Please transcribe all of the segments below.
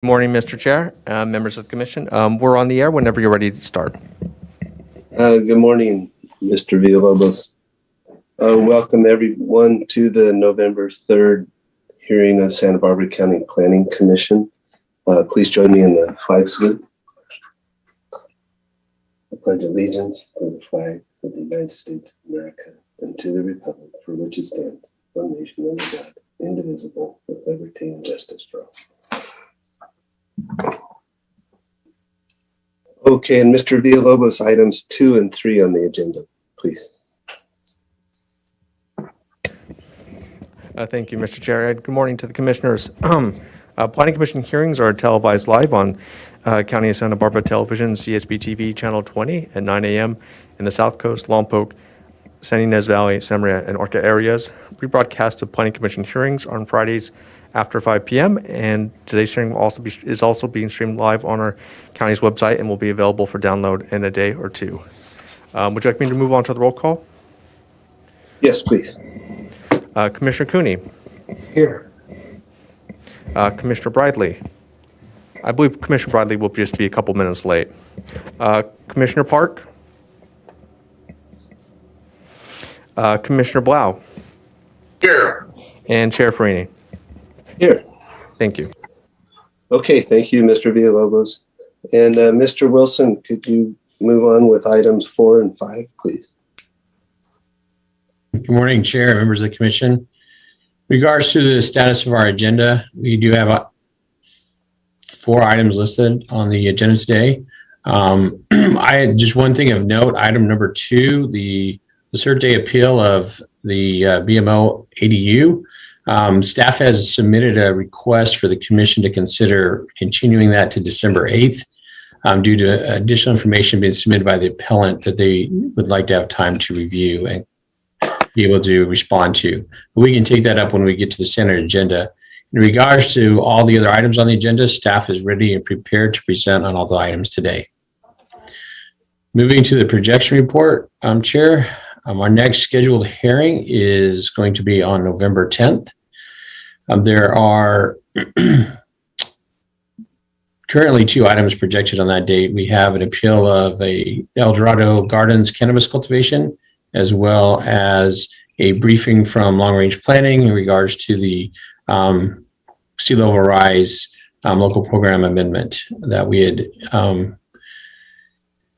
Good morning, Mr. Chair, members of the commission. We're on the air whenever you're ready to start. Good morning, Mr. Villalobos. Welcome everyone to the November 3rd hearing of Santa Barbara County Planning Commission. Please join me in the flag salute. I pledge allegiance to the flag of the United States of America and to the republic for which it stands, one nation under God, indivisible, with liberty and justice for all. Okay, and Mr. Villalobos, items 2 and 3 on the agenda, please. Thank you, Mr. Chair. Good morning to the commissioners. Planning Commission hearings are televised live on County of Santa Barbara Television, CSB TV Channel 20 at 9 a.m. in the South Coast, Lompoc, San Ynez Valley, Samaria, and Orca areas. Rebroadcast of Planning Commission hearings on Fridays after 5 p.m. And today's hearing is also being streamed live on our county's website and will be available for download in a day or two. Would you like me to move on to the roll call? Yes, please. Commissioner Cooney. Here. Commissioner Bradley. I believe Commissioner Bradley will just be a couple minutes late. Commissioner Park. Commissioner Blau. Here. And Chair Farini. Here. Thank you. Okay, thank you, Mr. Villalobos. And Mr. Wilson, could you move on with items 4 and 5, please? Good morning, Chair, members of the Commission. In regards to the status of our agenda, we do have 4 items listed on the agenda today. I had just one thing of note, item number 2, the cert day appeal of the BMO ADU. Staff has submitted a request for the Commission to consider continuing that to December 8th due to additional information being submitted by the appellant that they would like to have time to review and be able to respond to. But we can take that up when we get to the Senate agenda. In regards to all the other items on the agenda, staff is ready and prepared to present on all the items today. Moving to the projection report, Chair, our next scheduled hearing is going to be on November 10th. There are currently 2 items projected on that date. We have an appeal of a El Dorado Gardens cannabis cultivation, as well as a briefing from Long Range Planning in regards to the sea level rise local program amendment that we had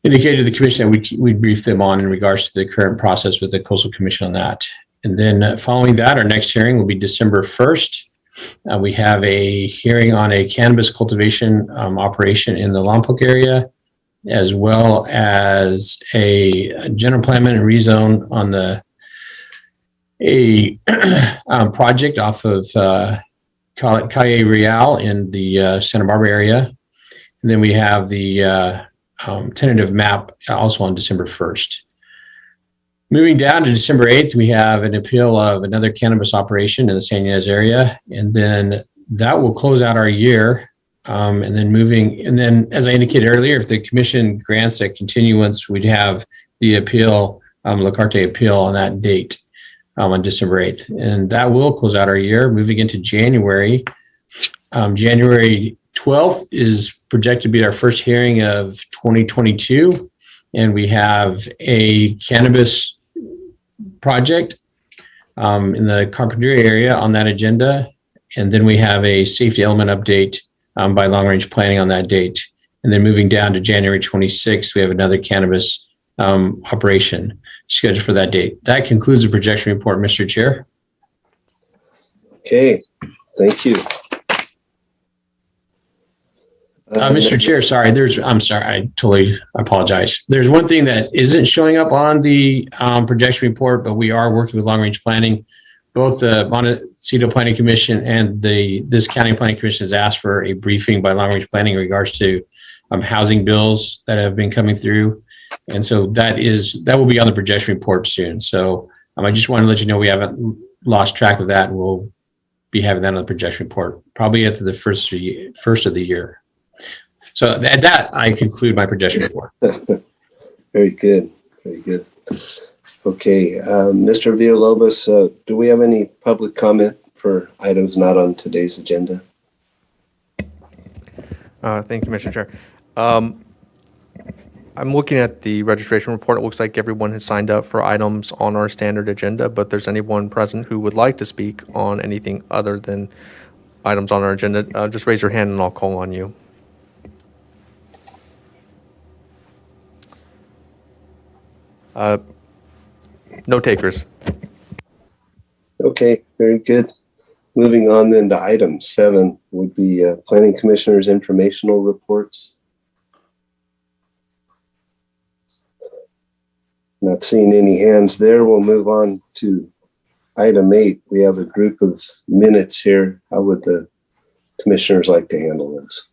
indicated to the Commission that we'd brief them on in regards to the current process with the Coastal Commission on that. And then following that, our next hearing will be December 1st. We have a hearing on a cannabis cultivation operation in the Lompoc area, as well as a general plan and rezone on a project off of Calle Real in the Santa Barbara area. And then we have the tentative map also on December 1st. Moving down to December 8th, we have an appeal of another cannabis operation in the San Ynez area. And then that will close out our year. And then as I indicated earlier, if the Commission grants a continuance, we'd have the appeal, La Carte appeal on that date on December 8th. And that will close out our year. Moving into January, January 12th is projected to be our first hearing of 2022. And we have a cannabis project in the Carpinteria area on that agenda. And then we have a safety element update by Long Range Planning on that date. And then moving down to January 26th, we have another cannabis operation scheduled for that date. That concludes the projection report, Mr. Chair. Okay, thank you. Mr. Chair, sorry, I'm sorry, I totally apologize. There's one thing that isn't showing up on the projection report, but we are working with Long Range Planning. Both the Montecito Planning Commission and this County Planning Commission has asked for a briefing by Long Range Planning in regards to housing bills that have been coming through. And so that will be on the projection report soon. So I just want to let you know we haven't lost track of that, and we'll be having that on the projection report probably at the first of the year. So at that, I conclude my projection report. Very good. Very good. Okay, Mr. Villalobos, do we have any public comment for items not on today's agenda? Thank you, Mr. Chair. I'm looking at the registration report. It looks like everyone has signed up for items on our standard agenda, but if there's anyone present who would like to speak on anything other than items on our agenda, just raise your hand and I'll call on you. No takers. Okay, very good. Moving on then to item 7 would be Planning Commissioner's informational reports. Not seeing any hands there. We'll move on to item 8. We have a group of minutes here. How would the commissioners like to handle those?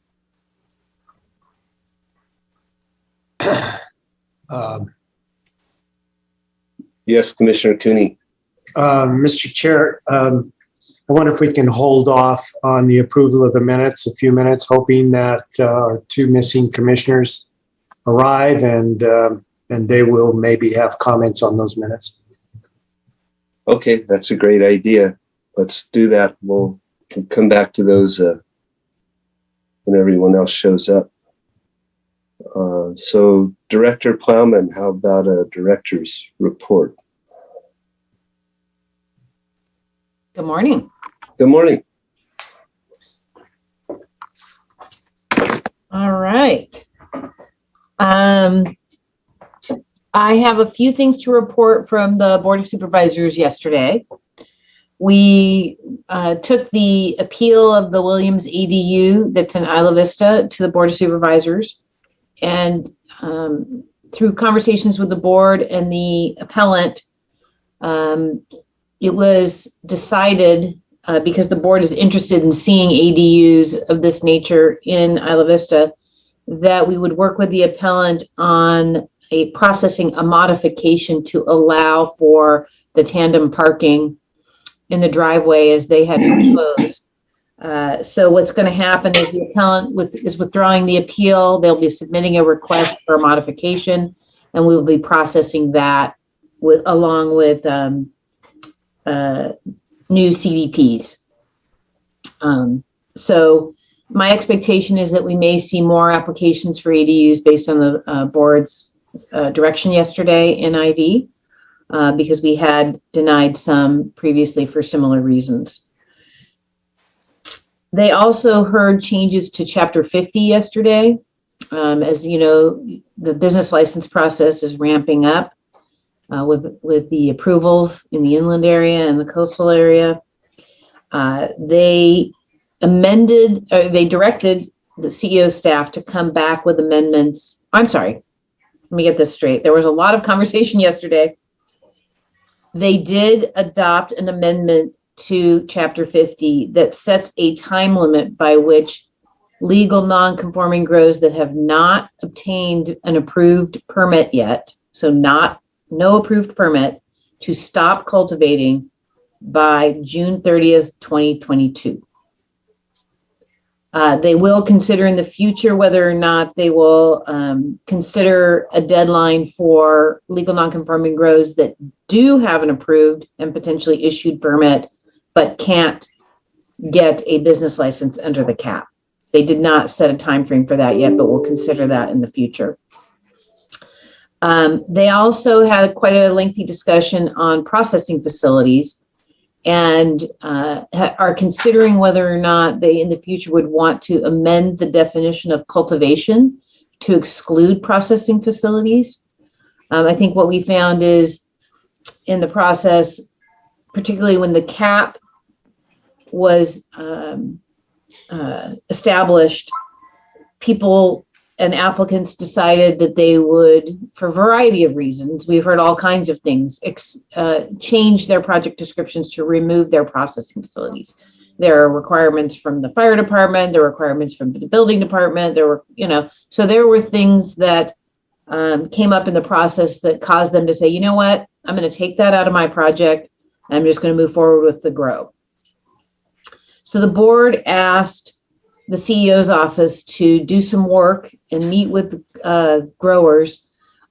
Yes, Commissioner Cooney. Mr. Chair, I wonder if we can hold off on the approval of the minutes a few minutes, hoping that our 2 missing commissioners arrive and they will maybe have comments on those minutes. Okay, that's a great idea. Let's do that. We'll come back to those when everyone else shows up. So Director Plowman, how about a director's report? Good morning. Good morning. All right. I have a few things to report from the Board of Supervisors yesterday. We took the appeal of the Williams ADU that's in Isla Vista to the Board of Supervisors. And through conversations with the board and the appellant, it was decided, because the board is interested in seeing ADUs of this nature in Isla Vista, that we would work with the appellant on processing a modification to allow for the tandem parking in the driveway as they had proposed. So what's going to happen is the appellant is withdrawing the appeal. They'll be submitting a request for a modification, and we will be processing that along with new CDPs. So my expectation is that we may see more applications for ADUs based on the board's direction yesterday in IV, because we had denied some previously for similar reasons. They also heard changes to Chapter 50 yesterday. As you know, the business license process is ramping up with the approvals in the inland area and the coastal area. They directed the CEO staff to come back with amendments. I'm sorry, let me get this straight. There was a lot of conversation yesterday. They did adopt an amendment to Chapter 50 that sets a time limit by which legal non-conforming grows that have not obtained an approved permit yet, so no approved permit, to stop cultivating by June 30th, 2022. They will consider in the future whether or not they will consider a deadline for legal non-conforming grows that do have an approved and potentially issued permit, but can't get a business license under the cap. They did not set a time frame for that yet, but we'll consider that in the future. They also had quite a lengthy discussion on processing facilities, and are considering whether or not they in the future would want to amend the definition of cultivation to exclude processing facilities. I think what we found is in the process, particularly when the cap was established, people and applicants decided that they would, for a variety of reasons, we've heard all kinds of things, change their project descriptions to remove their processing facilities. There are requirements from the fire department, there are requirements from the building department, there were, so there were things that came up in the process that caused them to say, you know what, I'm going to take that out of my project, and I'm just going to move forward with the grow. So the board asked the CEO's office to do some work and meet with growers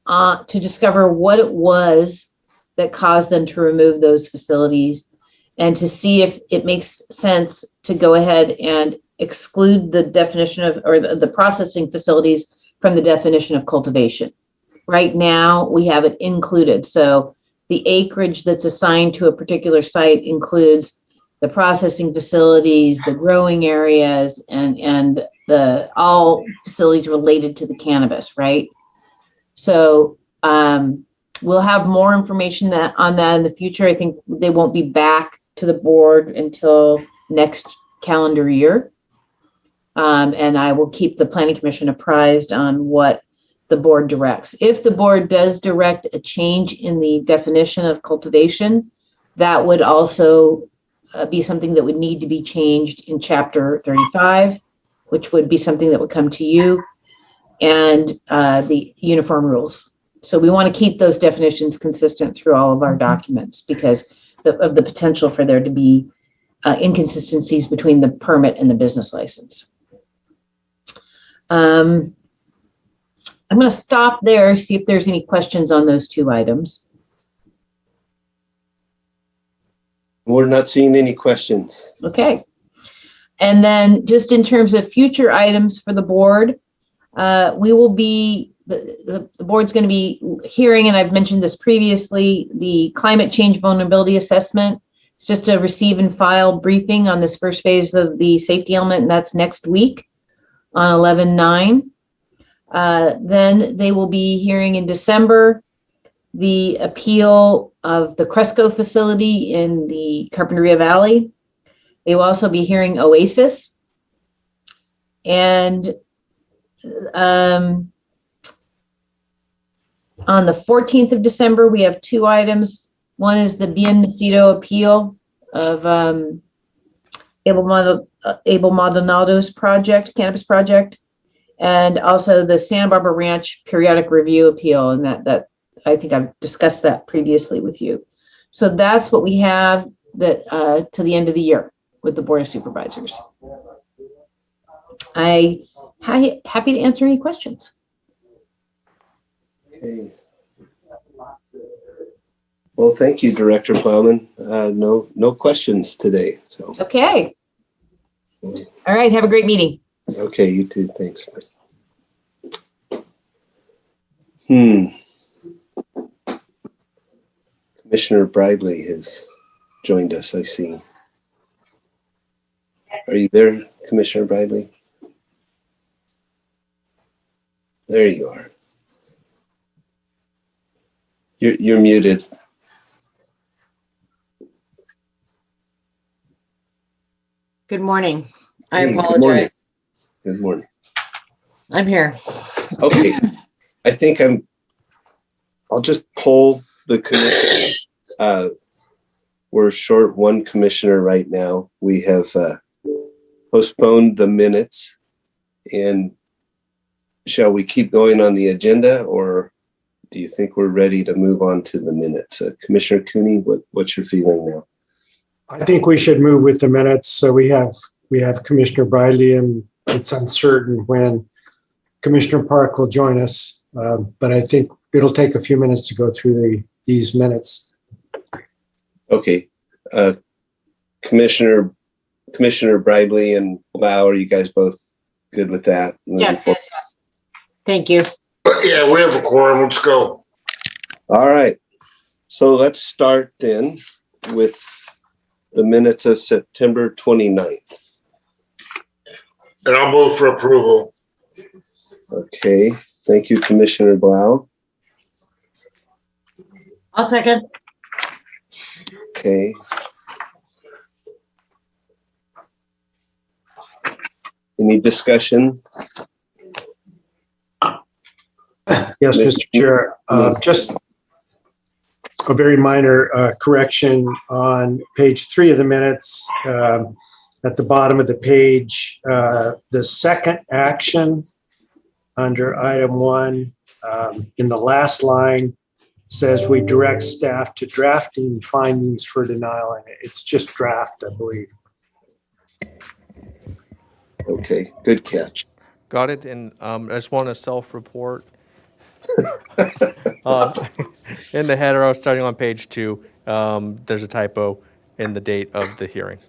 to discover what it was that caused them to remove those facilities, and to see if it makes sense to go ahead and exclude the definition of, or the processing facilities from the definition of cultivation. Right now, we have it included. So the acreage that's assigned to a particular site includes the processing facilities, the growing areas, and the all facilities related to the cannabis, right? So we'll have more information on that in the future. I think they won't be back to the board until next calendar year. And I will keep the planning commission apprised on what the board directs. If the board does direct a change in the definition of cultivation, that would also be something that would need to be changed in chapter 35, which would be something that would come to you, and the uniform rules. So we want to keep those definitions consistent through all of our documents because of the potential for there to be inconsistencies between the permit and the business license. I'm going to stop there, see if there's any questions on those two items. We're not seeing any questions. Okay. And then just in terms of future items for the board, we will be, the board's going to be hearing, and I've mentioned this previously, the climate change vulnerability assessment. It's just a receive and file briefing on this first phase of the safety element, and that's next week on 11/9. Then they will be hearing in December the appeal of the Cresco facility in the Carpinteria Valley. They will also be hearing Oasis. And on the 14th of December, we have two items. One is the Bien Nacido appeal of Abel Maldonado's project, cannabis project, and also the Santa Barbara Ranch periodic review appeal. And that I think I've discussed that previously with you. So that's what we have that to the end of the year with the Board of Supervisors. I'm happy to answer any questions. Okay. Well, thank you, Director Plowman. No questions today. So Okay. All right. Have a great meeting. okay, you too. Thanks. Commissioner Bradley has joined us, I see. Are you there, Commissioner Bradley? There you are. You're muted. Good morning. I Hey, good morning. apologize. Good morning. I'm here. Okay, I think I'll just poll the commission. We're short one commissioner right now. We have postponed the minutes, and shall we keep going on the agenda, or do you think we're ready to move on to the minutes? Commissioner Cooney, what's your feeling now? I think we should move with the minutes. So we have Commissioner Bradley, and it's uncertain when Commissioner Park will join us. But I think it'll take a few minutes to go through these minutes. Okay, Commissioner Bradley and Lau, are you guys both good with that? Yes. Thank you. Yeah, we have a quorum. Let's go. All right. So let's start then with the minutes of September 29th. And I'll move for approval. Okay. Thank you, Commissioner Blau. I'll second. Okay. Any discussion? Yes, Mr. Chair, just a very minor correction on page 3 of the minutes. At the bottom of the page, the second action under item 1 in the last line says we direct staff to drafting findings for denial, and it's just draft, I believe. Okay, good catch. Got it. And I just want to self-report. In the header, I was starting on page 2. There's a typo. in the date of the hearing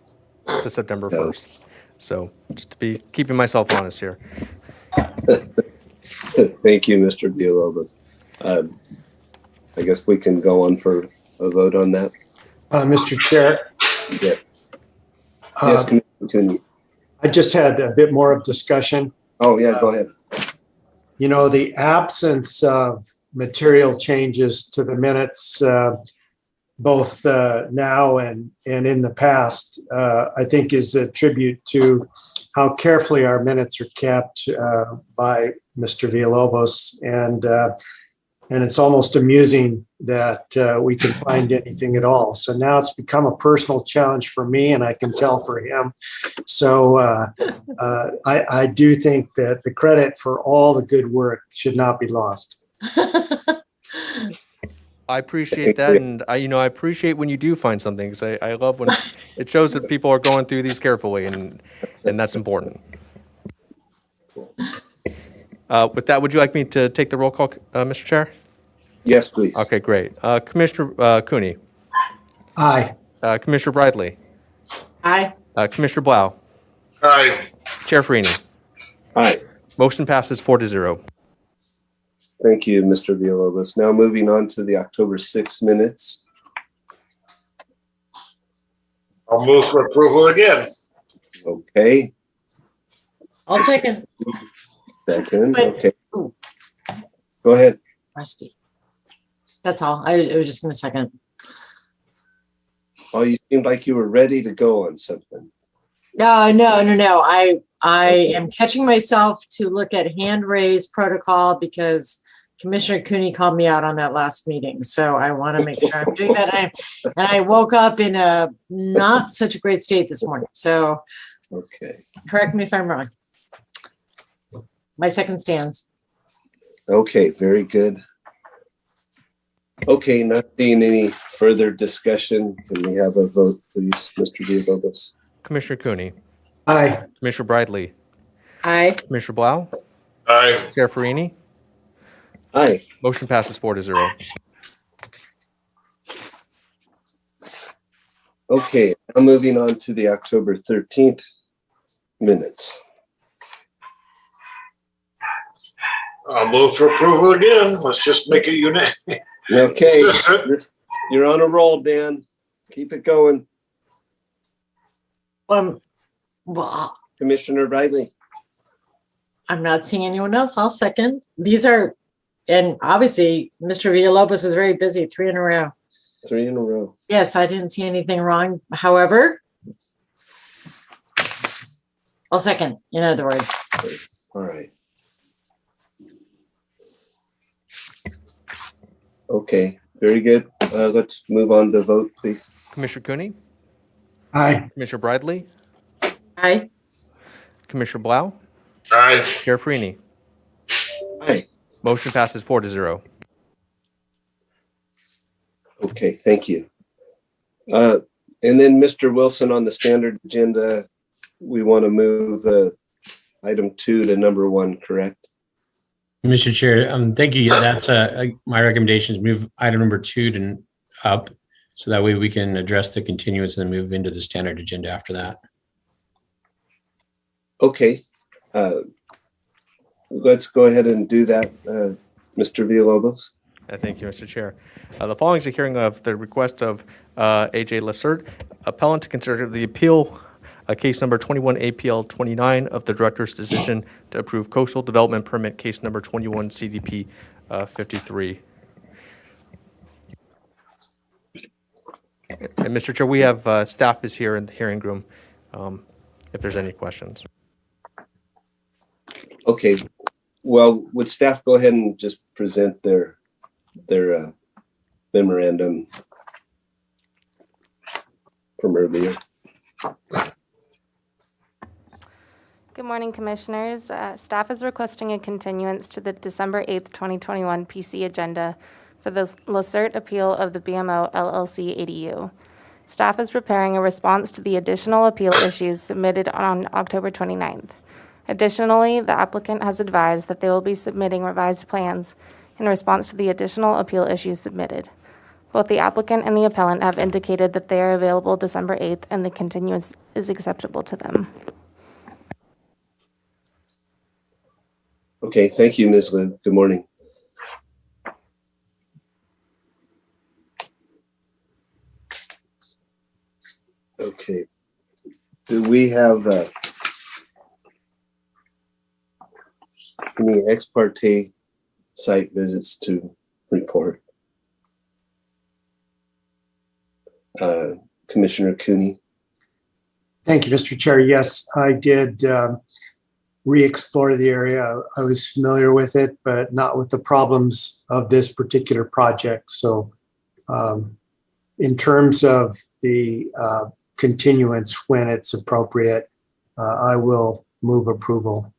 to September 1st. So just to be keeping myself honest here. Thank you, Mr. Villalobos. I guess we can go on for a vote on that. Mr. Chair, Yeah. Yes, Commissioner Cooney. I just had a bit more of discussion. Oh, yeah, go ahead. You know, the absence of material changes to the minutes, both now and in the past, I think is a tribute to how carefully our minutes are kept by Mr. Villalobos. And it's almost amusing that we can find anything at all. So now it's become a personal challenge for me, and I can tell for him. So I do think that the credit for all the good work should not be lost. I appreciate that, and I appreciate when you do find something, because I love when it shows that people are going through these carefully, and that's important. With that, would you like me to take the roll call, Mr. Chair? Yes, please. Okay, great. Commissioner Cooney, Aye. Commissioner Bradley, Aye. Commissioner Blau, Aye. Chair Freeney. Aye. Motion passes 4-0. Thank you, Mr. Villalobos. Now moving on to the October 6 minutes. I'll move for approval again. Okay, I'll second. second, Wait. okay. Ooh. Go ahead. Rusty. That's all. I was just gonna second. Oh, you seemed like you were ready to go on something. No. I am catching myself to look at hand raise protocol because Commissioner Cooney called me out on that last meeting. So I want to make sure I'm doing that. And I woke up in a not such a great state this morning. So Okay, correct me if I'm wrong. My second stands. okay, very good. Okay, not seeing any further discussion. Can we have a vote, please, Mr. Villalobos? Commissioner Cooney, Aye. Commissioner Bradley, Aye. Commissioner Blau, Aye. Chair Freeney. Aye. Motion passes 4-0. Okay, now moving on to the October 13th minutes. I'll move for approval again. Let's just make it unanimous. Okay, you're on a roll, Dan. Keep it going. Well, Commissioner Bradley. I'm not seeing anyone else. I'll second. These are, and obviously, Mr. Villalobos was very busy, 3 in a row. 3 in a row. Yes, I didn't see anything wrong. However, I'll second, in other words. All right. Okay, very good. Let's move on to vote, please. Commissioner Cooney, Aye. Commissioner Bradley, Aye. Commissioner Blau, Aye. Chair Freeney. Aye. Motion passes 4-0. Okay, thank you. And then Mr. Wilson, on the standard agenda, we want to move item 2 to number 1, correct? Mr. Chair, thank you. Yeah, that's my recommendation is move item number 2 to up, so that way we can address the continuance and then move into the standard agenda after that. Okay. Let's go ahead and do that, Mr. Villalobos. Thank you, Mr. Chair. The following is a hearing of the request of A.J. Lessert, appellant to consider the appeal, case number 21 APL 29 of the director's decision to approve coastal development permit, case number 21 CDP 53. And Mr. Chair, we have staff is here in the hearing room if there's any questions. Okay. Well, would staff go ahead and just present their memorandum from earlier? Good morning, Commissioners. Staff is requesting a continuance to the December 8th, 2021 PC agenda for the Lessert appeal of the BMO LLC ADU. Staff is preparing a response to the additional appeal issues submitted on October 29th. Additionally, the applicant has advised that they will be submitting revised plans in response to the additional appeal issues submitted. Both the applicant and the appellant have indicated that they are available December 8th, and the continuance is acceptable to them. Okay, thank you, Ms. Liu. Good morning. Okay. Do we have any ex parte site visits to report? Commissioner Cooney? Thank you, Mr. Chair. Yes, I did re-explore the area. I was familiar with it, but not with the problems of this particular project. So in terms of the continuance when it's appropriate, I will move approval.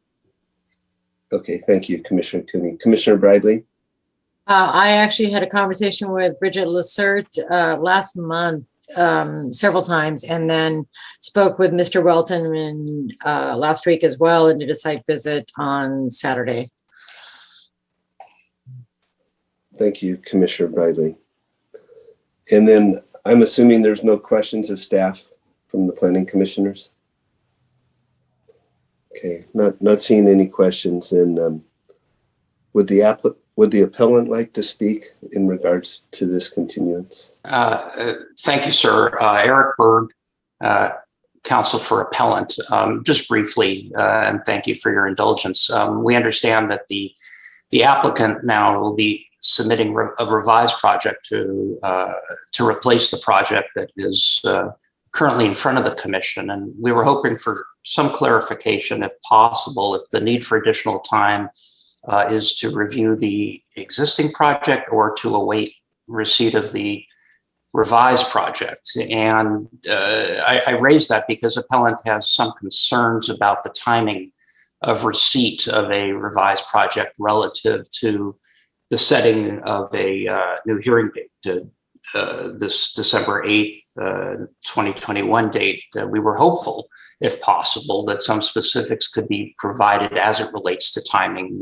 Okay, thank you, Commissioner Cooney. Commissioner Bradley? I actually had a conversation with Bridget Lacerte last month several times, and then spoke with Mr. Welton last week as well, and did a site visit on Saturday. Thank you, Commissioner Bradley. And then I'm assuming there's no questions of staff from the planning commissioners? Okay, not seeing any questions. And would the appellant like to speak in regards to this continuance? Thank you, sir. Eric Berg, counsel for appellant. Just briefly, and thank you for your indulgence. We understand that the applicant now will be submitting a revised project to replace the project that is currently in front of the commission. And we were hoping for some clarification, if possible, if the need for additional time is to review the existing project or to await receipt of the revised project. And I raise that because appellant has some concerns about the timing of receipt of a revised project relative to the setting of a new hearing date, this December 8th, 2021 date. We were hopeful, if possible, that some specifics could be provided as it relates to timing.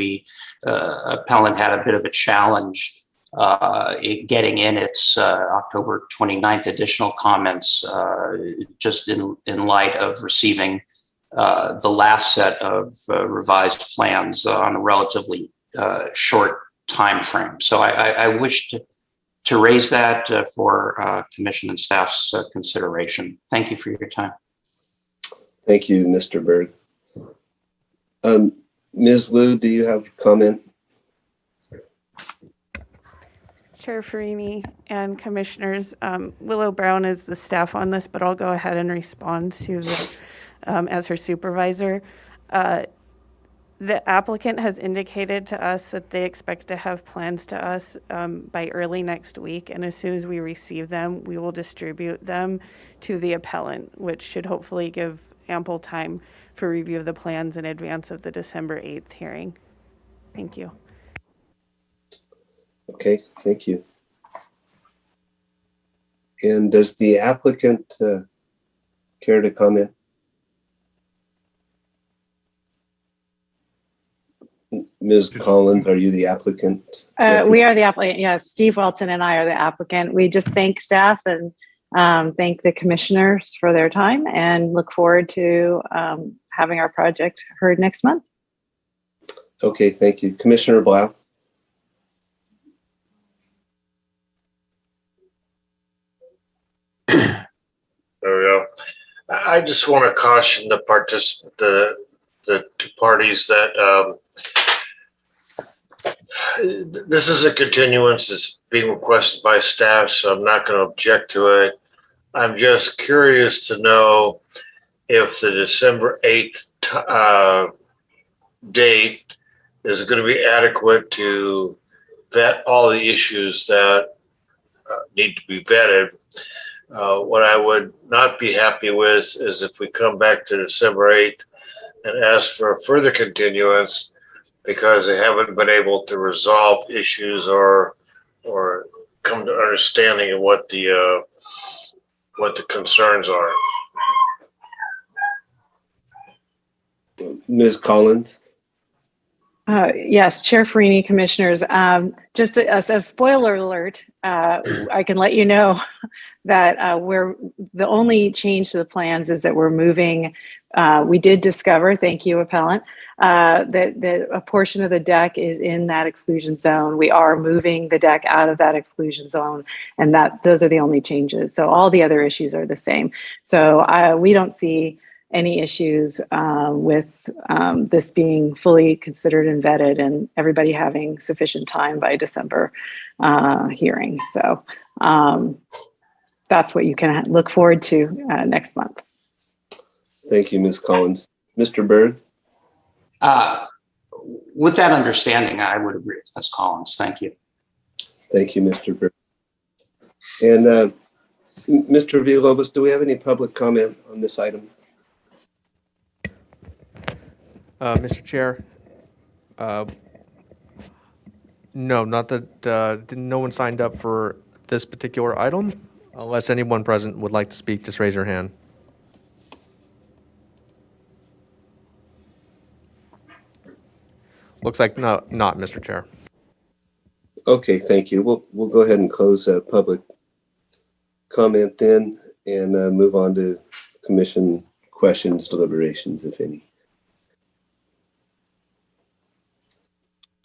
Appellant had a bit of a challenge getting in its October 29th additional comments, just in light of receiving the last set of revised plans on a relatively short time frame. So I wish to raise that for commission and staff's consideration. Thank you for your time. Thank you, Mr. Berg. Ms. Liu, do you have a comment? Chair Farini and commissioners, Willow Brown is the staff on this, but I'll go ahead and respond to the, as her supervisor. The applicant has indicated to us that they expect to have plans to us by early next week. And as soon as we receive them, we will distribute them to the appellant, which should hopefully give ample time for review of the plans in advance of the December 8th hearing. Thank you. Okay, thank you. And does the applicant care to comment? Ms. Collins, are you the applicant? We are the applicant. Yes, Steve Welton and I are the applicant. We just thank staff and thank the commissioners for their time and look forward to having our project heard next month. Okay, thank you. Commissioner Blau? There we go. I just want to caution the two parties that this is a continuance that's being requested by staff, so I'm not going to object to it. I'm just curious to know if the December 8th date is going to be adequate to vet all the issues that need to be vetted. What I would not be happy with is if we come back to December 8th and ask for a further continuance because they haven't been able to resolve issues or come to understanding of what the concerns are. Ms. Collins? Yes, Chair Farini, commissioners. Just as a spoiler alert, I can let you know that the only change to the plans is that we're moving. We did discover, thank you, appellant, that a portion of the deck is in that exclusion zone. We are moving the deck out of that exclusion zone, and those are the only changes. So all the other issues are the same. So we don't see any issues with this being fully considered and vetted and everybody having sufficient time by December hearing. So that's what you can look forward to next month. Thank you, Ms. Collins. Mr. Berg? With that understanding, I would agree with Ms. Collins. Thank you. Thank you, Mr. Berg. And Mr. Villalobos, do we have any public comment on this item? Mr. Chair, no, not that, no one signed up for this particular item. Unless anyone present would like to speak, just raise your hand. Looks like not, Mr. Chair. Okay, thank you. We'll go ahead and close public comment then and move on to commission questions, deliberations, if any.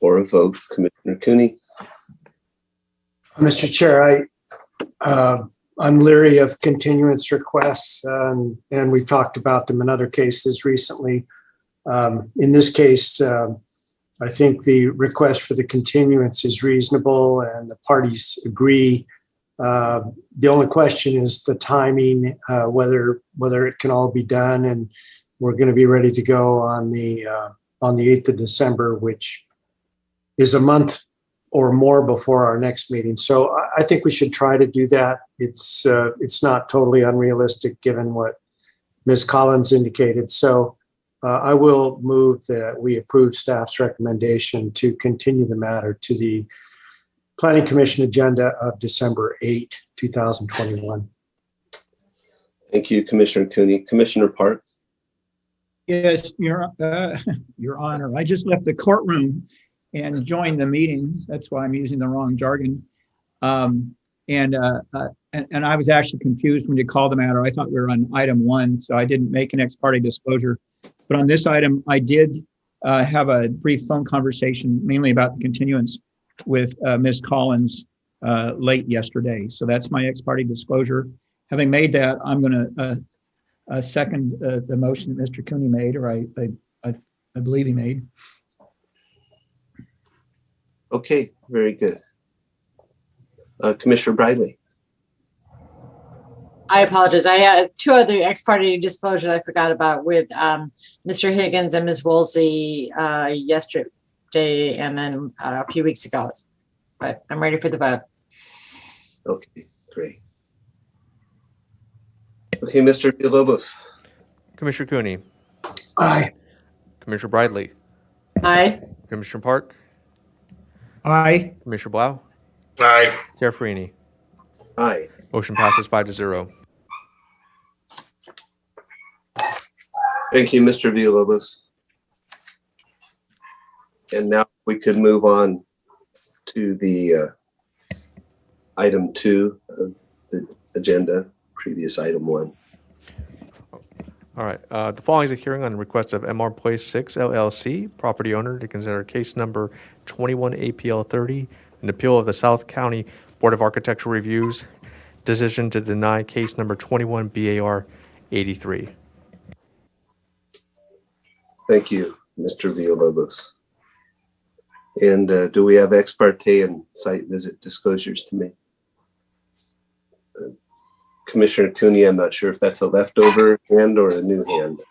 Or a vote. Commissioner Cooney? Mr. Chair, I'm leery of continuance requests, and we've talked about them in other cases recently. In this case, I think the request for the continuance is reasonable and the parties agree. The only question is the timing, whether it can all be done, and we're going to be ready to go on the 8th of December, which is a month or more before our next meeting. So I think we should try to do that. It's not totally unrealistic given what Ms. Collins indicated. So I will move that we approve staff's recommendation to continue the matter to the Planning Commission agenda of December 8, 2021. Thank you, Commissioner Cooney. Commissioner Park? Yes, Your Honor. I just left the courtroom and joined the meeting. That's why I'm using the wrong jargon. And I was actually confused when you called the matter. I thought we were on item 1, so I didn't make an ex parte disclosure. But on this item, I did have a brief phone conversation, mainly about the continuance with Ms. Collins late yesterday. So that's my ex parte disclosure. Having made that, I'm going to second the motion that Mr. Cooney made, or I believe he made. Okay, very good. Commissioner Bradley? I apologize. I had 2 other ex parte disclosures I forgot about with Mr. Higgins and Ms. Woolsey yesterday and then a few weeks ago. But I'm ready for the vote. Okay, great. Okay, Mr. Villalobos? Commissioner Cooney, Aye. Commissioner Bradley, Aye. Commissioner Park, Aye. Commissioner Blau, Aye. Chair Farini. Aye. Motion passes 5-0. Thank you, Mr. Villalobos. And now we could move on to the item 2 of the agenda, previous item 1. All right. The following is a hearing on the request of MR Place 6 LLC, property owner, to consider case number 21 APL 30, an appeal of the South County Board of Architectural Review's decision to deny case number 21 BAR 83. Thank you, Mr. Villalobos. And do we have ex parte and site visit disclosures to make? Commissioner Cooney, I'm not sure if that's a leftover hand or a new hand.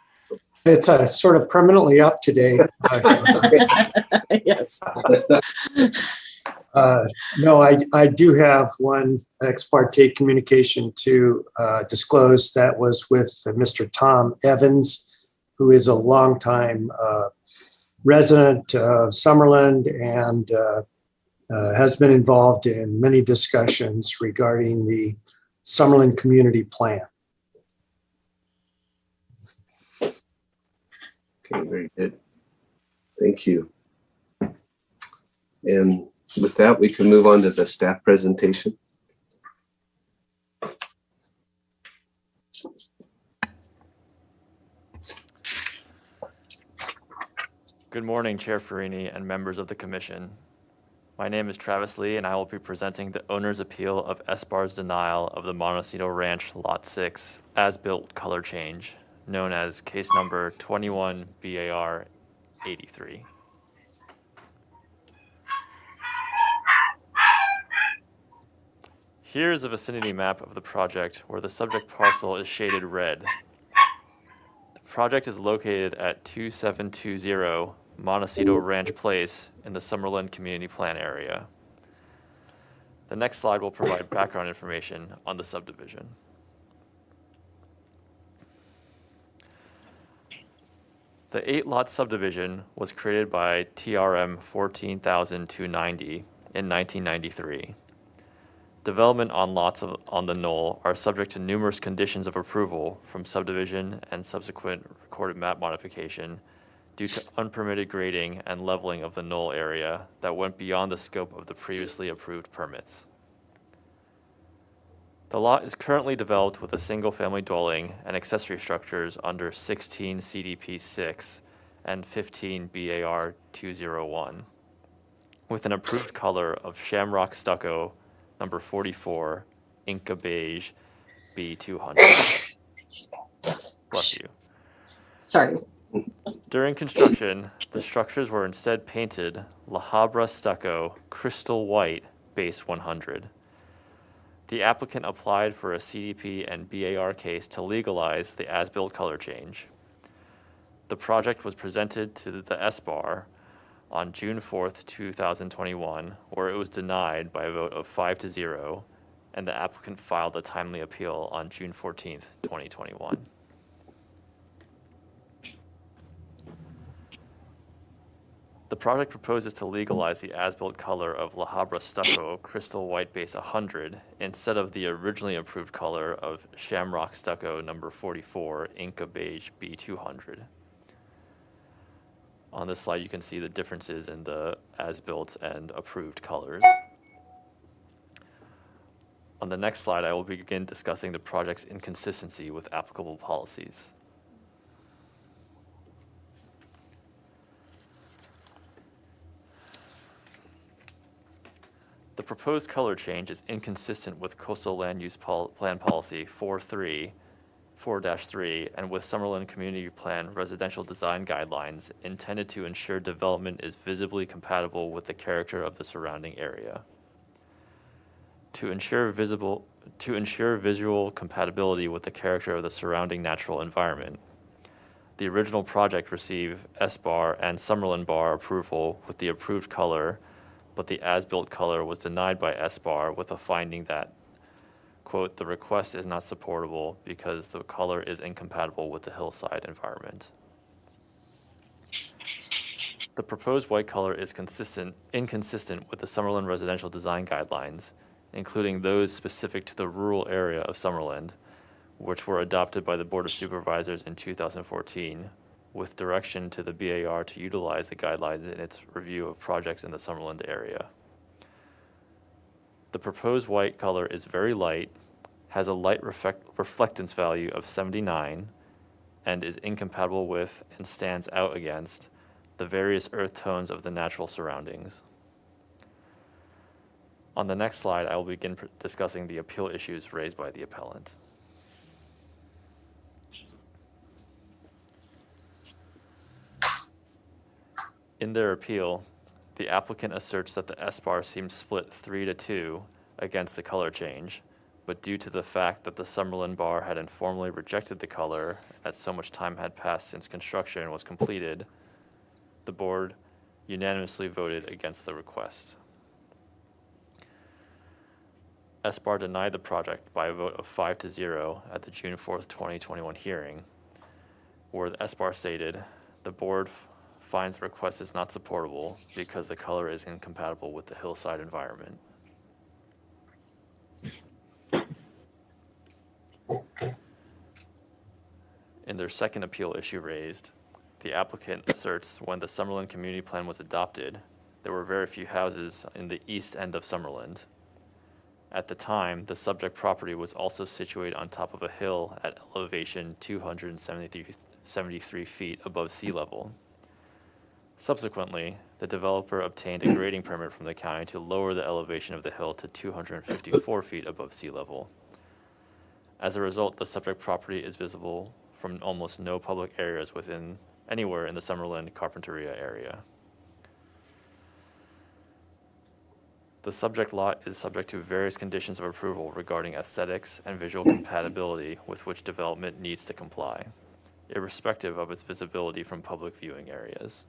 It's sort of permanently up today. Yes. No, I do have one ex parte communication to disclose that was with Mr. Tom Evans, who is a longtime resident of Summerland and has been involved in many discussions regarding the Summerland Community Plan. Okay, very good. Thank you. And with that, we can move on to the staff presentation. Good morning, Chair Farini and members of the Commission. My name is Travis Lee, and I will be presenting the owner's appeal of SBAR's denial of the Montecito Ranch Lot 6 as-built color change, known as case number 21 BAR 83. Here is a vicinity map of the project where the subject parcel is shaded red. The project is located at 2720 Montecito Ranch Place in the Summerlin Community Plan area. The next slide will provide background information on the subdivision. The 8-lot subdivision was created by TRM 14290 in 1993. Development on lots on the knoll are subject to numerous conditions of approval from subdivision and subsequent recorded map modification due to unpermitted grading and leveling of the knoll area that went beyond the scope of the previously approved permits. The lot is currently developed with a single-family dwelling and accessory structures under 16 CDP 6 and 15 BAR 201, with an approved color of shamrock stucco number 44, Inca beige, B200. Bless you. Sorry. During construction, the structures were instead painted La Habra stucco crystal white base 100. The applicant applied for a CDP and BAR case to legalize the as-built color change. The project was presented to the SBAR on June 4th, 2021, where it was denied by a vote of 5-0, and the applicant filed a timely appeal on June 14th, 2021. The project proposes to legalize the as-built color of La Habra stucco crystal white base 100 instead of the originally approved color of shamrock stucco number 44, Inca beige B200. On this slide, you can see the differences in the as-built and approved colors. On the next slide, I will begin discussing the project's inconsistency with applicable policies. The proposed color change is inconsistent with Coastal Land Use Plan Policy 4-3 and with Summerlin Community Plan residential design guidelines intended to ensure development is visibly compatible with the character of the surrounding area. To ensure visual compatibility with the character of the surrounding natural environment, the original project received SBAR and Summerlin Bar approval with the approved color, but the as-built color was denied by SBAR with a finding that, quote, the request is not supportable because the color is incompatible with the hillside environment. The proposed white color is inconsistent with the Summerlin residential design guidelines, including those specific to the rural area of Summerlin, which were adopted by the Board of Supervisors in 2014, with direction to the BAR to utilize the guidelines in its review of projects in the Summerlin area. The proposed white color is very light, has a light reflectance value of 79, and is incompatible with and stands out against the various earth tones of the natural surroundings. On the next slide, I will begin discussing the appeal issues raised by the appellant. In their appeal, the applicant asserts that the SBAR seems split 3-2 against the color change, but due to the fact that the Summerlin Bar had informally rejected the color as so much time had passed since construction was completed, the board unanimously voted against the request. SBAR denied the project by a vote of 5-0 at the June 4th, 2021 hearing, where the SBAR stated, the board finds the request is not supportable because the color is incompatible with the hillside environment. In their second appeal issue raised, the applicant asserts when the Summerlin Community Plan was adopted, there were very few houses in the east end of Summerland. At the time, the subject property was also situated on top of a hill at elevation 273 feet above sea level. Subsequently, the developer obtained a grading permit from the county to lower the elevation of the hill to 254 feet above sea level. As a result, the subject property is visible from almost no public areas within anywhere in the Summerland Carpinteria area. The subject lot is subject to various conditions of approval regarding aesthetics and visual compatibility with which development needs to comply, irrespective of its visibility from public viewing areas.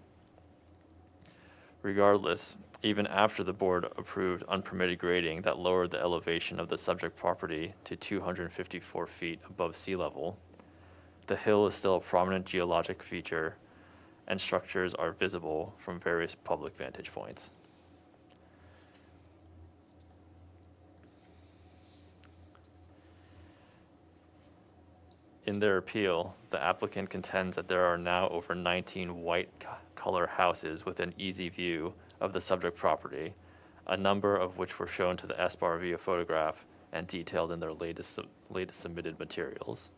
Regardless, even after the board approved unpermitted grading that lowered the elevation of the subject property to 254 feet above sea level, the hill is still a prominent geologic feature and structures are visible from various public vantage points. In their appeal, the applicant contends that there are now over 19 white color houses within easy view of the subject property, a number of which were shown to the SBAR via photograph and detailed in their latest submitted materials.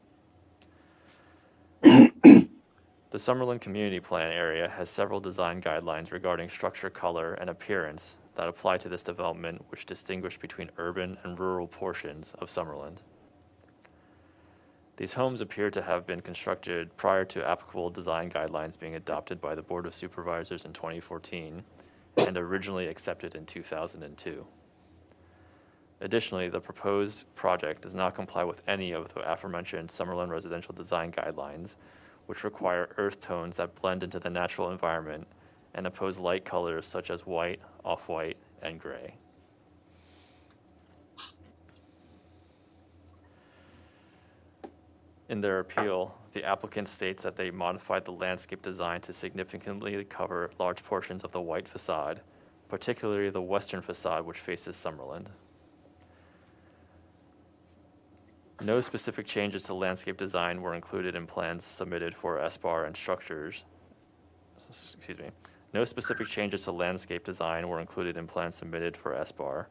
The Summerland Community Plan area has several design guidelines regarding structure, color, and appearance that apply to this development, which distinguish between urban and rural portions of Summerland. These homes appear to have been constructed prior to applicable design guidelines being adopted by the Board of Supervisors in 2014 and originally accepted in 2002. Additionally, the proposed project does not comply with any of the aforementioned Summerland residential design guidelines, which require earth tones that blend into the natural environment and oppose light colors such as white, off-white, and gray. In their appeal, the applicant states that they modified the landscape design to significantly cover large portions of the white facade, particularly the western facade which faces Summerland. No specific changes to landscape design were included in plans submitted for SBAR and structures. No specific changes to landscape design were included in plans submitted for SBAR,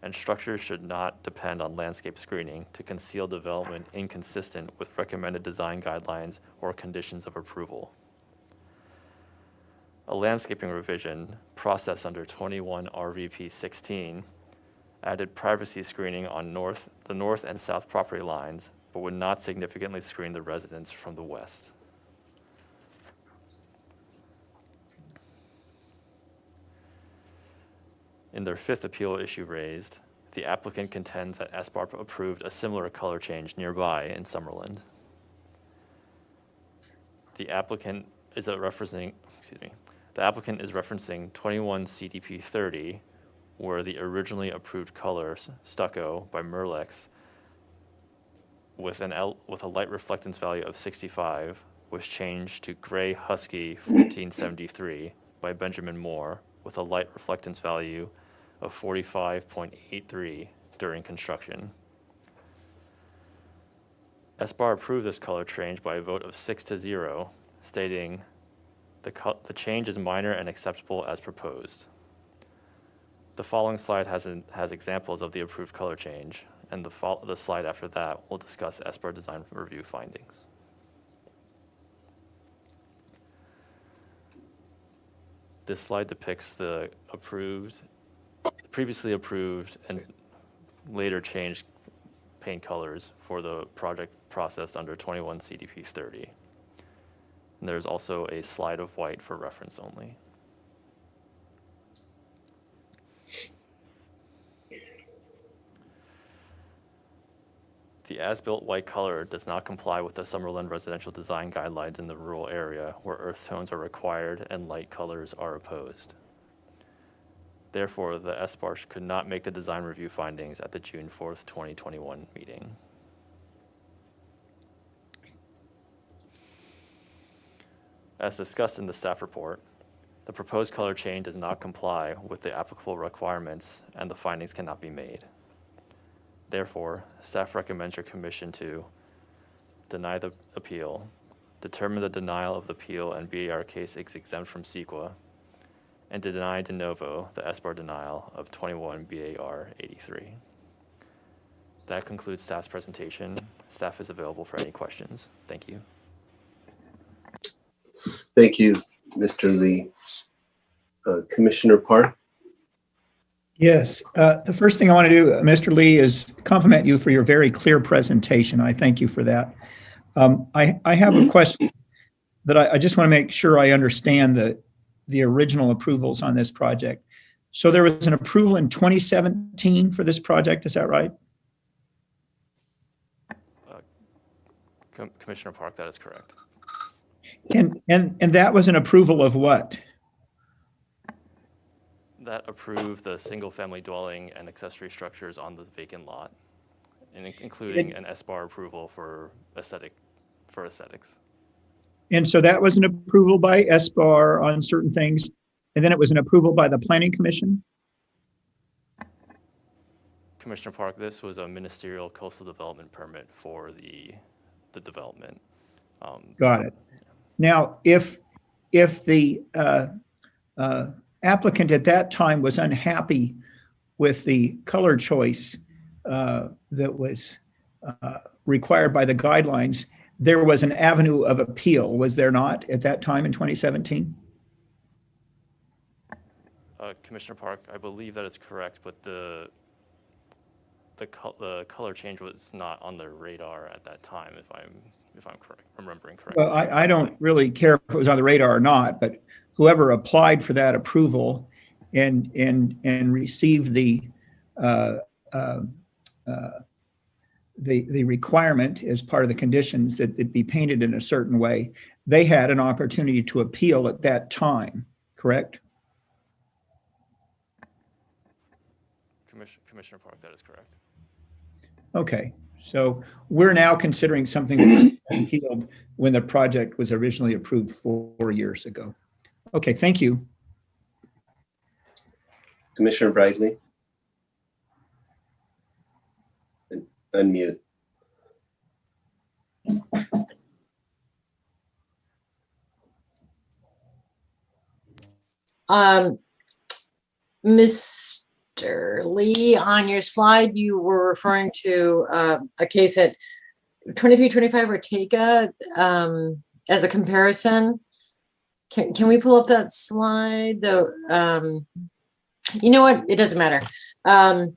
and structures should not depend on landscape screening to conceal development inconsistent with recommended design guidelines or conditions of approval. A landscaping revision process under 21 RVP 16 added privacy screening on the north and south property lines, but would not significantly screen the residents from the west. In their fifth appeal issue raised, the applicant contends that SBAR approved a similar color change nearby in Summerland. The applicant is referencing 21 CDP 30, where the originally approved color stucco by Merlex with a light reflectance value of 65 was changed to gray husky 1473 by Benjamin Moore with a light reflectance value of 45.83 during construction. SBAR approved this color change by a vote of 6-0, stating the change is minor and acceptable as proposed. The following slide has examples of the approved color change, and the slide after that will discuss SBAR design review findings. This slide depicts the previously approved and later changed paint colors for the project process under 21 CDP 30. And there's also a slide of white for reference only. The as-built white color does not comply with the Summerland residential design guidelines in the rural area where earth tones are required and light colors are opposed. Therefore, the SBAR could not make the design review findings at the June 4th, 2021 meeting. As discussed in the staff report, the proposed color change does not comply with the applicable requirements and the findings cannot be made. Therefore, staff recommends your commission to deny the appeal, determine the denial of the appeal and BAR case is exempt from CEQA, and to deny de novo the SBAR denial of 21 BAR 83. That concludes staff's presentation. Staff is available for any questions. Thank you. Thank you, Mr. Lee. Commissioner Park? Yes, the first thing I want to do, Mr. Lee, is compliment you for your very clear presentation. I thank you for that. I have a question that I just want to make sure I understand the original approvals on this project. So there was an approval in 2017 for this project, is that right? Commissioner Park, that is correct. And that was an approval of what? That approved the single-family dwelling and accessory structures on the vacant lot, and including an SBAR approval for aesthetics. And so that was an approval by SBAR on certain things, and then it was an approval by the Planning Commission? Commissioner Park, this was a ministerial coastal development permit for the development. Got it. Now, if the applicant at that time was unhappy with the color choice that was required by the guidelines, there was an avenue of appeal, was there not, at that time in 2017? Commissioner Park, I believe that is correct, but the color change was not on the radar at that time, if I'm correct, remembering correctly. Well, I don't really care if it was on the radar or not, but whoever applied for that approval and received the requirement as part of the conditions that it be painted in a certain way, they had an opportunity to appeal at that time, correct? Commissioner Park, that is correct. Okay, so we're now considering something that was appealed when the project was originally approved 4 years ago. Okay, thank you. Commissioner Bradley? Unmute. Mr. Lee, on your slide, you were referring to a case at 2325 Ortega as a comparison. Can we pull up that slide though? You know what? It doesn't matter. I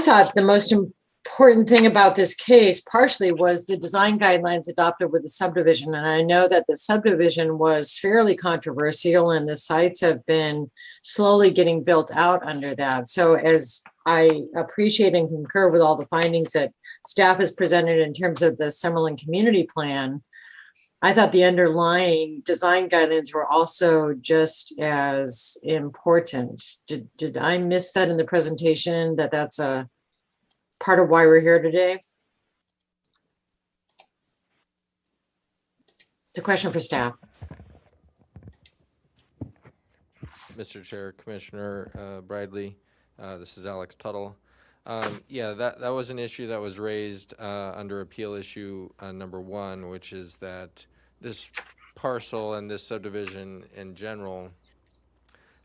thought the most important thing about this case partially was the design guidelines adopted with the subdivision. And I know that the subdivision was fairly controversial and the sites have been slowly getting built out under that. So as I appreciate and concur with all the findings that staff has presented in terms of the Summerlin Community Plan, I thought the underlying design guidelines were also just as important. Did I miss that in the presentation, that that's a part of why we're here today? It's a question for staff. Mr. Chair, Commissioner Bradley, this is Alex Tuttle. Yeah, that was an issue that was raised under appeal issue number 1, which is that this parcel and this subdivision in general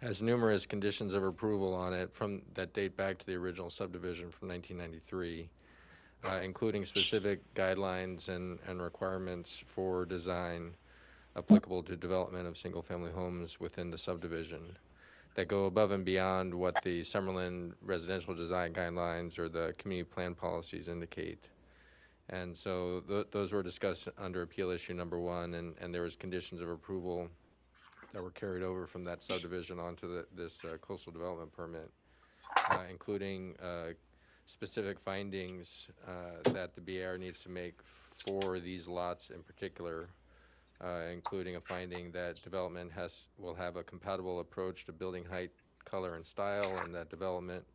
has numerous conditions of approval on it that date back to the original subdivision from 1993, including specific guidelines and requirements for design applicable to development of single-family homes within the subdivision that go above and beyond what the Summerlin residential design guidelines or the community plan policies indicate. And so those were discussed under appeal issue number 1, and there was conditions of approval that were carried over from that subdivision onto this coastal development permit, including specific findings that the BAR needs to make for these lots in particular, including a finding that development will have a compatible approach to building height, color, and style, and that development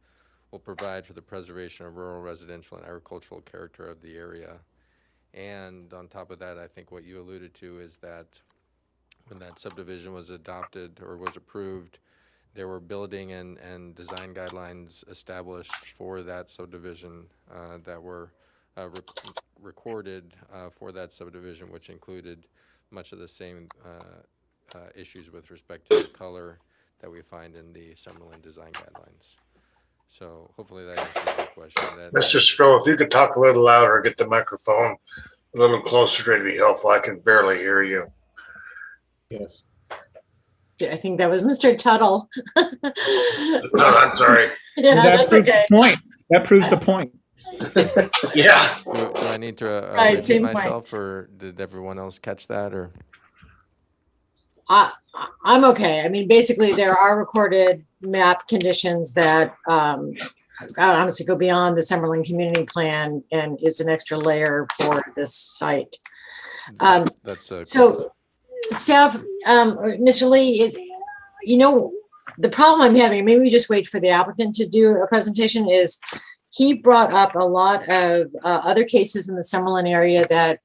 will provide for the preservation of rural, residential, and agricultural character of the area. And on top of that, I think what you alluded to is that when that subdivision was adopted or was approved, there were building and design guidelines established for that subdivision that were recorded for that subdivision, which included much of the same issues with respect to the color that we find in the Summerlin design guidelines. So hopefully that answers your question. Mr. Stroh, if you could talk a little louder, get the microphone a little closer, it'd be helpful. I can barely hear you. Yes. I think that was Mr. Tuttle. No, I'm sorry. Yeah, That that's proves okay. the point. That proves the point. Yeah. Do I need to Right, repeat same point. myself, or did everyone else catch that? Or I'm okay. I mean, basically, there are recorded map conditions that obviously go beyond the Summerlin Community Plan and is an extra layer for this site. that's So, staff, Mr. Lee, is, the problem I'm having, maybe we just wait for the applicant to do a presentation, is he brought up a lot of other cases in the Summerlin area that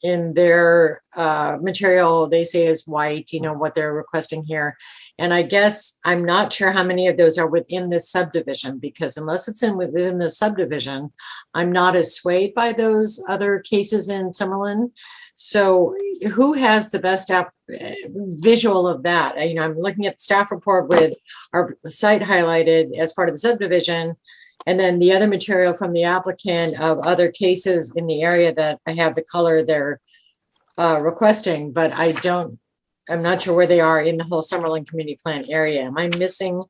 in their material, they say is white, what they're requesting here. And I guess I'm not sure how many of those are within this subdivision, because unless it's within the subdivision, I'm not as swayed by those other cases in Summerlin. So who has the best visual of that? I'm looking at the staff report with our site highlighted as part of the subdivision, and then the other material from the applicant of other cases in the area that I have the color they're requesting, but I'm not sure where they are in the whole Summerlin Community Plan area. Am I missing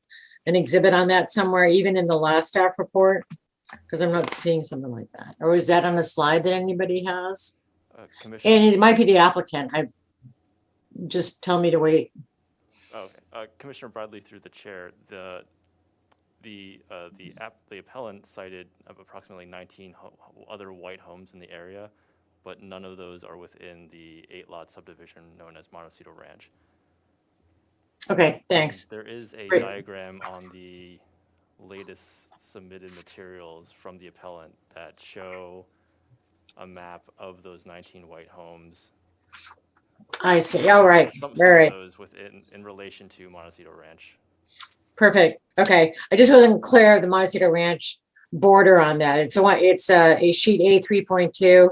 an exhibit on that somewhere, even in the last staff report? Because I'm not seeing something like that. Or is that on a slide that anybody has? And it might be the applicant. Just tell me to wait. Okay. Commissioner Bradley, through the chair, the appellant cited approximately 19 other white homes in the area, but none of those are within the 8-lot subdivision known as Montecito Ranch. Okay, thanks. There is a Great. diagram on the latest submitted materials from the appellant that show a map of those 19 white homes. I see. All right. Some All right. of those in relation to Montecito Ranch. Perfect. Okay. I just wasn't clear of the Montecito Ranch border on that. It's a sheet A 3.2,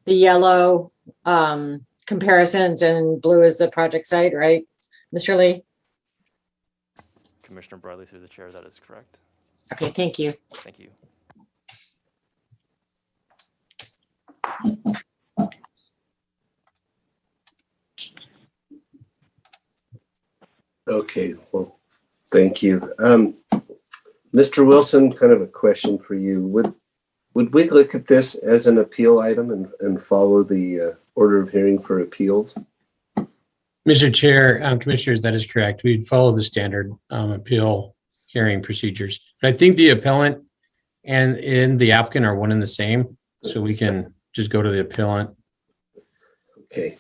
the yellow comparisons, and blue is the project site, right, Mr. Lee? Commissioner Bradley, through the chair, that is correct. Okay, thank you. Thank you. Okay, well, thank you. Mr. Wilson, kind of a question for you. Would we look at this as an appeal item and follow the order of hearing for appeals? Mr. Chair, Commissioners, that is correct. We'd follow the standard appeal hearing procedures. I think the appellant and the applicant are one and the same, so we can just go to the appellant. Okay,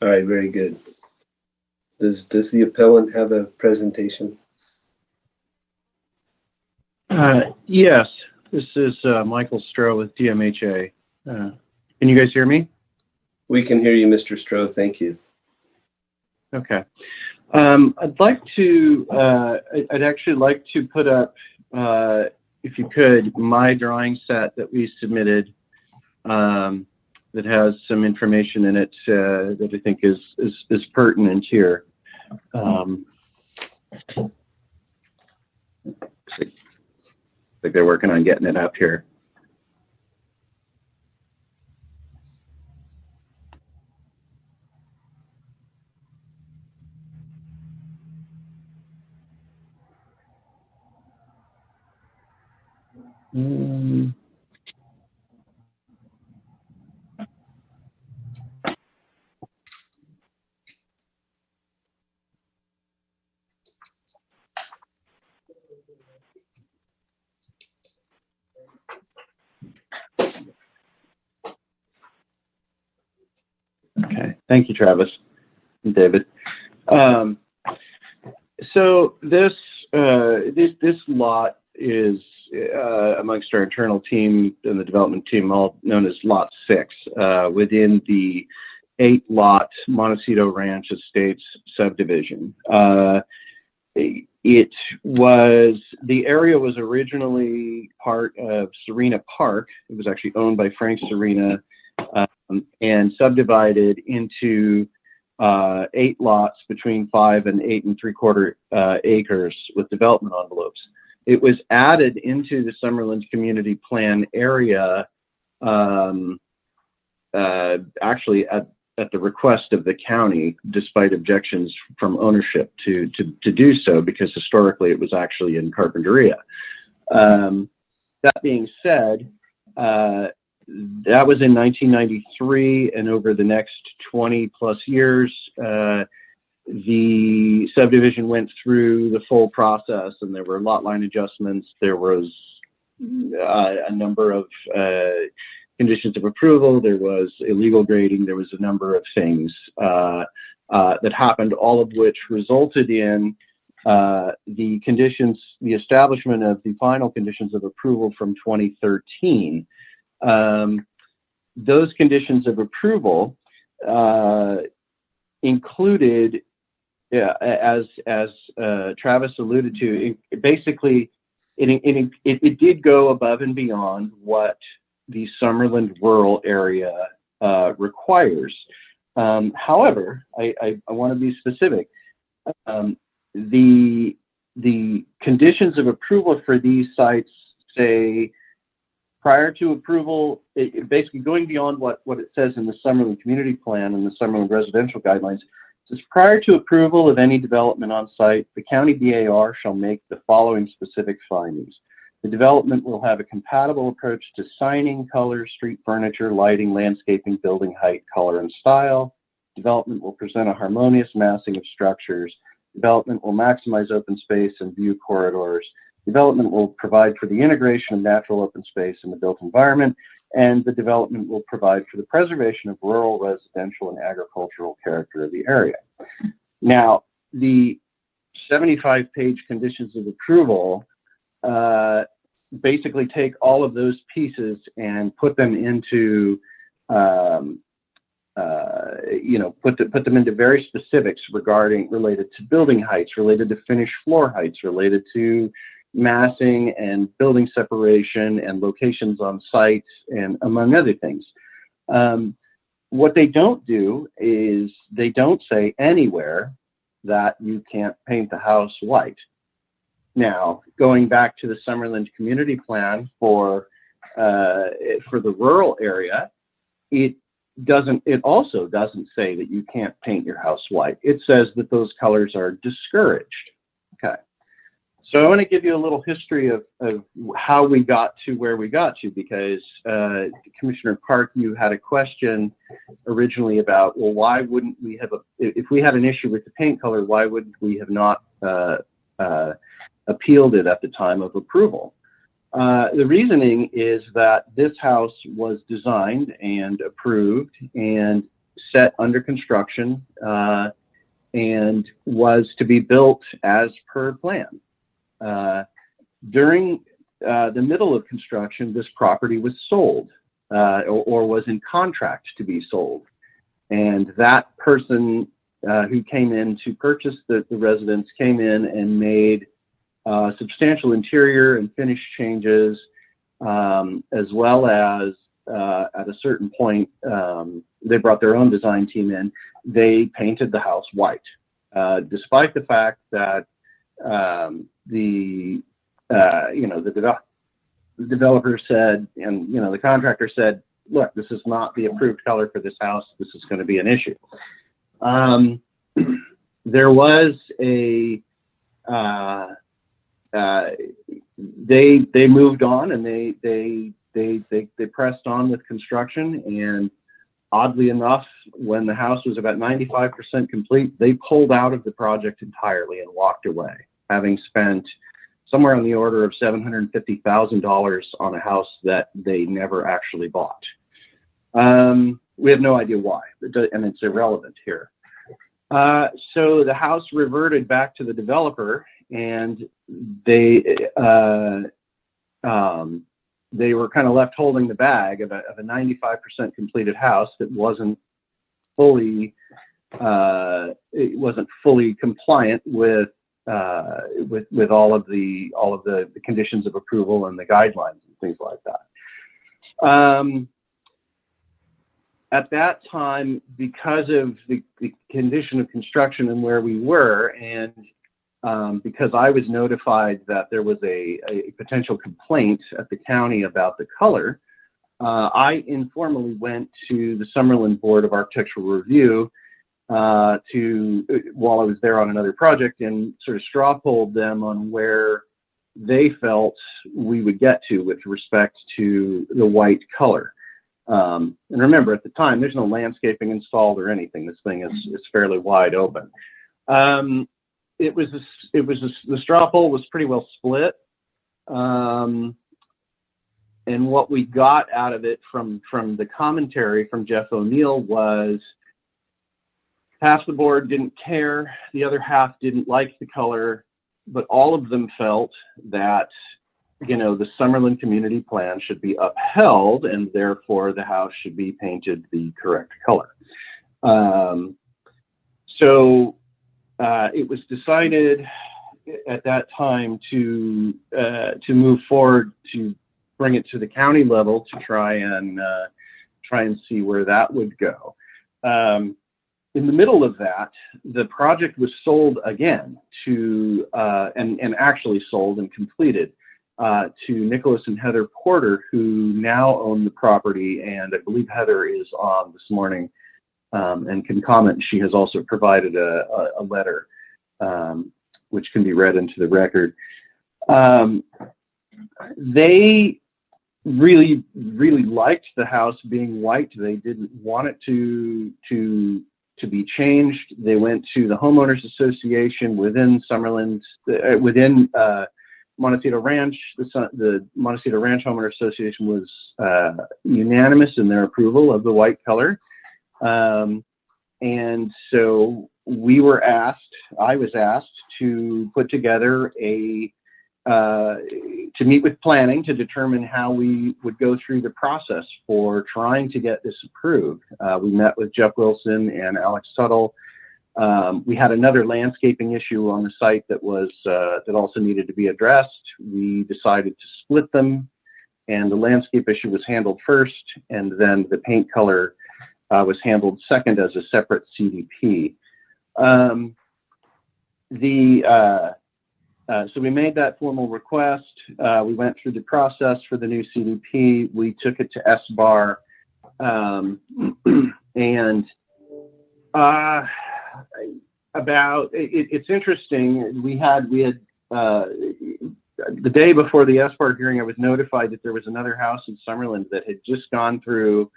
all right, very good. Does the appellant have a presentation? Yes, this is Michael Stroh with DMHA. Can you guys hear me? We can hear you, Mr. Stroh. Thank you. Okay. I'd actually like to put up, if you could, my drawing set that we submitted that has some information in it that I think is pertinent here. Like they're working on getting it up here. Okay, thank you, Travis and David. So this lot is amongst our internal team and the development team, all known as Lot 6, within the 8-lot Montecito Ranch Estates subdivision. the area was originally part of Serena Park. It was actually owned by Frank Serena, and subdivided into 8 lots between 5 and 8 3/4 acres with development envelopes. It was added into the Summerlin Community Plan area, actually at the request of the county, despite objections from ownership to do so, because historically it was actually in Carpinteria. That being said, that was in 1993, and over the next 20 plus years, the subdivision went through the full process, and there were lot line adjustments. There was a number of conditions of approval. There was illegal grading. There was a number of things that happened, all of which resulted in the establishment of the final conditions of approval from 2013. Those conditions of approval included, as Travis alluded to, basically it did go above and beyond what the Summerlin rural area requires. However, I want to be specific. The conditions of approval for these sites say, prior to approval, basically going beyond what it says in the Summerlin Community Plan and the Summerlin Residential Guidelines, it says, prior to approval of any development on site, the county BAR shall make the following specific findings. The development will have a compatible approach to signing, color, street furniture, lighting, landscaping, building height, color, and style. Development will present a harmonious massing of structures. Development will maximize open space and view corridors. Development will provide for the integration of natural open space in the built environment, and the development will provide for the preservation of rural, residential, and agricultural character of the area. Now, the 75-page conditions of approval basically take all of those pieces and put them into, put them into very specifics related to building heights, related to finished floor heights, related to massing and building separation and locations on sites, and among other things. What they don't do is they don't say anywhere that you can't paint the house white. Now, going back to the Summerlin Community Plan for the rural area, it also doesn't say that you can't paint your house white. It says that those colors are discouraged. Okay. So I want to give you a little history of how we got to where we got to, because Commissioner Park, you had a question originally about, well, why wouldn't we have, if we had an issue with the paint color, why wouldn't we have not appealed it at the time of approval? The reasoning is that this house was designed and approved and set under construction and was to be built as per plan. During the middle of construction, this property was sold or was in contract to be sold. And that person who came in to purchase the residence came in and made substantial interior and finish changes, as well as at a certain point, they brought their own design team in. They painted the house white, despite the fact that the developer said, and the contractor said, look, this is not the approved color for this house. This is going to be an issue. There was a they moved on, and they pressed on with construction, and oddly enough, when the house was about 95% complete, they pulled out of the project entirely and walked away, having spent somewhere on the order of $750,000 on a house that they never actually bought. We have no idea why, and it's irrelevant here. So the house reverted back to the developer, and they were kind of left holding the bag of a 95% completed house that wasn't fully compliant with with all of the conditions of approval and the guidelines and things like that. At that time, because of the condition of construction and where we were, and because I was notified that there was a potential complaint at the county about the color, I informally went to the Summerlin Board of Architectural Review while I was there on another project, and sort of straw polled them on where they felt we would get to with respect to the white color. And remember, at the time, there's no landscaping installed or anything. This thing is fairly wide open. The straw poll was pretty well split. And what we got out of it from the commentary from Jeff O'Neill was half the board didn't care, the other half didn't like the color, but all of them felt that, the Summerlin community plan should be upheld, and therefore the house should be painted the correct color. So it was decided at that time to move forward to bring it to the county level to try and see where that would go. In the middle of that, the project was sold again to and actually sold and completed to Nicholas and Heather Porter, who now own the property, and I believe Heather is on this morning and can comment. She has also provided a letter which can be read into the record. They really liked the house being white. They didn't want it to be changed. They went to the homeowners association within Summerlin, within Montecito Ranch. The Montecito Ranch Homeowner Association was unanimous in their approval of the white color. And so I was asked to put together to meet with planning to determine how we would go through the process for trying to get this approved. We met with Jeff Wilson and Alex Tuttle. We had another landscaping issue on the site that also needed to be addressed. We decided to split them, and the landscape issue was handled first, and then the paint color was handled second as a separate CDP. So we made that formal request. We went through the process for the new CDP. We took it to SBAR, and it's interesting. We had the day before the SBAR hearing, I was notified that there was another house in Summerlin that had just gone through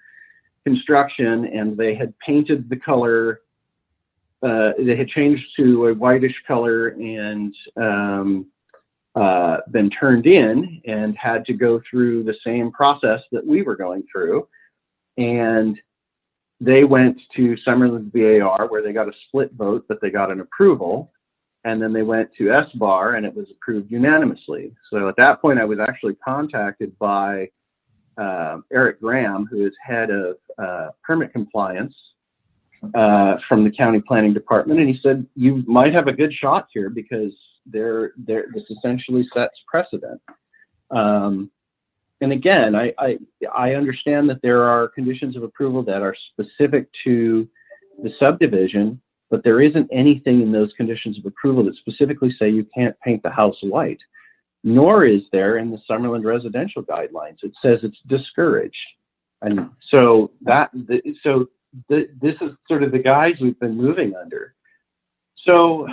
construction, and they had painted the color. They had changed to a whitish color and been turned in, and had to go through the same process that we were going through. And they went to Summerlin BAR, where they got a split vote, but they got an approval. And then they went to SBAR, and it was approved unanimously. So at that point, I was actually contacted by Eric Graham, who is head of permit compliance from the county planning department, and he said, you might have a good shot here, because this essentially sets precedent. And again, I understand that there are conditions of approval that are specific to the subdivision, but there isn't anything in those conditions of approval that specifically say you can't paint the house white, nor is there in the Summerlin residential guidelines. It says it's discouraged. And so this is sort of the guise we've been moving under. So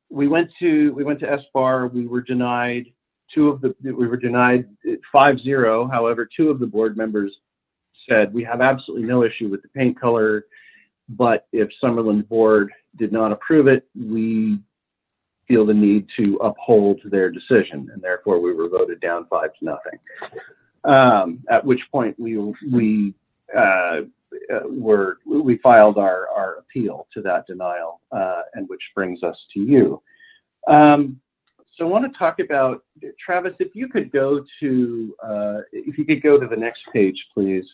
we went to SBAR. We were denied 5-0. However, two of the board members said we have absolutely no issue with the paint color, but if Summerlin board did not approve it, we feel the need to uphold their decision, and therefore we were voted down 5-0. At which point we filed our appeal to that denial, and which brings us to you. So I want to talk about, Travis, if you could go to the next page, please.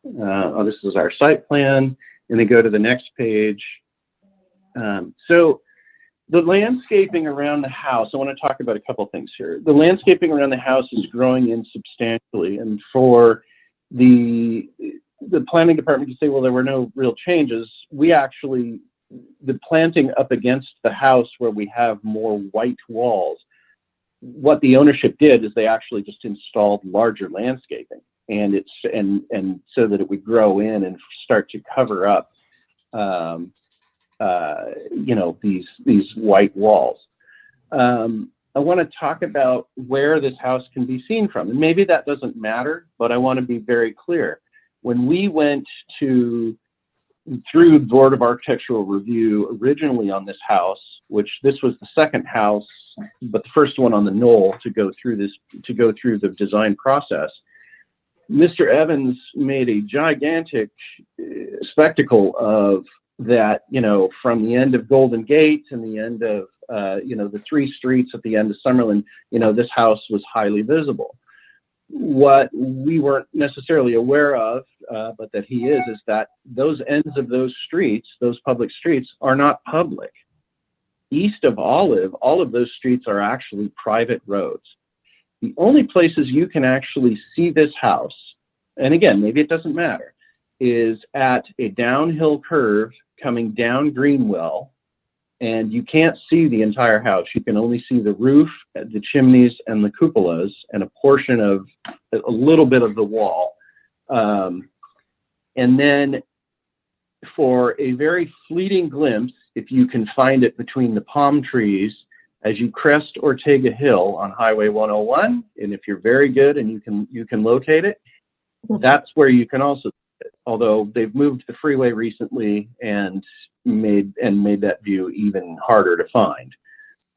This is our site plan, and then go to the next page. So The landscaping around the house, I want to talk about a couple things here. The landscaping around the house is growing in substantially, and for the planning department to say, well, there were no real changes, we actually, the planting up against the house where we have more white walls, what the ownership did is they actually just installed larger landscaping, and and so that it would grow in and start to cover up these white walls. I want to talk about where this house can be seen from. And maybe that doesn't matter, but I want to be very clear. When we went through the Board of Architectural Review originally on this house, which this was the second house, but the first one on the knoll to go through the design process, Mr. Evans made a gigantic spectacle of that, from the end of Golden Gate and the end of, the three streets at the end of Summerlin, this house was highly visible. What we weren't necessarily aware of, but that he is that those ends of those streets, those public streets, are not public. East of Olive, all of those streets are actually private roads. The only places you can actually see this house, and again, maybe it doesn't matter, is at a downhill curve coming down Greenwell, and you can't see the entire house. You can only see the roof, the chimneys, and the cupolas, and a portion of a little bit of the wall. And then for a very fleeting glimpse, if you can find it between the palm trees, as you crest Ortega Hill on Highway 101, and if you're very good and you can locate it, that's where you can also see it. Although they've moved the freeway recently and made that view even harder to find.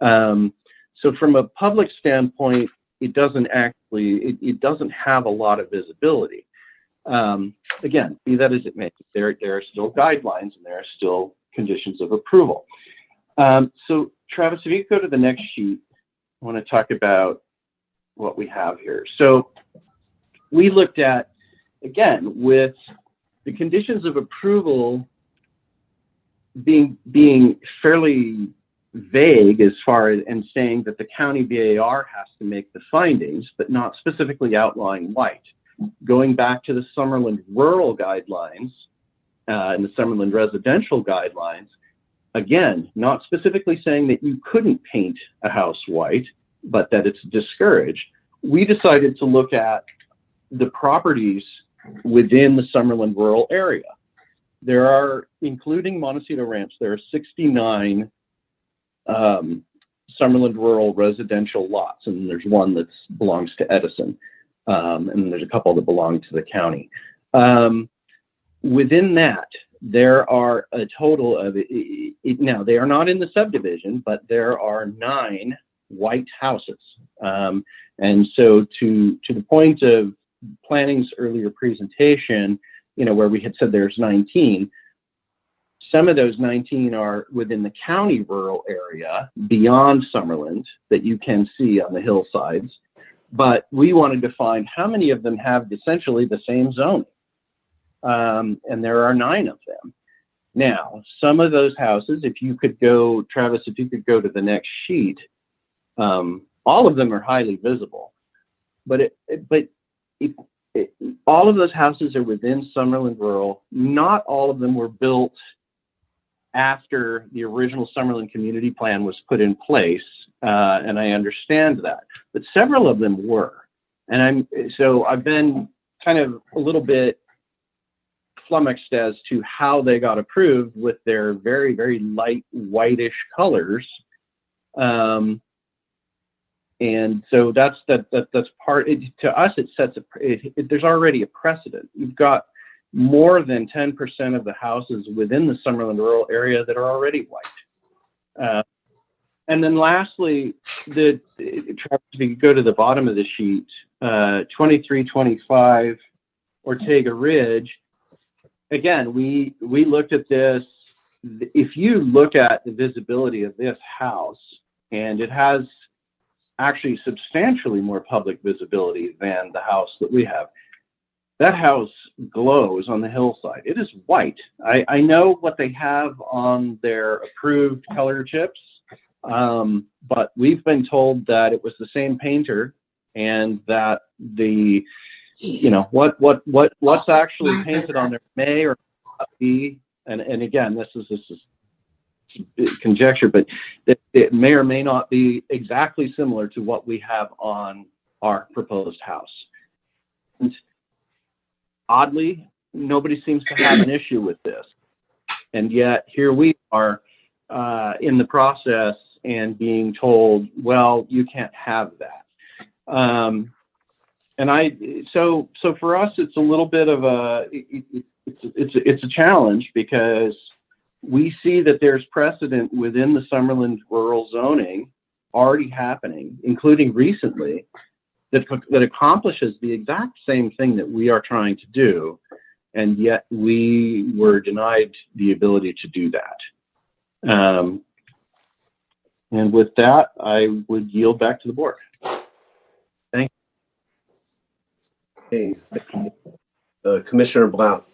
So from a public standpoint, it doesn't have a lot of visibility. Again, be that as it may, there are still guidelines and there are still conditions of approval. So Travis, if you go to the next sheet, I want to talk about what we have here. So we looked at, again, with the conditions of approval being fairly vague as far as, and saying that the county BAR has to make the findings, but not specifically outline white. Going back to the Summerlin rural guidelines and the Summerlin residential guidelines, again, not specifically saying that you couldn't paint a house white, but that it's discouraged. We decided to look at the properties within the Summerlin rural area. There are, including Montecito Ranch, there are 69 Summerlin rural residential lots, and there's one that belongs to Edison, and there's a couple that belong to the county. Within that, there are a total of, now they are not in the subdivision, but there are 9 white houses. And so to the point of planning's earlier presentation, where we had said there's 19, some of those 19 are within the county rural area beyond Summerlin that you can see on the hillsides. But we wanted to find how many of them have essentially the same zoning. And there are 9 of them. Now, some of those houses, if you could go, Travis, if you could go to the next sheet, all of them are highly visible. But all of those houses are within Summerlin rural. Not all of them were built after the original Summerlin community plan was put in place, and I understand that. But several of them were. And I've been kind of a little bit flummoxed as to how they got approved with their very, very light whitish colors. And so that's part, to us, it sets there's already a precedent. You've got more than 10% of the houses within the Summerlin rural area that are already white. And then lastly, Travis, if you go to the bottom of the sheet, 2325 Ortega Ridge, again, we looked at this. If you look at the visibility of this house, and it has actually substantially more public visibility than the house that we have. That house glows on the hillside. It is white. I know what they have on their approved color chips, But we've been told that it was the same painter and that the, you know, what's actually painted on there may or may not be, and again, this is conjecture, but it may or may not be exactly similar to what we have on our proposed house. And oddly, nobody seems to have an issue with this. And yet here we are in the process and being told, well, you can't have that. So for us, it's a little bit of it's a challenge, because we see that there's precedent within the Summerlin rural zoning already happening, including recently, that accomplishes the exact same thing that we are trying to do, and yet we were denied the ability to do that. And with that, I would yield back to the board. Thank Hey, Commissioner Blount.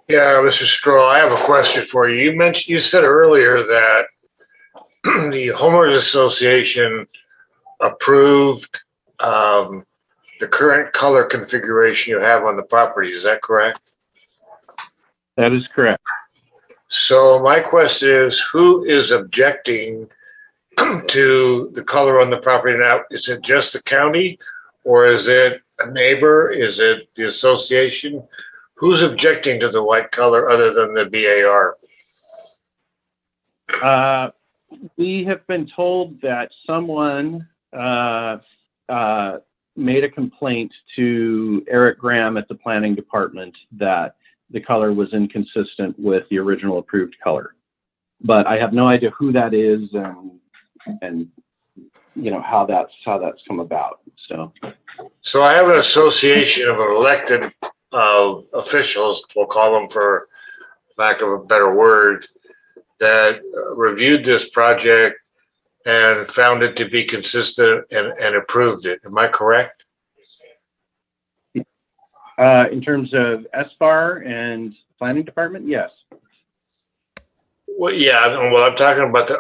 Yeah, Mr. Stroh, I have a question for you. You said earlier that the homeowners association approved the current color configuration you have on the property. Is that correct? That is correct. So my question is, who is objecting to the color on the property now? Is it just the county, or is it a neighbor? Is it the association? Who's objecting to the white color other than the BAR? We have been told that someone made a complaint to Eric Graham at the planning department that the color was inconsistent with the original approved color. But I have no idea who that is and you know how that's come about. So I have an association of elected officials, we'll call them for lack of a better word, that reviewed this project and found it to be consistent and approved it. Am I correct? In terms of SBAR and planning department, yes. Well, yeah. Well, I'm talking about the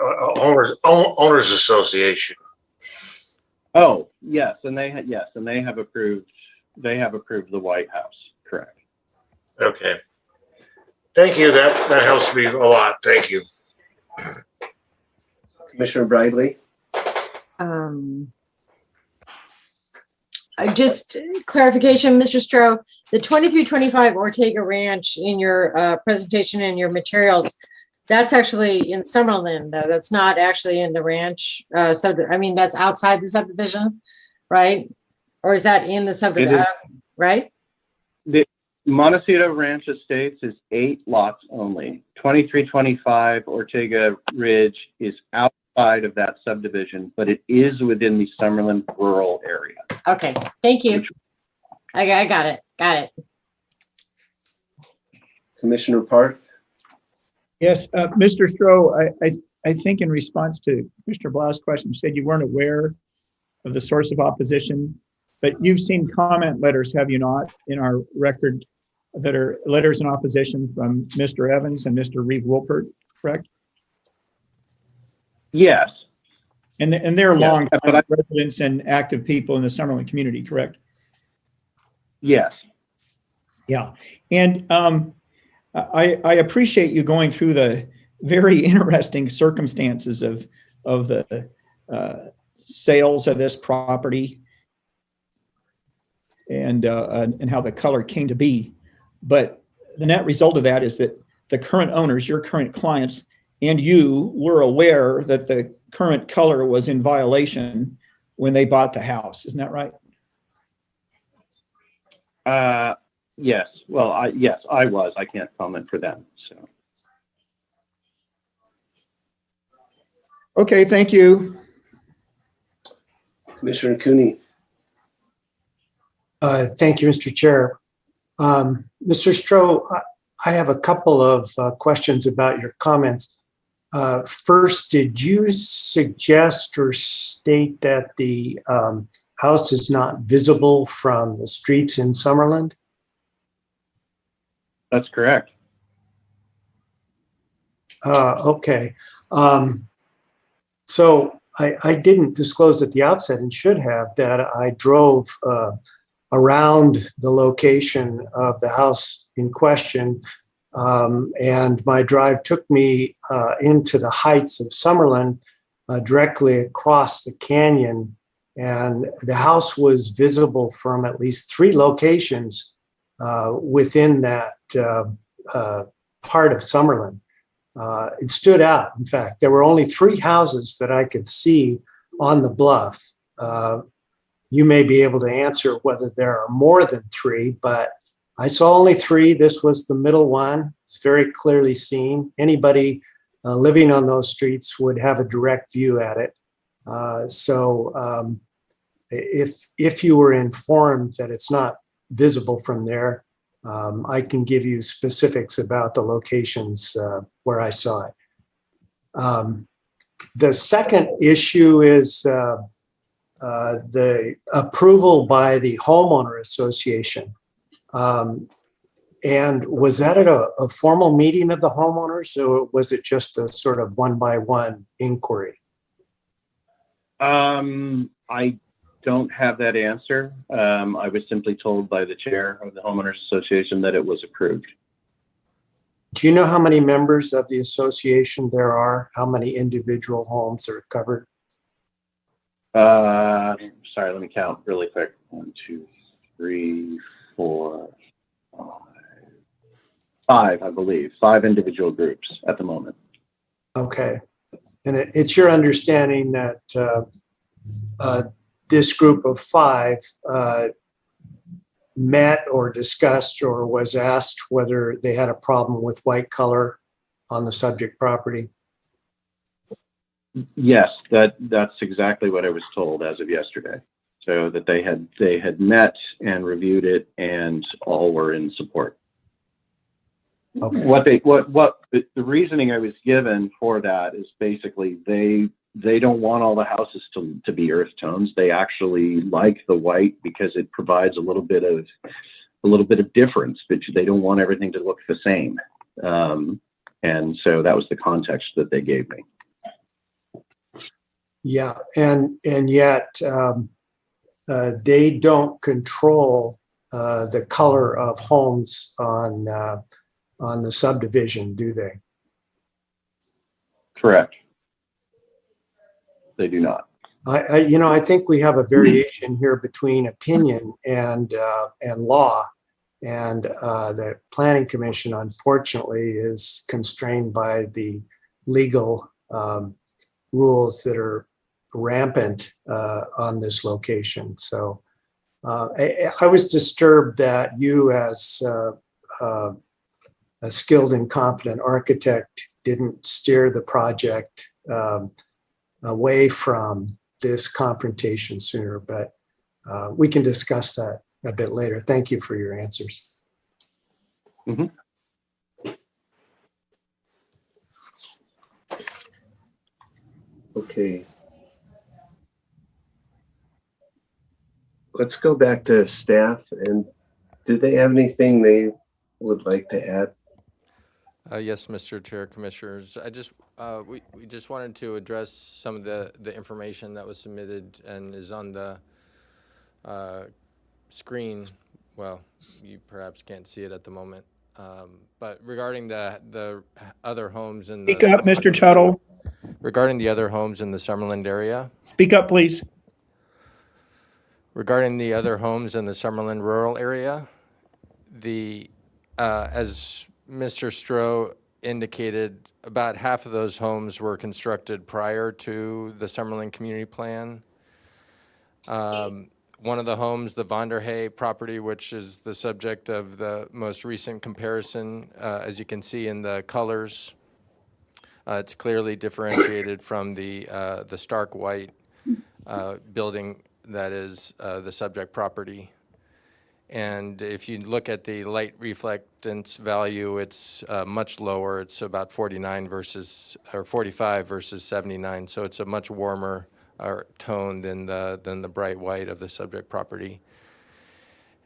owners association. Oh, yes, and they have approved the White House. Correct. Okay. Thank you. That helps me a lot. Thank you. Commissioner Bradley. Just clarification, Mr. Stroh, the 2325 Ortega Ranch in your presentation and your materials, that's actually in Summerlin, though. That's not actually in the ranch. I mean, that's outside the subdivision, right? Or is that in the subdivision, right? The Montecito Ranch Estates is 8 lots only. 2325 Ortega Ridge is outside of that subdivision, but it is within the Summerlin rural area. Okay, thank you. I got it. Got it. Commissioner Park. Yes, Mr. Stroh, I think in response to Mr. Blau's question, you said you weren't aware of the source of opposition, but you've seen comment letters, have you not, in our record that are letters in opposition from Mr. Evans and Mr. Reeve Wolpert, correct? Yes. And they're long-time residents and active people in the Summerlin community, correct? Yes. Yeah. And I appreciate you going through the very interesting circumstances of the sales of this property and how the color came to be. But the net result of that is that the current owners, your current clients, and you were aware that the current color was in violation when they bought the house. Isn't that right? Yes. Well, yes, I was. I can't comment for them. So. Okay. Thank you. Commissioner Cooney. Thank you, Mr. Chair. Mr. Stroh, I have a couple of questions about your comments. First, did you suggest or state that the house is not visible from the streets in Summerlin? That's correct. Okay. So I didn't disclose at the outset and should have that I drove around the location of the house in question. And my drive took me into the heights of Summerlin, directly across the canyon. And the house was visible from at least 3 locations within that part of Summerlin. It stood out. In fact, there were only 3 houses that I could see on the bluff. You may be able to answer whether there are more than 3, but I saw only 3. This was the middle one. It's very clearly seen. Anybody living on those streets would have a direct view at it. If you were informed that it's not visible from there, I can give you specifics about the locations where I saw it. The second issue is the approval by the homeowner association. And was that at a formal meeting of the homeowners, or was it just a sort of one-by-one inquiry? I don't have that answer. I was simply told by the chair of the homeowners association that it was approved. Do you know how many members of the association there are? How many individual homes are covered? Sorry, let me count really quick. 1, 2, 3, 4, 5, I believe. 5 individual groups at the moment. Okay. And it's your understanding that this group of 5 met or discussed or was asked whether they had a problem with white color on the subject property? Yes, that's exactly what I was told as of yesterday. So that they had met and reviewed it and all were in support. Okay. The reasoning I was given for that is basically they don't want all the houses to be earth tones. They actually like the white because it provides a little bit of difference, but they don't want everything to look the same. And so that was the context that they gave me. Yeah, and yet they don't control the color of homes on the subdivision, do they? Correct. They do not. I think we have a variation here between opinion and law, and the Planning Commission, unfortunately, is constrained by the legal rules that are rampant on this location. So I was disturbed that you, as a skilled and competent architect, didn't steer the project away from this confrontation sooner, but we can discuss that a bit later. Thank you for your answers. Mm-hmm. Okay. Let's go back to staff. And did they have anything they would like to add? Yes, Mr. Chair, Commissioners. We just wanted to address some of the information that was submitted and is on the screen. Well, you perhaps can't see it at the moment. But regarding the other homes in the Speak up, Mr. Tuttle. Regarding the other homes in the Summerlin area. Speak up, please. Regarding the other homes in the Summerlin rural area, as Mr. Stroh indicated, about half of those homes were constructed prior to the Summerlin Community Plan. One of the homes, the Vonderhay property, which is the subject of the most recent comparison, as you can see in the colors, it's clearly differentiated from the stark white building that is the subject property. And if you look at the light reflectance value, it's much lower. It's about 45 versus 79. So it's a much warmer tone than the bright white of the subject property.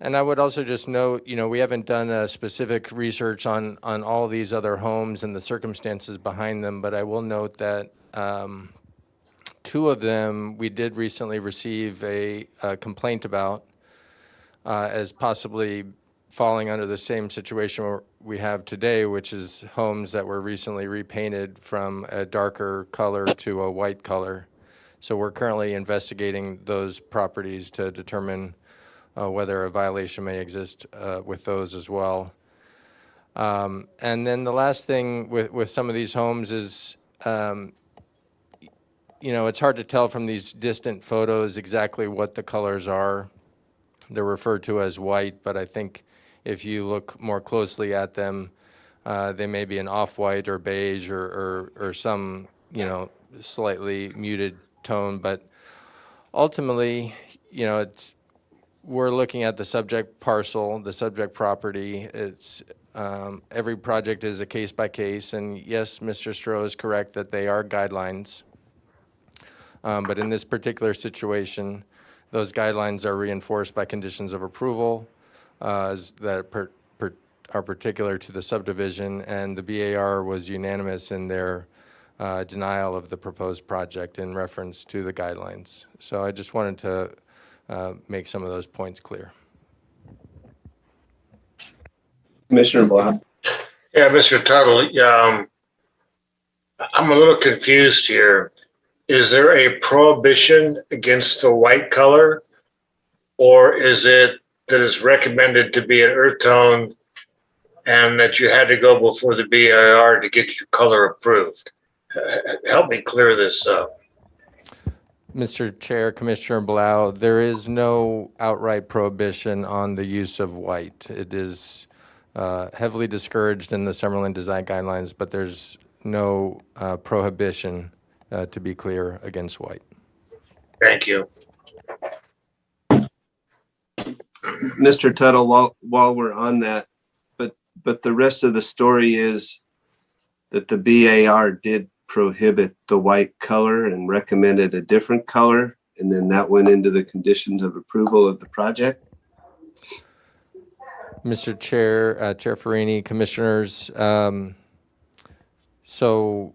And I would also just note, we haven't done a specific research on all these other homes and the circumstances behind them, but I will note that two of them we did recently receive a complaint about as possibly falling under the same situation we have today, which is homes that were recently repainted from a darker color to a white color. So we're currently investigating those properties to determine whether a violation may exist with those as well. And then the last thing with some of these homes is, it's hard to tell from these distant photos exactly what the colors are. They're referred to as white, but I think if you look more closely at them, they may be an off-white or beige or some, slightly muted tone. But ultimately, we're looking at the subject parcel, the subject property. It's every project is a case by case, and yes, Mr. Stroh is correct that they are guidelines. But in this particular situation, those guidelines are reinforced by conditions of approval that are particular to the subdivision, and the BAR was unanimous in their denial of the proposed project in reference to the guidelines. So I just wanted to make some of those points clear. Commissioner Blau. Yeah, Mr. Tuttle, I'm a little confused here. Is there a prohibition against the white color, or is it that it's recommended to be an earth tone and that you had to go before the BAR to get your color approved? Help me clear this up. Mr. Chair, Commissioner Blau, there is no outright prohibition on the use of white. It is heavily discouraged in the Summerlin Design Guidelines, but there's no prohibition, to be clear, against white. Thank you. Mr. Tuttle, while we're on that, but the rest of the story is that the BAR did prohibit the white color and recommended a different color, and then that went into the conditions of approval of the project. Mr. Chair, Chair Farini, Commissioners, so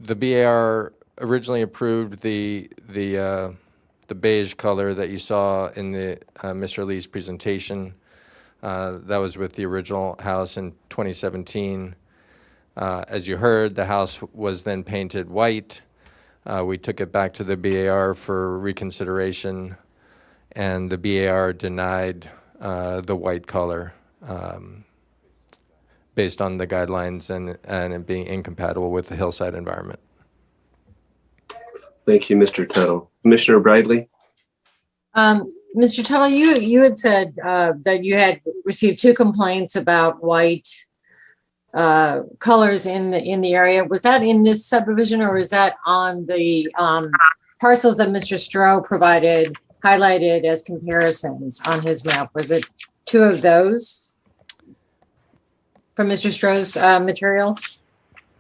the BAR originally approved the beige color that you saw in the Mr. Lee's presentation. That was with the original house in 2017. As you heard, the house was then painted white. We took it back to the BAR for reconsideration, and the BAR denied the white color based on the guidelines and it being incompatible with the hillside environment. Thank you, Mr. Tuttle. Commissioner Bradley? Mr. Tuttle, you had said that you had received 2 complaints about white colors in the area. Was that in this subdivision, or was that on the parcels that Mr. Stroh provided highlighted as comparisons on his map? Was it 2 of those from Mr. Stroh's material?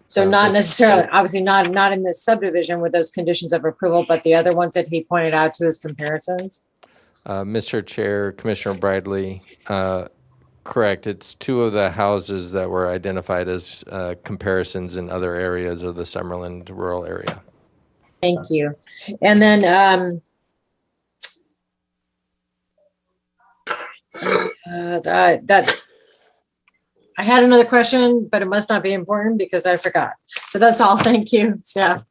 So not necessarily, obviously not in this subdivision with those conditions of approval, but the other ones that he pointed out to as comparisons? Mr. Chair, Commissioner Bradley, correct. It's 2 of the houses that were identified as comparisons in other areas of the Summerlin rural area. Thank you. And then I had another question, but it must not be important because I forgot. So that's all. Thank you, staff.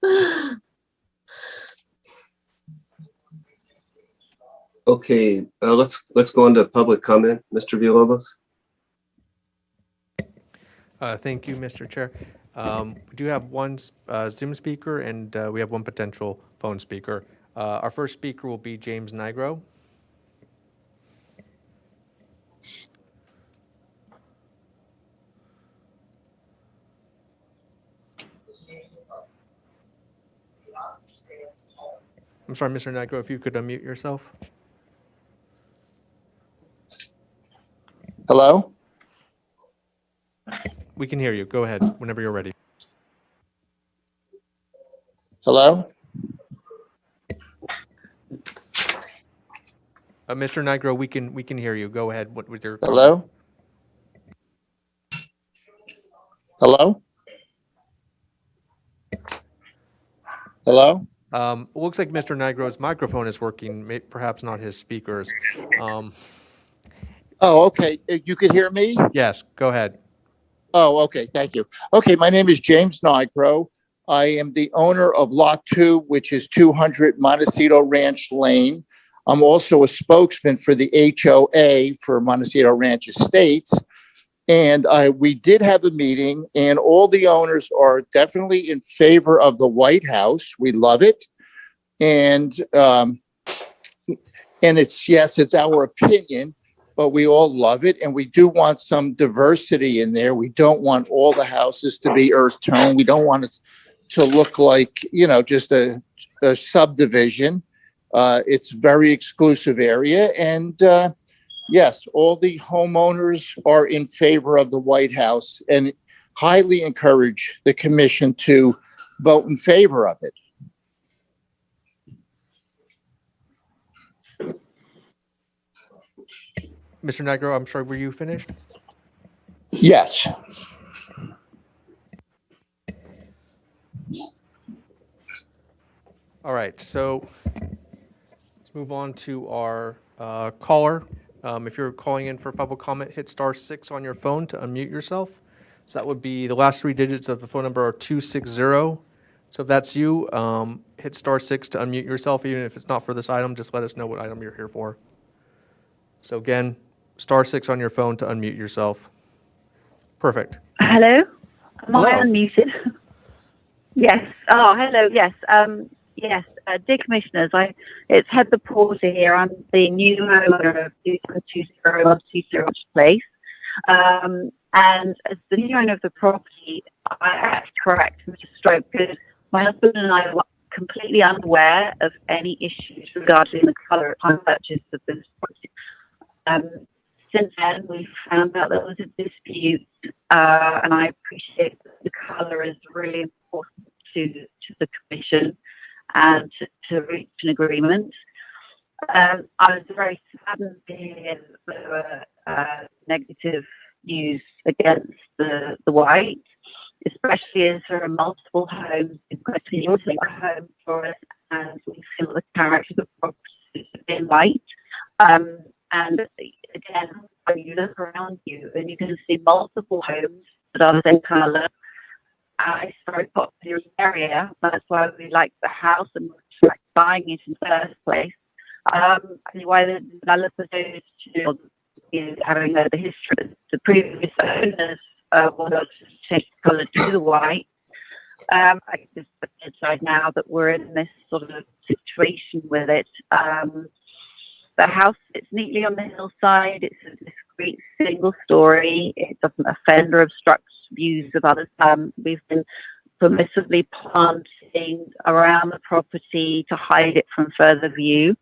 Okay, let's go into public comment. Mr. Villalobos? Thank you, Mr. Chair. We do have one Zoom speaker, and we have one potential phone speaker. Our first speaker will be James Nigro. I'm sorry, Mr. Nigro, if you could unmute yourself. Hello? We can hear you. Go ahead whenever you're ready. Hello? Mr. Nigro, we can hear you. Go ahead. What with your Hello? Hello? Hello? It looks like Mr. Nigro's microphone is working, perhaps not his speakers. Oh, okay. You could hear me? Yes, go ahead. Oh, okay. Thank you. Okay. My name is James Nigro. I am the owner of Lot 2, which is 200 Montecito Ranch Lane. I'm also a spokesman for the HOA for Montecito Ranch Estates. And we did have a meeting, and all the owners are definitely in favor of the White House. We love it. And it's, yes, it's our opinion, but we all love it. And we do want some diversity in there. We don't want all the houses to be earth tone. We don't want it to look like, just a subdivision. It's a very exclusive area. And yes, all the homeowners are in favor of the White House and highly encourage the commission to vote in favor of it. Mr. Nigro, I'm sorry, were you finished? Yes. All right, so let's move on to our caller. If you're calling in for public comment, hit *6 on your phone to unmute yourself. So that would be the last 3 digits of the phone number are 260. So if that's you, hit *6 to unmute yourself. Even if it's not for this item, just let us know what item you're here for. So again, *6 on your phone to unmute yourself. Perfect. Hello? Am I Hello. unmuted? Yes. Oh, hello. Yes. Yes. Dear Commissioners, it's Heather Porter here. I'm the new owner of 220 Place. And as the new owner of the property, I have to correct Mr. Stroke because my husband and I were completely unaware of any issues regarding the colour at time purchase of this property. Since then, we found out there was a dispute, and I appreciate that the colour is really important to the Commission and to reach an agreement. I was very saddened to hear that there were negative news against the white, especially as there are multiple homes in continuously a home for us, and we feel the character of the property is in white. And again, when you look around you and you can see multiple homes that are the same colour, it's a very popular area. That's why we like the house and we like buying it in the first place. Why the developers to having heard the history, the previous owners wanted to change the colour to the white. I just decide now that we're in this sort of situation with it. The house sits neatly on the hillside. It's a discreet single story. It doesn't offend or obstruct views of others. We've been permissively planting around the property to hide it from further view.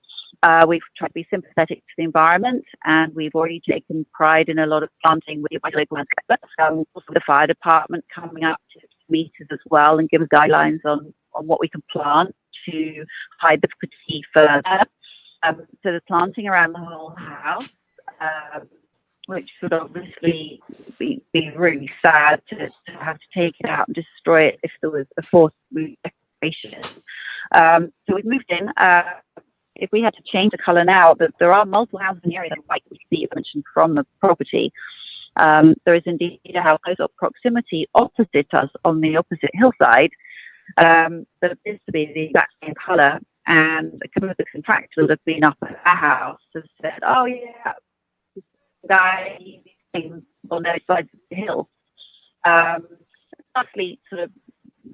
We've tried to be sympathetic to the environment, and we've already taken pride in a lot of planting with the local experts. Also the fire department coming up to meet us as well and give us guidelines on what we can plant to hide the property further. So the planting around the whole house, which would obviously be really sad to have to take it out and destroy it if there was a forced redecoration. So we've moved in. If we had to change the colour now, there are multiple houses in the area that are white, we see it mentioned from the property. There is indeed a house close up proximity opposite us on the opposite hillside that appears to be the exact same colour. And a couple of the contractors have been up at our house and said, oh yeah, this guy, he's on those sides of the hill. Lastly, sort of,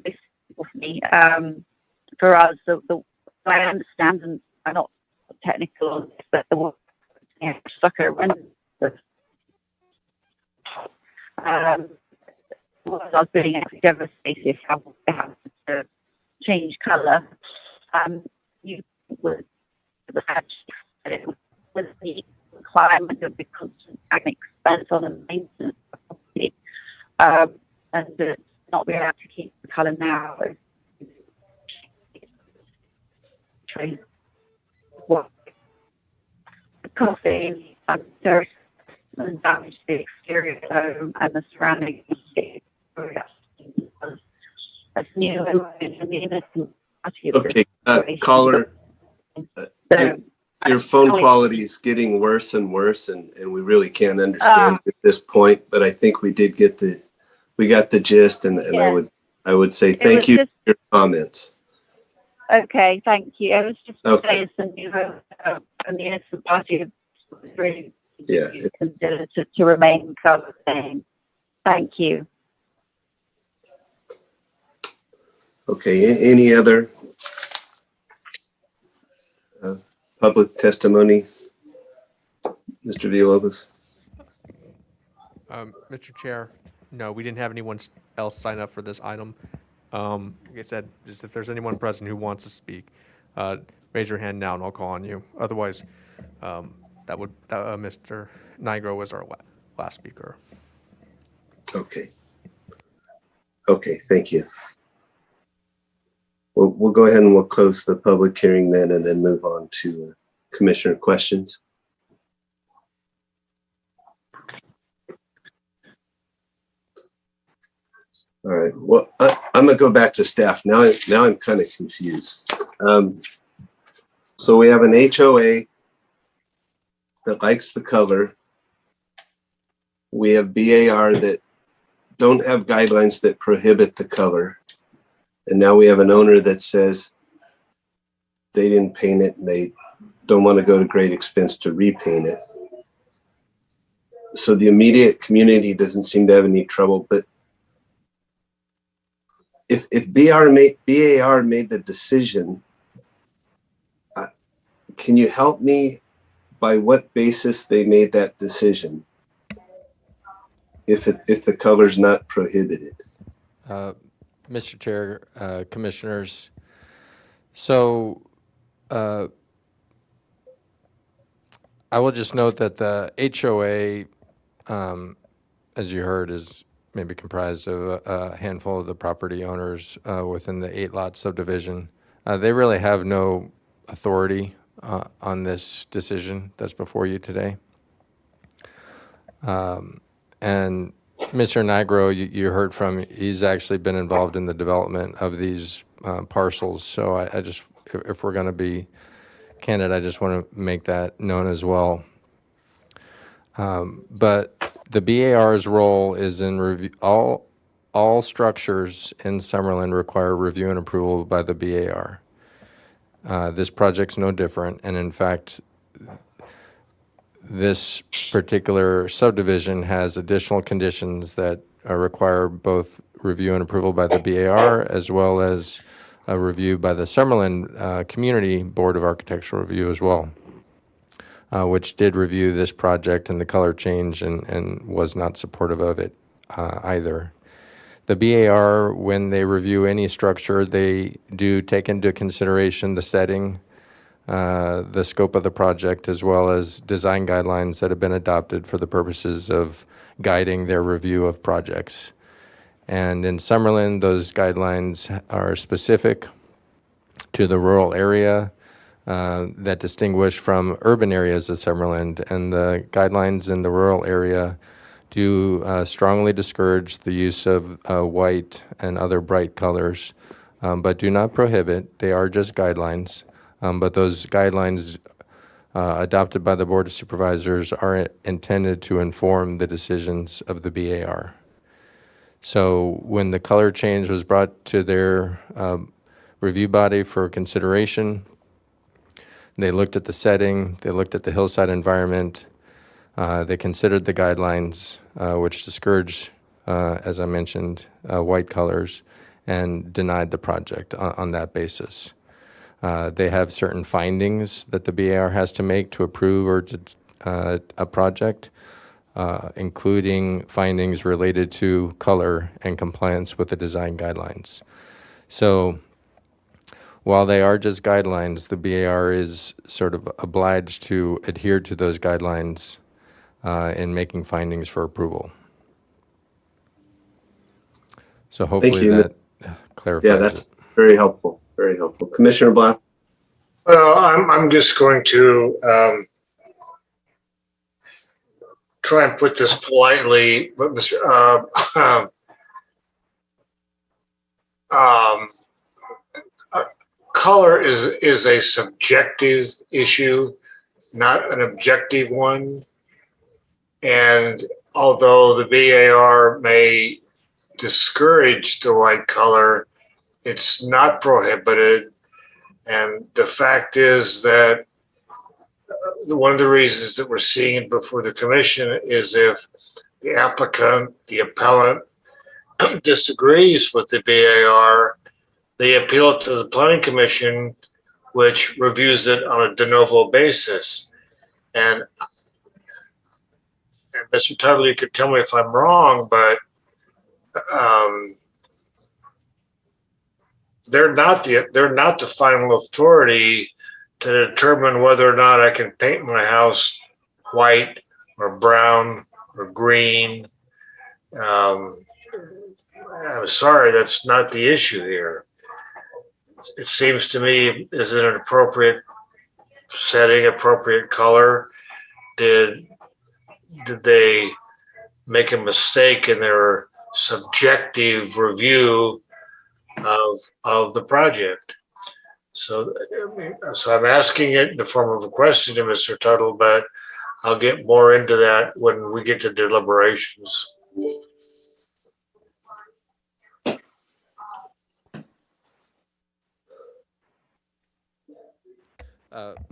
this for me, for us, the I understand, and I'm not technical on this, but the work sucker when I was being actually devastated how they have to change colour. You would the fact that it was the climate would be constant expense on the maintenance of the property, and not be able to keep the colour now. The coffee and dirt and damage to the exterior of the home and the surrounding as new and the innocent of the Okay, situation. caller, So, your phone really- quality is getting worse and worse, and we really can't understand at this point. But I think we did get we got the gist, and Yeah. I would say It thank was you just- for your comments. Okay, thank you. I was just Okay. saying, and the innocent party was really Yeah. considered to remain covered. Thank you. Okay. Any other public testimony, Mr. Villalobos? Mr. Chair, no, we didn't have anyone else sign up for this item. Like I said, just if there's anyone present who wants to speak, raise your hand now and I'll call on you. Otherwise, Mr. Nigro was our last speaker. Okay. Okay, thank you. We'll go ahead and we'll close the public hearing then, and then move on to commissioner questions. All right. Well, I'm gonna go back to staff now. Now I'm kind of confused. So we have an HOA that likes the color. We have BAR that don't have guidelines that prohibit the color. And now we have an owner that says they didn't paint it and they don't want to go to great expense to repaint it. So the immediate community doesn't seem to have any trouble, but if BAR made the decision, can you help me by what basis they made that decision? If the color's not prohibited. Mr. Chair, Commissioners, so I will just note that the HOA, as you heard, is maybe comprised of a handful of the property owners within the 8-lot subdivision. They really have no authority on this decision that's before you today. And Mr. Nigro, you heard from, he's actually been involved in the development of these parcels. So I just, if we're going to be candid, I just want to make that known as well. But the BAR's role is in review. All structures in Summerlin require review and approval by the BAR. This project's no different, and in fact, this particular subdivision has additional conditions that require both review and approval by the BAR, as well as a review by the Summerlin Community Board of Architectural Review as well, which did review this project and the color change and was not supportive of it either. The BAR, when they review any structure, they do take into consideration the setting, the scope of the project, as well as design guidelines that have been adopted for the purposes of guiding their review of projects. And in Summerlin, those guidelines are specific to the rural area that distinguish from urban areas of Summerlin. And the guidelines in the rural area do strongly discourage the use of white and other bright colors, but do not prohibit. They are just guidelines. But those guidelines adopted by the Board of Supervisors are intended to inform the decisions of the BAR. So when the color change was brought to their review body for consideration, they looked at the setting, they looked at the hillside environment, they considered the guidelines, which discourage, as I mentioned, white colors, and denied the project on that basis. They have certain findings that the BAR has to make to approve or a project, including findings related to color and compliance with the design guidelines. So while they are just guidelines, the BAR is sort of obliged to adhere to those guidelines in making findings for approval. So hopefully that clarifies. Yeah, that's very helpful. Very helpful. Commissioner Black? Well, I'm just going to try and put this politely, but color is a subjective issue, not an objective one. And although the BAR may discourage the white color, it's not prohibited. And the fact is that one of the reasons that we're seeing it before the commission is if the applicant, the appellant, disagrees with the BAR, they appeal it to the planning commission, which reviews it on a de novo basis. And Mr. Tuttle, you could tell me if I'm wrong, but they're not the final authority to determine whether or not I can paint my house white or brown or green. I'm sorry, that's not the issue here. It seems to me, is it an appropriate setting, appropriate color? Did they make a mistake in their subjective review of the project? So I'm asking it in the form of a question to Mr. Tuttle, but I'll get more into that when we get to deliberations.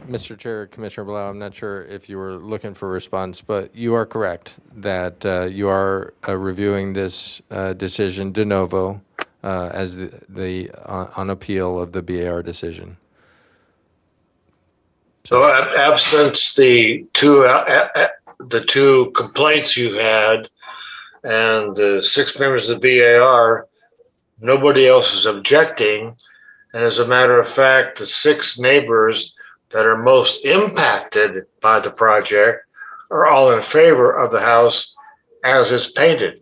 Mr. Chair, Commissioner Blau, I'm not sure if you were looking for a response, but you are correct that you are reviewing this decision de novo as the on appeal of the BAR decision. So absent the two complaints you had and the 6 members of the BAR, nobody else is objecting. And as a matter of fact, the 6 neighbors that are most impacted by the project are all in favor of the house as it's painted.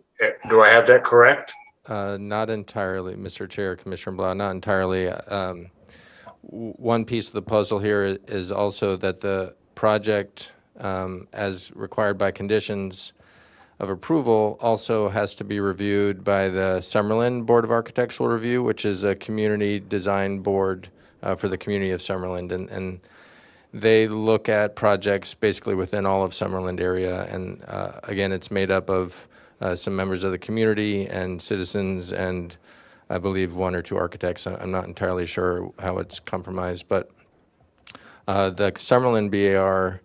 Do I have that correct? Not entirely, Mr. Chair, Commissioner Blau, not entirely. One piece of the puzzle here is also that the project, as required by conditions of approval, also has to be reviewed by the Summerlin Board of Architectural Review, which is a community design board for the community of Summerlin. And they look at projects basically within all of Summerlin area. And again, it's made up of some members of the community and citizens and I believe 1 or 2 architects. I'm not entirely sure how it's compromised, but the Summerlin BAR,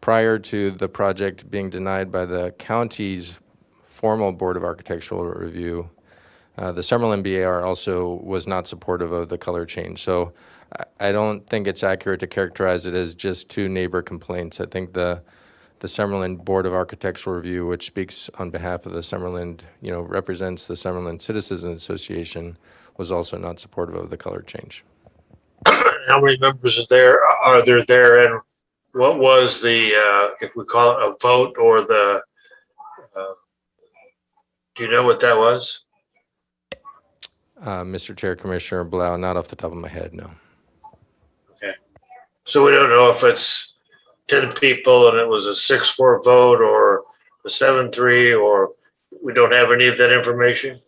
prior to the project being denied by the county's formal Board of Architectural Review, the Summerlin BAR also was not supportive of the color change. So I don't think it's accurate to characterize it as just 2 neighbor complaints. I think the Summerlin Board of Architectural Review, which speaks on behalf of the Summerlin, represents the Summerlin Citizens Association, was also not supportive of the color change. How many members are there, and what was the, if we call it a vote or the, do you know what that was? Mr. Chair, Commissioner Blau, not off the top of my head, no. Okay. So we don't know if it's 10 people and it was a 6-4 vote or a 7-3, or we don't have any of that information?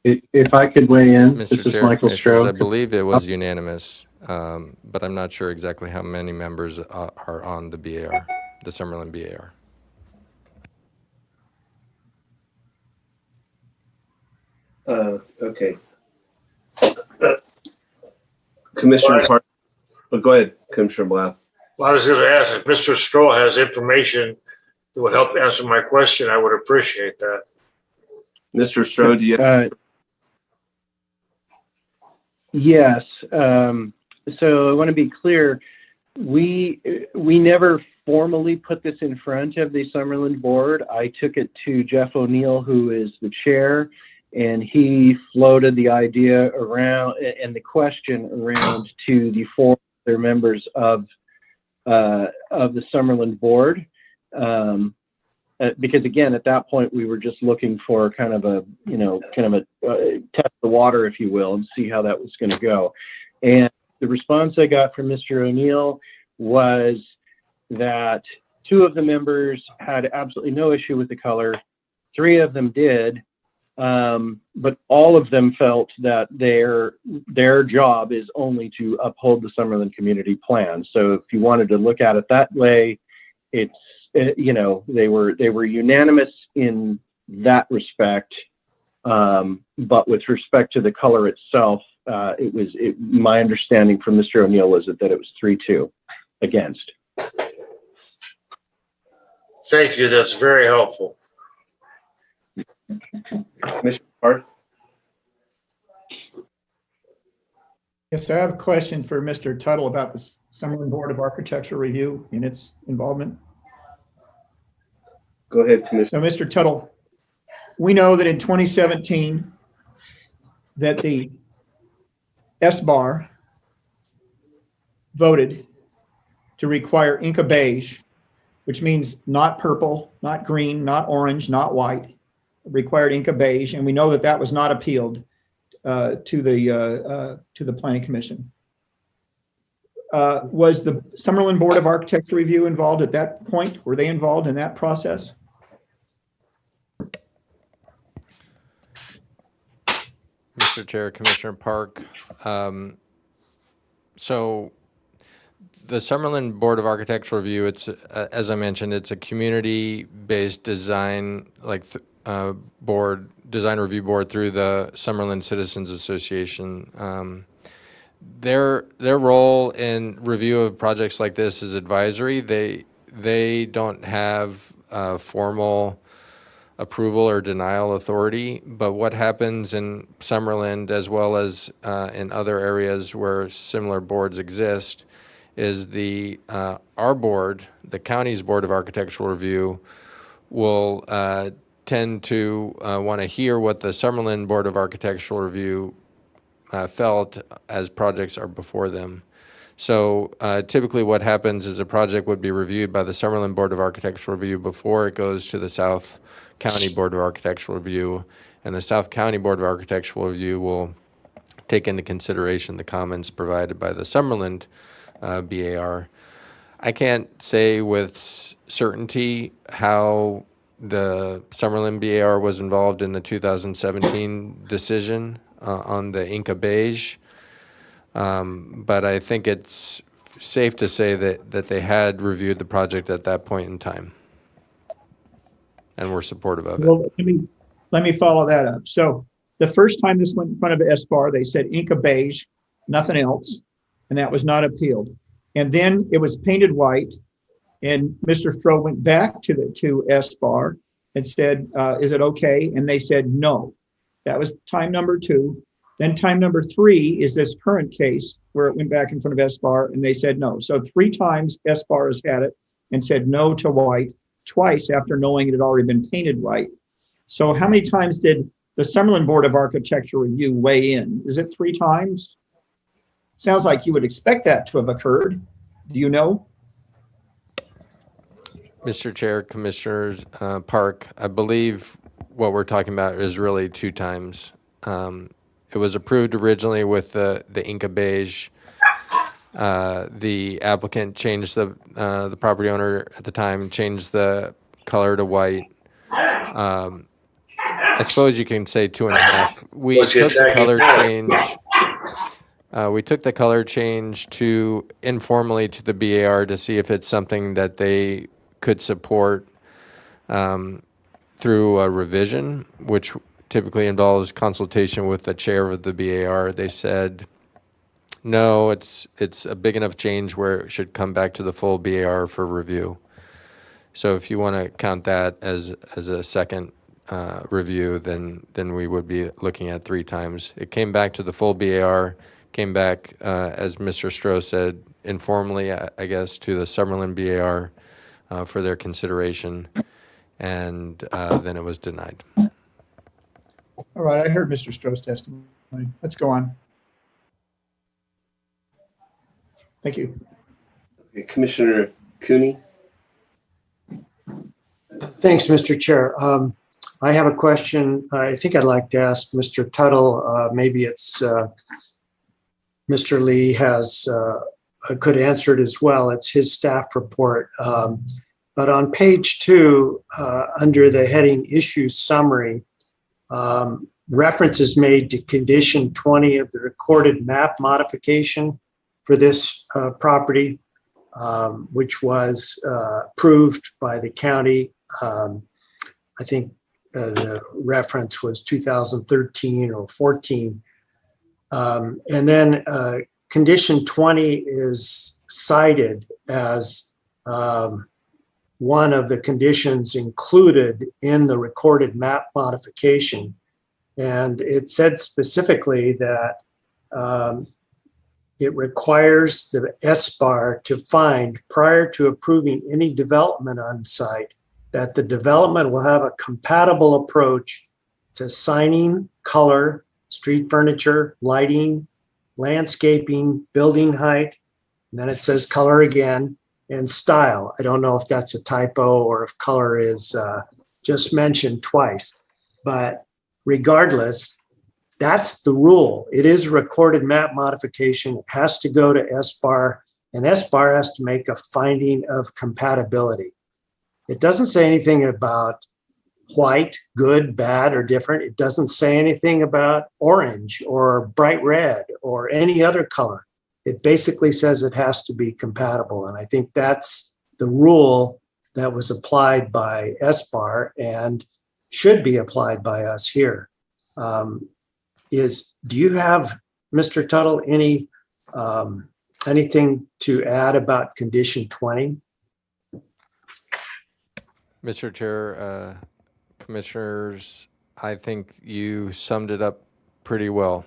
If I could weigh in, Mr. this is Chair, Michael Commissioners, I Stroh. believe it was unanimous, but I'm not sure exactly how many members are on the BAR, the Summerlin BAR. Okay. Commissioner Park, go ahead, Commissioner Blau. Well, I was going to ask if Mr. Stroll has information that would help answer my question. I would appreciate that. Mr. Stroh, do you? Yes. So I want to be clear. We never formally put this in front of the Summerlin board. I took it to Jeff O'Neill, who is the chair, and he floated the idea around and the question around to the 4 other members of the Summerlin board. Because again, at that point, we were just looking for kind of a test the water, if you will, and see how that was going to go. And the response I got from Mr. O'Neill was that 2 of the members had absolutely no issue with the color. 3 of them did, but all of them felt that their job is only to uphold the Summerlin Community Plan. So if you wanted to look at it that way, it's they were unanimous in that respect. But with respect to the color itself, my understanding from Mr. O'Neill was that it was 3-2 against. Thank you. That's very helpful. Commissioner Park? Yes, I have a question for Mr. Tuttle about the Summerlin Board of Architecture Review and its involvement. Go ahead, Commissioner. So, Mr. Tuttle, we know that in 2017 that the SBAR voted to require Inca beige, which means not purple, not green, not orange, not white. It required Inca beige, and we know that that was not appealed to the Planning Commission. Was the Summerlin Board of Architecture Review involved at that point? Were they involved in that process? Mr. Chair, Commissioner Park. So the Summerlin Board of Architectural Review, it's, as I mentioned, it's a community-based design, design review board through the Summerlin Citizens Association. Their role in review of projects like this is advisory. They don't have formal approval or denial authority, but what happens in Summerlin, as well as in other areas where similar boards exist, is our board, the county's Board of Architectural Review, will tend to want to hear what the Summerlin Board of Architectural Review felt as projects are before them. So typically what happens is a project would be reviewed by the Summerlin Board of Architectural Review before it goes to the South County Board of Architectural Review, and the South County Board of Architectural Review will take into consideration the comments provided by the Summerlin BAR. I can't say with certainty how the Summerlin BAR was involved in the 2017 decision on the Inca beige, but I think it's safe to say that they had reviewed the project at that point in time and were supportive of it. Well, let me follow that up. So the first time this went in front of SBAR, they said Inca beige, nothing else, and that was not appealed. And then it was painted white, and Mr. Stroh went back to SBAR and said, is it okay? And they said no. That was time number 2. Then time number 3 is this current case where it went back in front of SBAR and they said no. So 3 times SBAR has had it and said no to white, twice after knowing it had already been painted white. So how many times did the Summerlin Board of Architecture Review weigh in? Is it 3 times? Sounds like you would expect that to have occurred. Do you know? Mr. Chair, Commissioners Park, I believe what we're talking about is really 2 times. It was approved originally with the Inca beige. The applicant changed the property owner at the time changed the color to white. I suppose you can say 2.5. We took the color change. We took the color change informally to the BAR to see if it's something that they could support through a revision, which typically involves consultation with the chair of the BAR. They said, no, it's a big enough change where it should come back to the full BAR for review. So if you want to count that as a second review, then we would be looking at 3 times. It came back to the full BAR, came back, as Mr. Stroh said, informally, I guess, to the Summerlin BAR for their consideration, and then it was denied. All right, I heard Mr. Stroh's testimony. Let's go on. Thank you. Okay, Commissioner Cooney. Thanks, Mr. Chair. I have a question. I think I'd like to ask Mr. Tuttle. Maybe it's Mr. Lee could answer it as well. It's his staff report. But on page 2, under the heading Issue Summary, reference is made to condition 20 of the recorded map modification for this property, which was approved by the county. I think the reference was 2013 or 14. And then condition 20 is cited as one of the conditions included in the recorded map modification. And it said specifically that it requires the SBAR to find, prior to approving any development on site, that the development will have a compatible approach to signing, color, street furniture, lighting, landscaping, building height, and then it says color again, and style. I don't know if that's a typo or if color is just mentioned twice, but regardless, that's the rule. It is a recorded map modification. It has to go to SBAR, and SBAR has to make a finding of compatibility. It doesn't say anything about white, good, bad, or different. It doesn't say anything about orange or bright red or any other color. It basically says it has to be compatible. And I think that's the rule that was applied by SBAR and should be applied by us here. Do you have, Mr. Tuttle, anything to add about condition 20? Mr. Chair, Commissioners, I think you summed it up pretty well.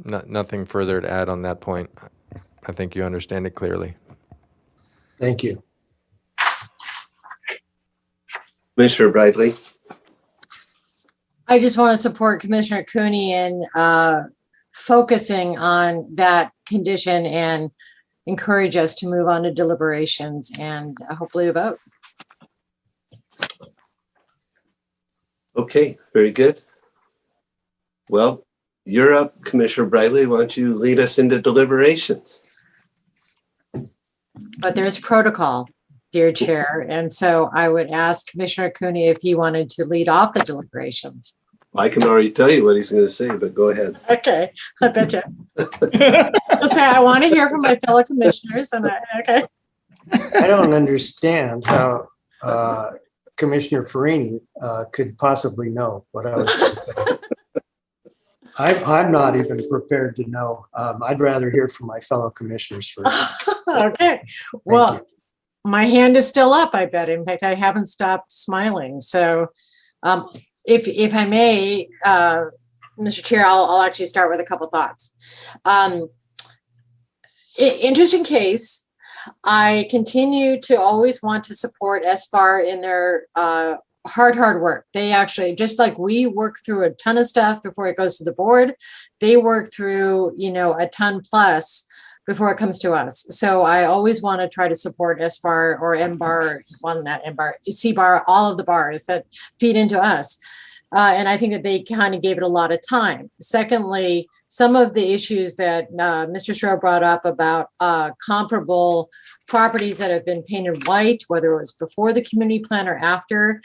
Nothing further to add on that point. I think you understand it clearly. Thank you. Commissioner Bradley. I just want to support Commissioner Cooney in focusing on that condition and encourage us to move on to deliberations and hopefully a vote. Okay, very good. Well, you're up, Commissioner Bradley. Why don't you lead us into deliberations? But there's protocol, dear Chair. And so I would ask Commissioner Cooney if he wanted to lead off the deliberations. I can already tell you what he's going to say, but go ahead. Okay, I bet you. I'll say I want to hear from my fellow commissioners. Okay. I don't understand how Commissioner Farini could possibly know what I was going to say. I'm not even prepared to know. I'd rather hear from my fellow commissioners first. Okay. Well, my hand is still up, I bet. In fact, I haven't stopped smiling. So if I may, Mr. Chair, I'll actually start with a couple thoughts. Interesting case. I continue to always want to support SBAR in their hard work. They actually, just like we work through a ton of stuff before it goes to the board, they work through, a ton plus before it comes to us. So I always want to try to support SBAR or MBAR, well, not MBAR, CBAR, all of the bars that feed into us. And I think that they kind of gave it a lot of time. Secondly, some of the issues that Mr. Stroh brought up about comparable properties that have been painted white, whether it was before the community plan or after,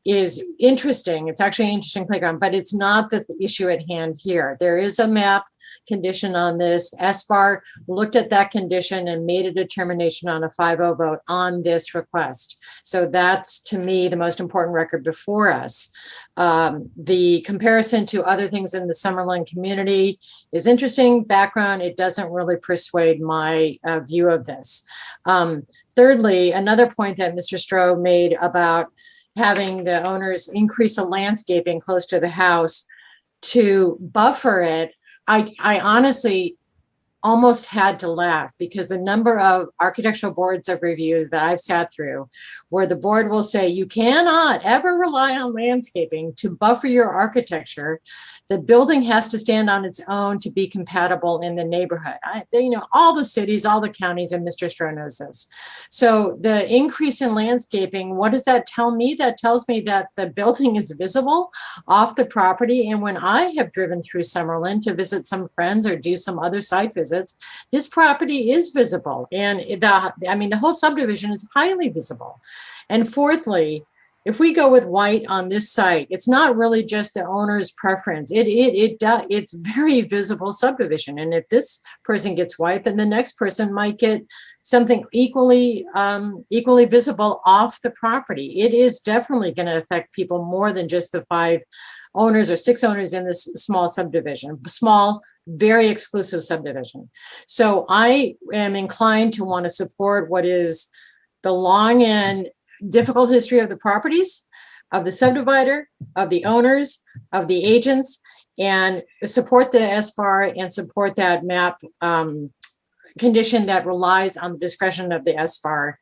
is interesting. It's actually an interesting playground, but it's not the issue at hand here. There is a map condition on this. SBAR looked at that condition and made a determination on a 5-0 vote on this request. So that's, to me, the most important record before us. The comparison to other things in the Summerlin community is interesting. Background, it doesn't really persuade my view of this. Thirdly, another point that Mr. Stroh made about having the owners increase the landscaping close to the house to buffer it, I honestly almost had to laugh, because the number of architectural boards of review that I've sat through where the board will say you cannot ever rely on landscaping to buffer your architecture. The building has to stand on its own to be compatible in the neighborhood. All the cities, all the counties, and Mr. Stroh knows this. So the increase in landscaping, what does that tell me? That tells me that the building is visible off the property. And when I have driven through Summerlin to visit some friends or do some other site visits, visits, his property is visible. And the whole subdivision is highly visible. And fourthly, if we go with white on this site, it's not really just the owner's preference. It's very visible subdivision. And if this person gets white, then the next person might get something equally visible off the property. It is definitely going to affect people more than just the 5 owners or 6 owners in this small subdivision, small, very exclusive subdivision. So I am inclined to want to support what is the long and difficult history of the properties, of the subdivider, of the owners, of the agents, and support the SBAR and support that map condition that relies on the discretion of the SBAR.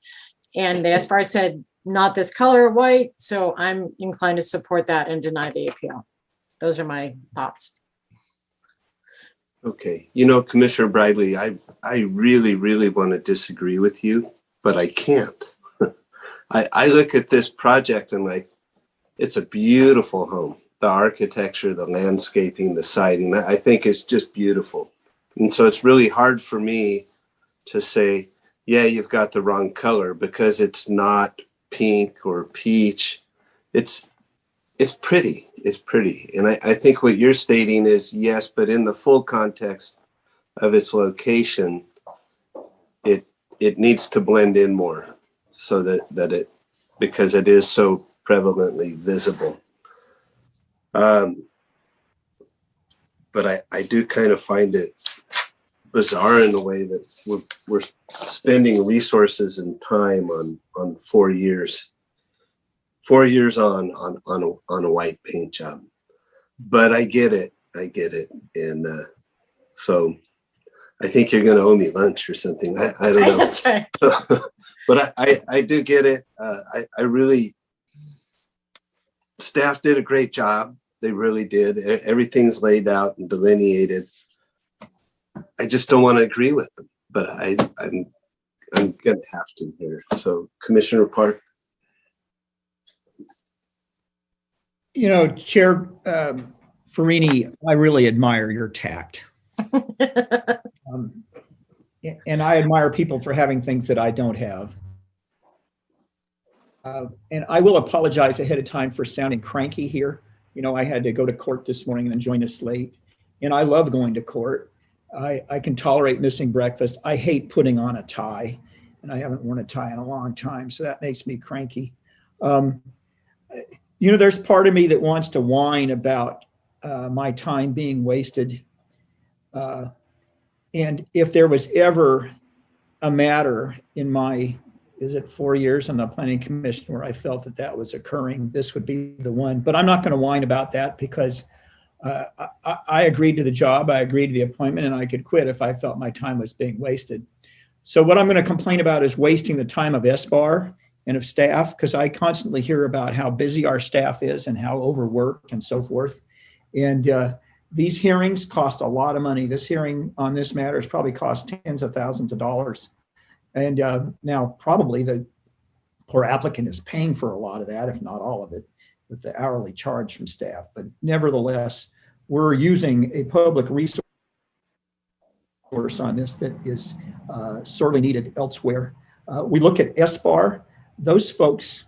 And the SBAR said, not this color of white, so I'm inclined to support that and deny the appeal. Those are my thoughts. Okay, Commissioner Bradley, I really, really want to disagree with you, but I can't. I look at this project and it's a beautiful home. The architecture, the landscaping, the siding, I think it's just beautiful. And so it's really hard for me to say, yeah, you've got the wrong color, because it's not pink or peach. It's pretty. It's pretty. And I think what you're stating is yes, but in the full context of its location, it needs to blend in more so that it, because it is so prevalently visible. But I do kind of find it bizarre in the way that we're spending resources and time on 4 years. 4 years on a white paint job. But I get it. And so I think you're going to owe me lunch or something. I don't know. That's right. But I do get it. I really, staff did a great job. They really did. Everything's laid out and delineated. I just don't want to agree with them, but I'm going to have to here. So Commissioner Park. Chair Farini, I really admire your tact. And I admire people for having things that I don't have. And I will apologize ahead of time for sounding cranky here. I had to go to court this morning and then join us late. And I love going to court. I can tolerate missing breakfast. I hate putting on a tie, and I haven't worn a tie in a long time, so that makes me cranky. There's part of me that wants to whine about my time being wasted. And if there was ever a matter in my, 4 years on the Planning Commission where I felt that was occurring, this would be the one. But I'm not going to whine about that because I agreed to the job, I agreed to the appointment, and I could quit if I felt my time was being wasted. So what I'm going to complain about is wasting the time of SBAR and of staff, because I constantly hear about how busy our staff is and how overworked and so forth. And these hearings cost a lot of money. This hearing on this matter has probably cost tens of thousands of dollars. And now probably the poor applicant is paying for a lot of that, if not all of it, with the hourly charge from staff. But nevertheless, we're using a public resource on this that is sorely needed elsewhere. We look at SBAR. Those folks,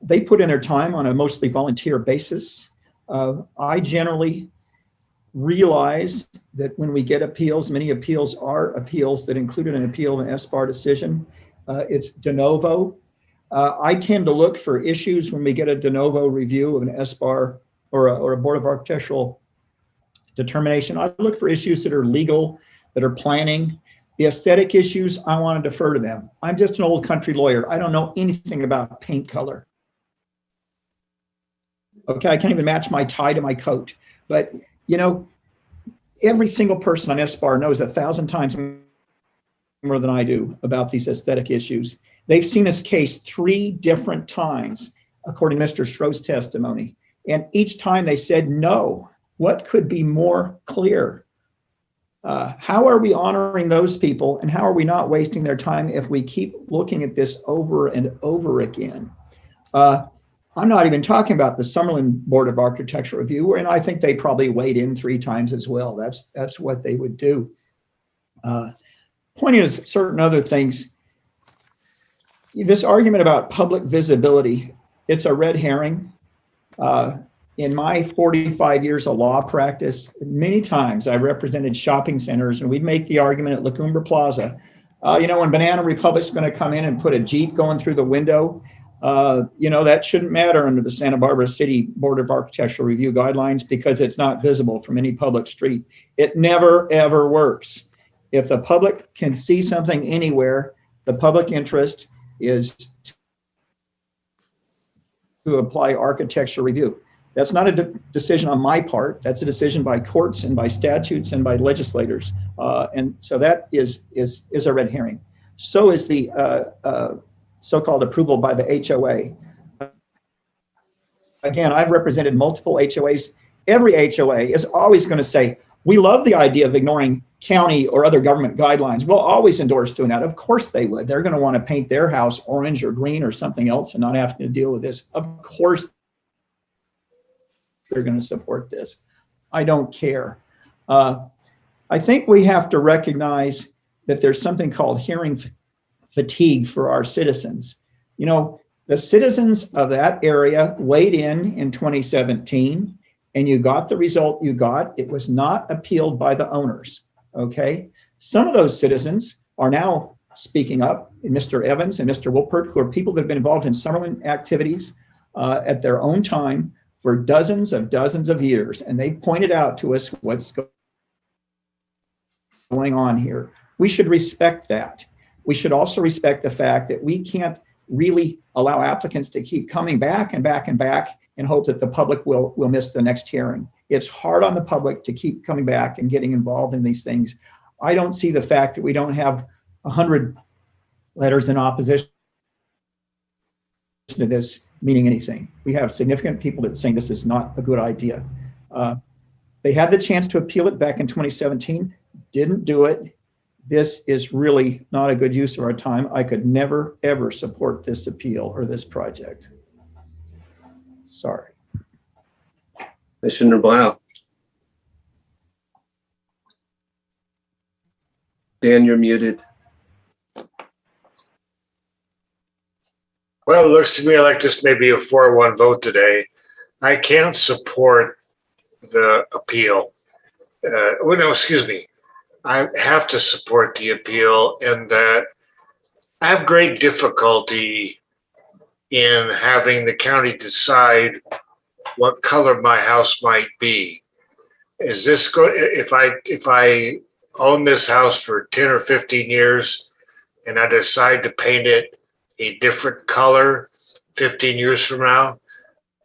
they put in their time on a mostly volunteer basis. I generally realize that when we get appeals, many appeals are appeals that included an appeal of an SBAR decision. It's de novo. I tend to look for issues when we get a de novo review of an SBAR or a Board of Architectural determination. I look for issues that are legal, that are planning. The aesthetic issues, I want to defer to them. I'm just an old country lawyer. I don't know anything about paint color. Okay, I can't even match my tie to my coat. But, every single person on SBAR knows 1,000 times more than I do about these aesthetic issues. They've seen this case 3 different times, according to Mr. Stroh's testimony. And each time they said no. What could be more clear? How are we honoring those people, and how are we not wasting their time if we keep looking at this over and over again? I'm not even talking about the Summerlin Board of Architecture Review, and I think they probably weighed in 3 times as well. That's what they would do. Pointing to certain other things, this argument about public visibility, it's a red herring. In my 45 years of law practice, many times I represented shopping centers, and we'd make the argument at La Cumbre Plaza, when Banana Republic's going to come in and put a Jeep going through the window, that shouldn't matter under the Santa Barbara City Board of Architectural Review guidelines because it's not visible from any public street. It never, ever works. If the public can see something anywhere, the public interest is to apply architectural review. That's not a decision on my part. That's a decision by courts and by statutes and by legislators. And so that is a red herring. So is the so-called approval by the HOA. Again, I've represented multiple HOAs. Every HOA is always going to say, we love the idea of ignoring county or other government guidelines. We'll always endorse doing that. Of course they would. They're going to want to paint their house orange or green or something else and not have to deal with this. Of course they're going to support this. I don't care. I think we have to recognize that there's something called hearing fatigue for our citizens. The citizens of that area weighed in 2017, and you got the result you got. It was not appealed by the owners, okay? Some of those citizens are now speaking up, Mr. Evans and Mr. Wilpert, who are people that have been involved in Summerlin activities at their own time for dozens of years, and they pointed out to us what's going on here. We should respect that. We should also respect the fact that we can't really allow applicants to keep coming back and back and back and hope that the public will miss the next hearing. It's hard on the public to keep coming back and getting involved in these things. I don't see the fact that we don't have 100 letters in opposition to this meaning anything. We have significant people that are saying this is not a good idea. They had the chance to appeal it back in 2017, didn't do it. This is really not a good use of our time. I could never, ever support this appeal or this project. Sorry. Commissioner Blau. Dan, you're muted. Well, it looks to me like this may be a 4-1 vote today. I can't support the appeal. I have to support the appeal in that I have great difficulty in having the county decide what color my house might be. Is this if I own this house for 10 or 15 years and I decide to paint it a different color 15 years from now,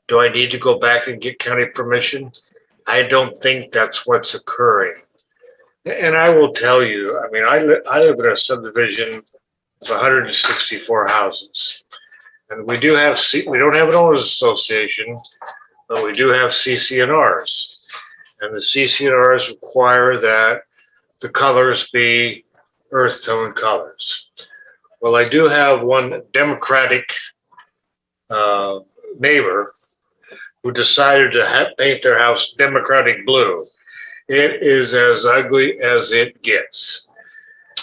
do I need to go back and get county permission? I don't think that's what's occurring. And I will tell you, I live in a subdivision of 164 houses. And we don't have an owners association, but we do have CC&Rs. And the CC&Rs require that the colors be earth tone colors. Well, I do have one Democratic neighbor who decided to paint their house Democratic blue. It is as ugly as it gets.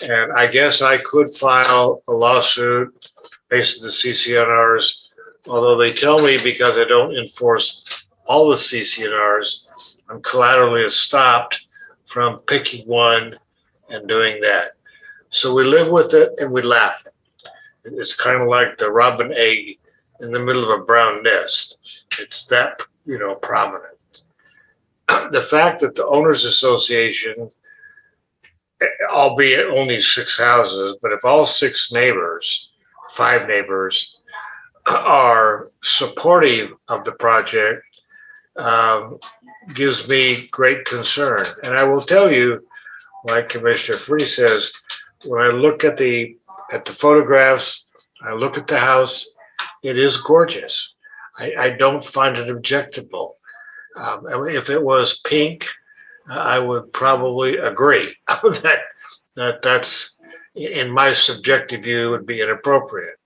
And I guess I could file a lawsuit based on the CC&Rs, although they tell me because I don't enforce all the CC&Rs, I'm collaterally stopped from picking one and doing that. So we live with it and we laugh at it. It's kind of like the robin egg in the middle of a brown nest. It's that, prominent. The fact that the owners association, albeit only 6 houses, but if all 5 neighbors are supportive of the project, gives me great concern. And I will tell you, like Commissioner Free says, when I look at the photographs, I look at the house, it is gorgeous. I don't find it objectable. If it was pink, I would probably agree that's, in my subjective view, would be inappropriate.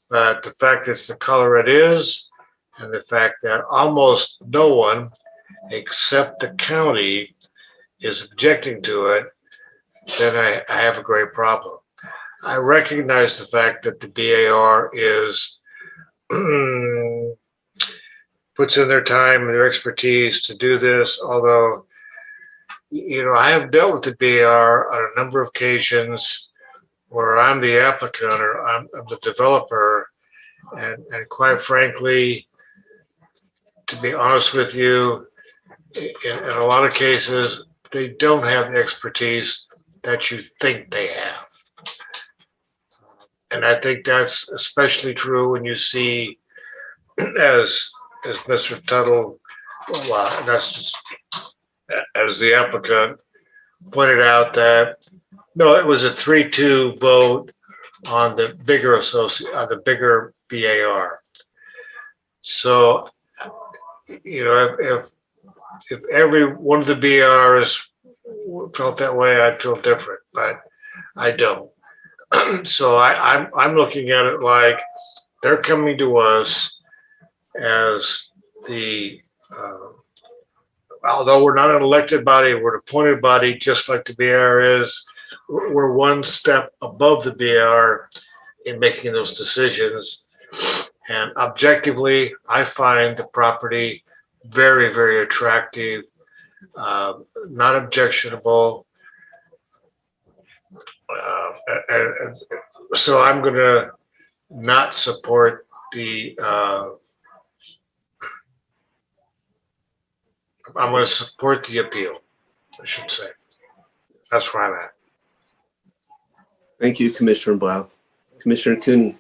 But the fact it's the color it is, and the fact that almost no one except the county is objecting to it, then I have a great problem. I recognize the fact that the BAR is puts in their time and their expertise to do this, although, I have dealt with the BAR on a number of occasions where I'm the applicant or I'm the developer, and quite frankly, to be honest with you, in a lot of cases, they don't have the expertise that you think they have. And I think that's especially true when you see, as Mr. Tuttle, well, that's just, as the applicant pointed out, that no, it was a 3-2 vote on the bigger BAR. So, if every one of the BRs felt that way, I'd feel different, but I don't. So I'm looking at it like they're coming to us as the, although we're not an elected body, we're an appointed body, just like the BR is. We're one step above the BR in making those decisions. And objectively, I find the property very, very attractive, not objectionable. And so I'm going to not support the, I'm going to support the appeal, I should say. That's where I'm at. Thank you, Commissioner Blau. Commissioner Cooney.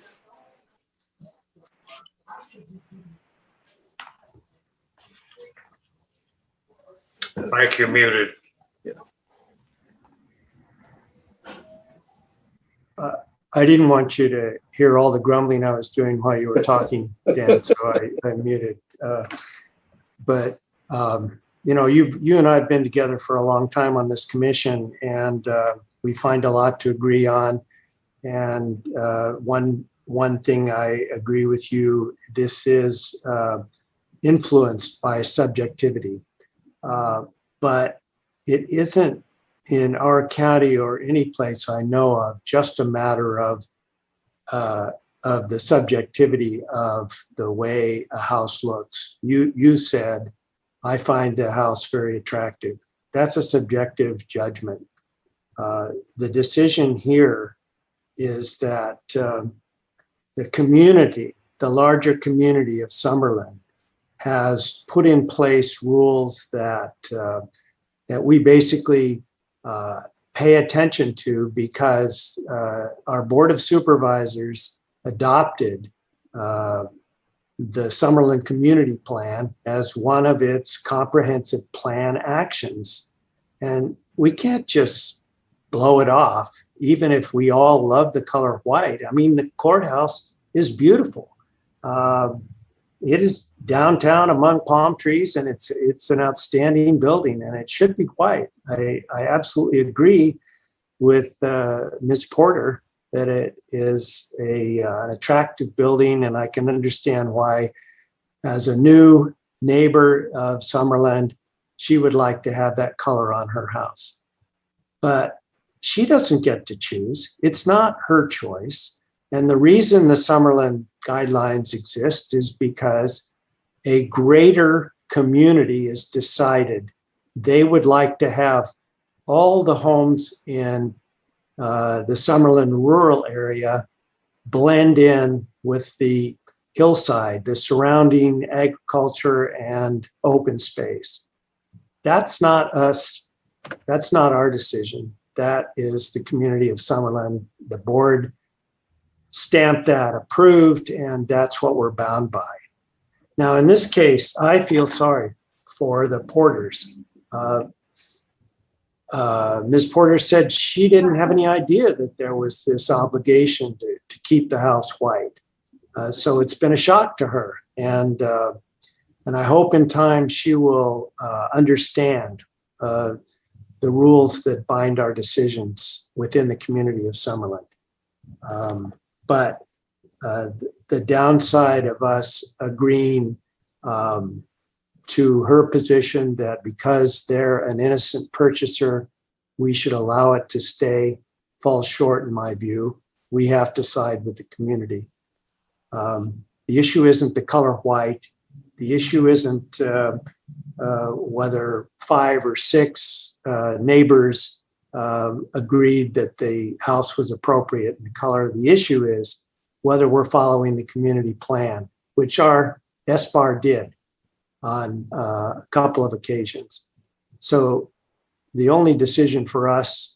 Mike, you're muted. I didn't want you to hear all the grumbling I was doing while you were talking, Dan, so I muted. But you and I have been together for a long time on this commission, and we find a lot to agree on. And one thing I agree with you, this is influenced by subjectivity, but it isn't in our county or any place I know of just a matter of the subjectivity of the way a house looks. You said, I find the house very attractive. That's a subjective judgment. The decision here is that the community, the larger community of Summerlin, has put in place rules that we basically pay attention to because our Board of Supervisors adopted the Summerlin Community Plan as one of its comprehensive plan actions. And we can't just blow it off, even if we all love the color white. I mean, the courthouse is beautiful. It is downtown among palm trees, and it's an outstanding building, and it should be white. I absolutely agree with Ms. Porter that it is an attractive building, and I can understand why, as a new neighbor of Summerlin, she would like to have that color on her house. But she doesn't get to choose. It's not her choice. And the reason the Summerlin guidelines exist is because a greater community has decided they would like to have all the homes in the Summerlin rural area blend in with the hillside, the surrounding agriculture and open space. That's not us. That's not our decision. That is the community of Summerlin. The board stamped that, approved, and that's what we're bound by. Now, in this case, I feel sorry for the Porters. Ms. Porter said she didn't have any idea that there was this obligation to keep the house white. So it's been a shock to her. And I hope in time she will understand the rules that bind our decisions within the community of Summerlin. But the downside of us agreeing to her position that because they're an innocent purchaser, we should allow it to stay, falls short in my view. We have to side with the community. The issue isn't the color white. The issue isn't whether 5 or 6 neighbors agreed that the house was appropriate in the color. The issue is whether we're following the community plan, which our SBAR did on a couple of occasions. So the only decision for us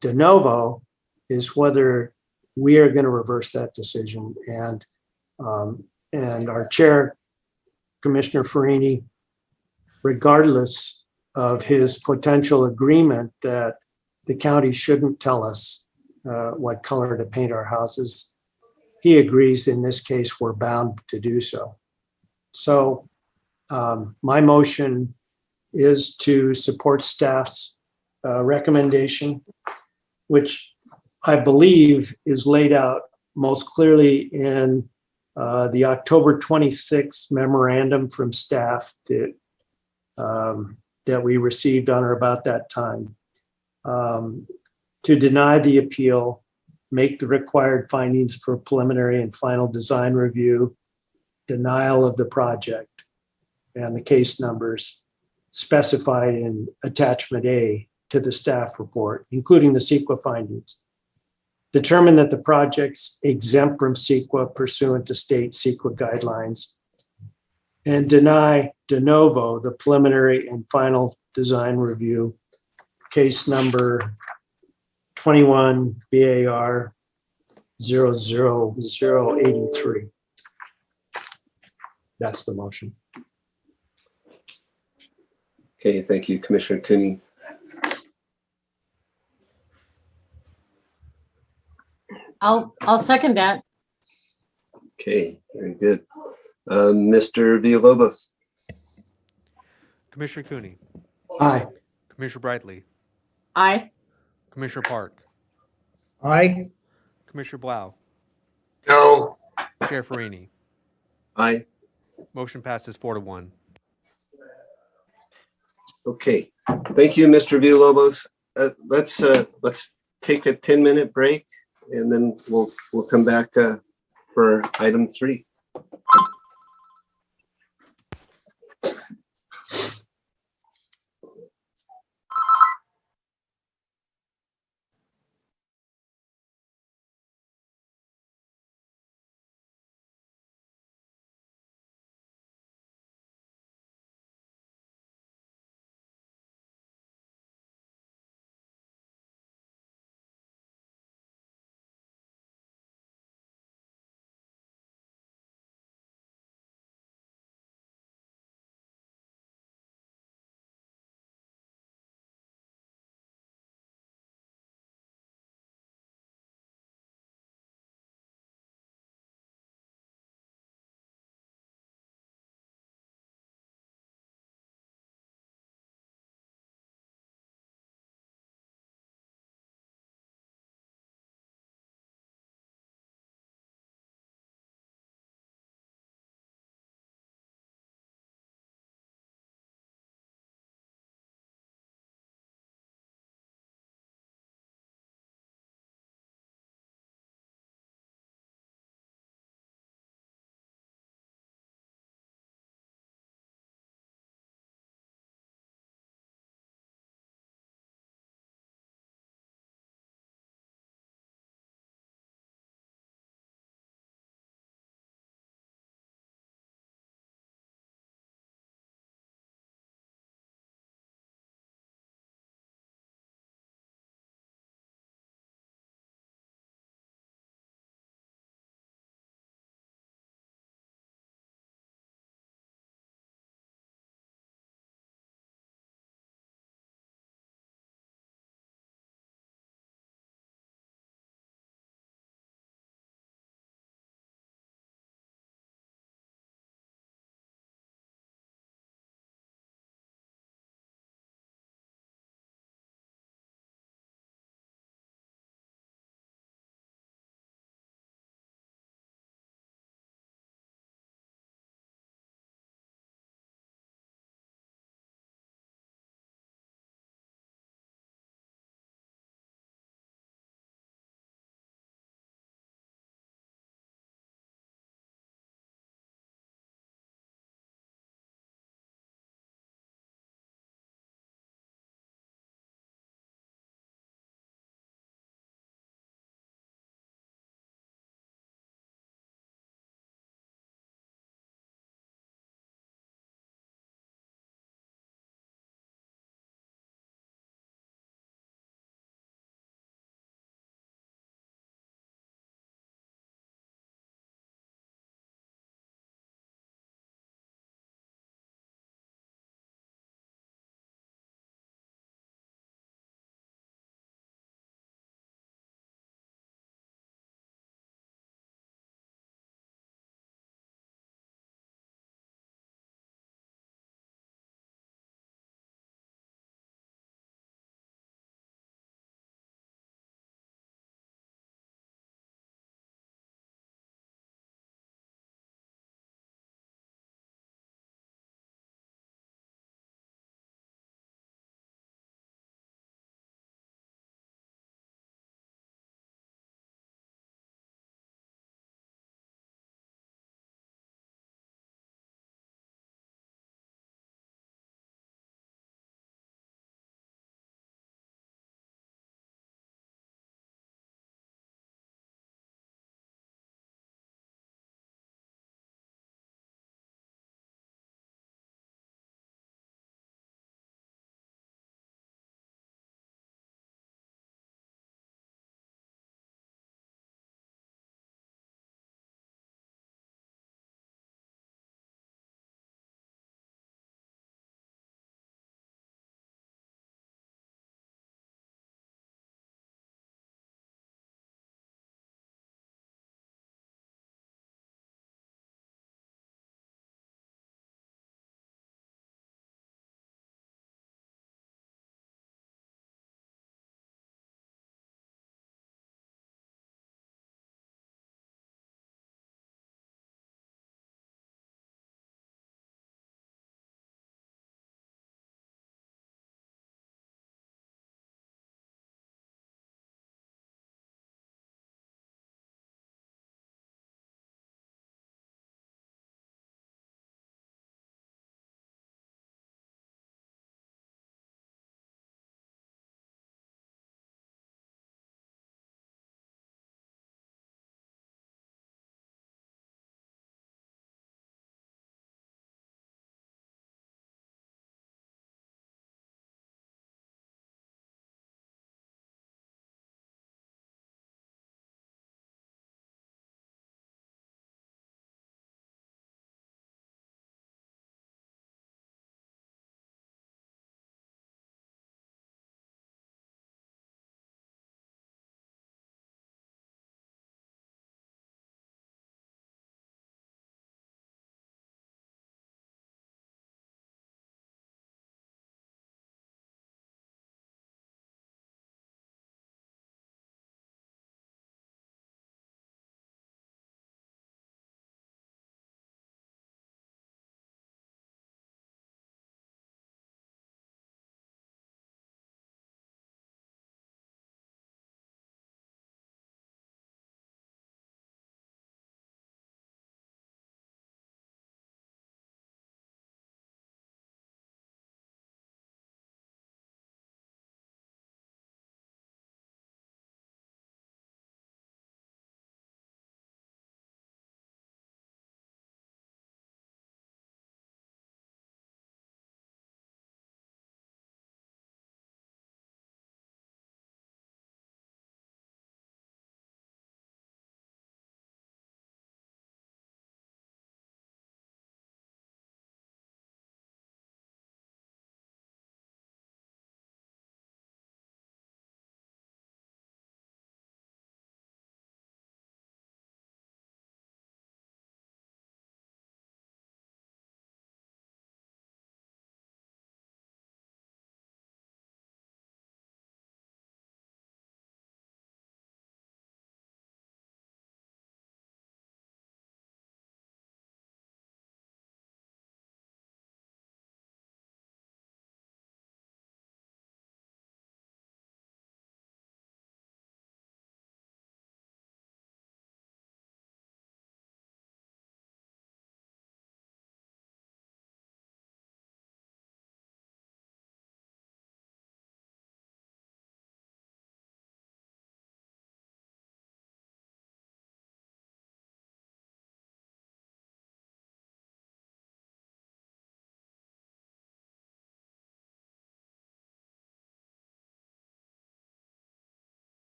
de novo is whether we are going to reverse that decision. And our chair, Commissioner Farini, regardless of his potential agreement that the county shouldn't tell us what color to paint our houses, he agrees in this case we're bound to do so. So my motion is to support staff's recommendation, which I believe is laid out most clearly in the October 26th memorandum from staff that we received on or about that time. To deny the appeal, make the required findings for preliminary and final design review, denial of the project, and the case numbers specified in attachment A to the staff report, including the CEQA findings. Determine that the project's exempt from CEQA pursuant to state CEQA guidelines, and deny de novo the preliminary and final design review, case number 21 BAR 00083. That's the motion. Okay, thank you, Commissioner Cooney. I'll second that. Okay, very good. Mr. Villalobos. Commissioner Cooney, Aye. Commissioner Bradley, Aye. Commissioner Park, Aye. Commissioner Blau, No. Chair Farini. Aye. Motion passes 4-1. Okay, thank you, Mr. Villalobos. Let's take a 10-minute break, and then we'll come back for item 3.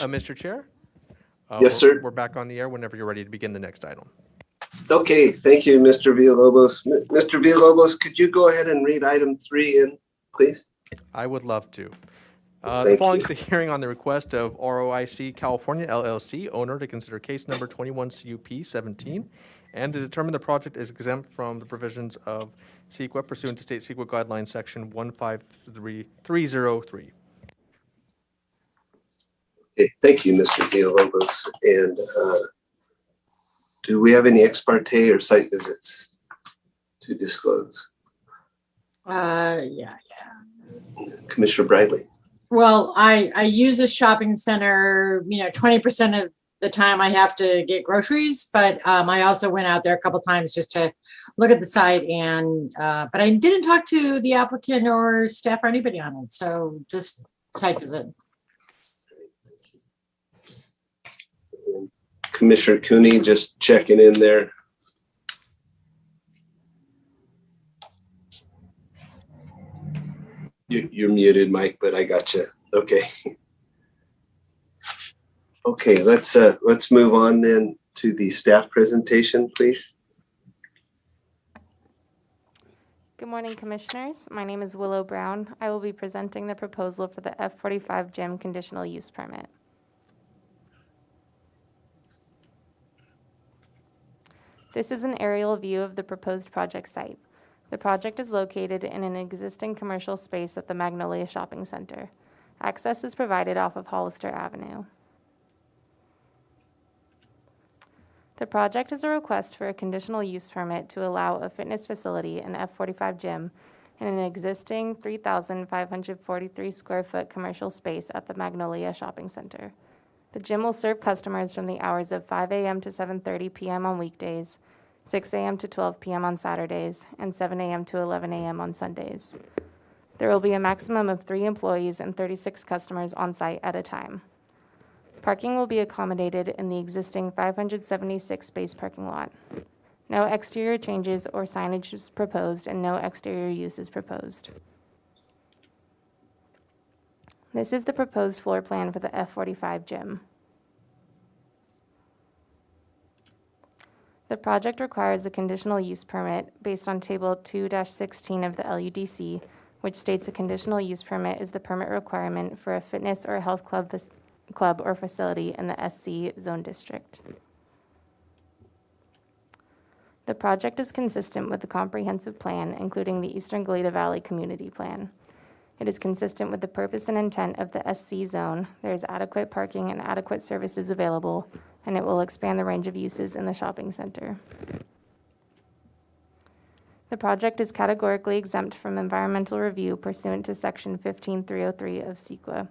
Mr. Chair? Yes, sir. We're back on the air whenever you're ready to begin the next item. Okay, thank you, Mr. Villalobos. Mr. Villalobos, could you go ahead and read item 3 in, please? I would love to. The Thank following you. is a hearing on the request of ROIC California LLC, owner, to consider case number 21 CUP 17 and to determine the project is exempt from the provisions of CEQA pursuant to state CEQA guidelines section 15303. Okay, thank you, Mr. Villalobos. And do we have any ex parte or site visits to disclose? Yeah. Commissioner Bradley. Well, I use a shopping center, 20% of the time I have to get groceries, but I also went out there a couple times just to look at the site but I didn't talk to the applicant or staff or anybody on it. So just site visit. Commissioner Cooney, just checking in there. You're muted, Mike, but I got you. Okay. Okay, let's move on then to the staff presentation, please. Good morning, Commissioners. My name is Willow Brown. I will be presenting the proposal for the F45 Gym Conditional Use Permit. This is an aerial view of the proposed project site. The project is located in an existing commercial space at the Magnolia Shopping Center. Access is provided off of Hollister Avenue. The project is a request for a conditional use permit to allow a fitness facility, an F45 gym, in an existing 3,543 square foot commercial space at the Magnolia Shopping Center. The gym will serve customers from the hours of 5 a.m. to 7:30 p.m. on weekdays, 6 a.m. to 12 p.m. on Saturdays, and 7 a.m. to 11 a.m. on Sundays. There will be a maximum of 3 employees and 36 customers on site at a time. Parking will be accommodated in the existing 576 space parking lot. No exterior changes or signage is proposed, and no exterior use is proposed. This is the proposed floor plan for the F45 gym. The project requires a conditional use permit based on Table 2-16 of the LUDC, which states a conditional use permit is the permit requirement for a fitness or a health club or facility in the SC zone district. The project is consistent with the comprehensive plan, including the Eastern Galeta Valley Community Plan. It is consistent with the purpose and intent of the SC zone. There is adequate parking and adequate services available, and it will expand the range of uses in the shopping center. The project is categorically exempt from environmental review pursuant to Section 15303 of CEQA.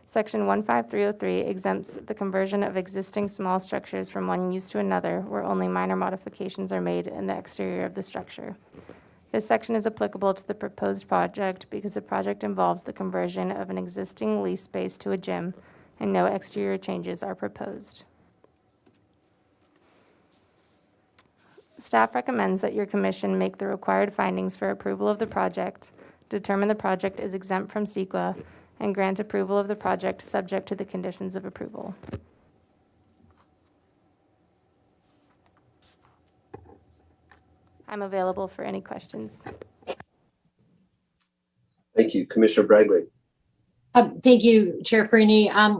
Section 15303 exempts the conversion of existing small structures from one use to another where only minor modifications are made in the exterior of the structure. This section is applicable to the proposed project because the project involves the conversion of an existing lease space to a gym and no exterior changes are proposed. Staff recommends that your commission make the required findings for approval of the project, determine the project is exempt from CEQA, and grant approval of the project subject to the conditions of approval. I'm available for any questions. Thank you, Commissioner Bradley. Thank you, Chair Freeney. I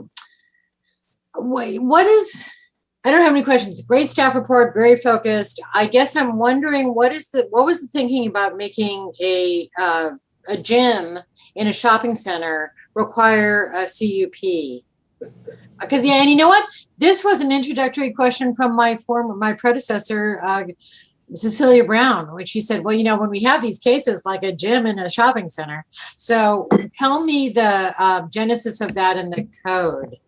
don't have any questions. Great staff report, very focused. I guess I'm wondering what was the thinking about making a gym in a shopping center require a CUP? Because and you know what? This was an introductory question from my predecessor, Cecilia Brown, which she said, well, when we have these cases like a gym in a shopping center. So tell me the genesis of that in the code.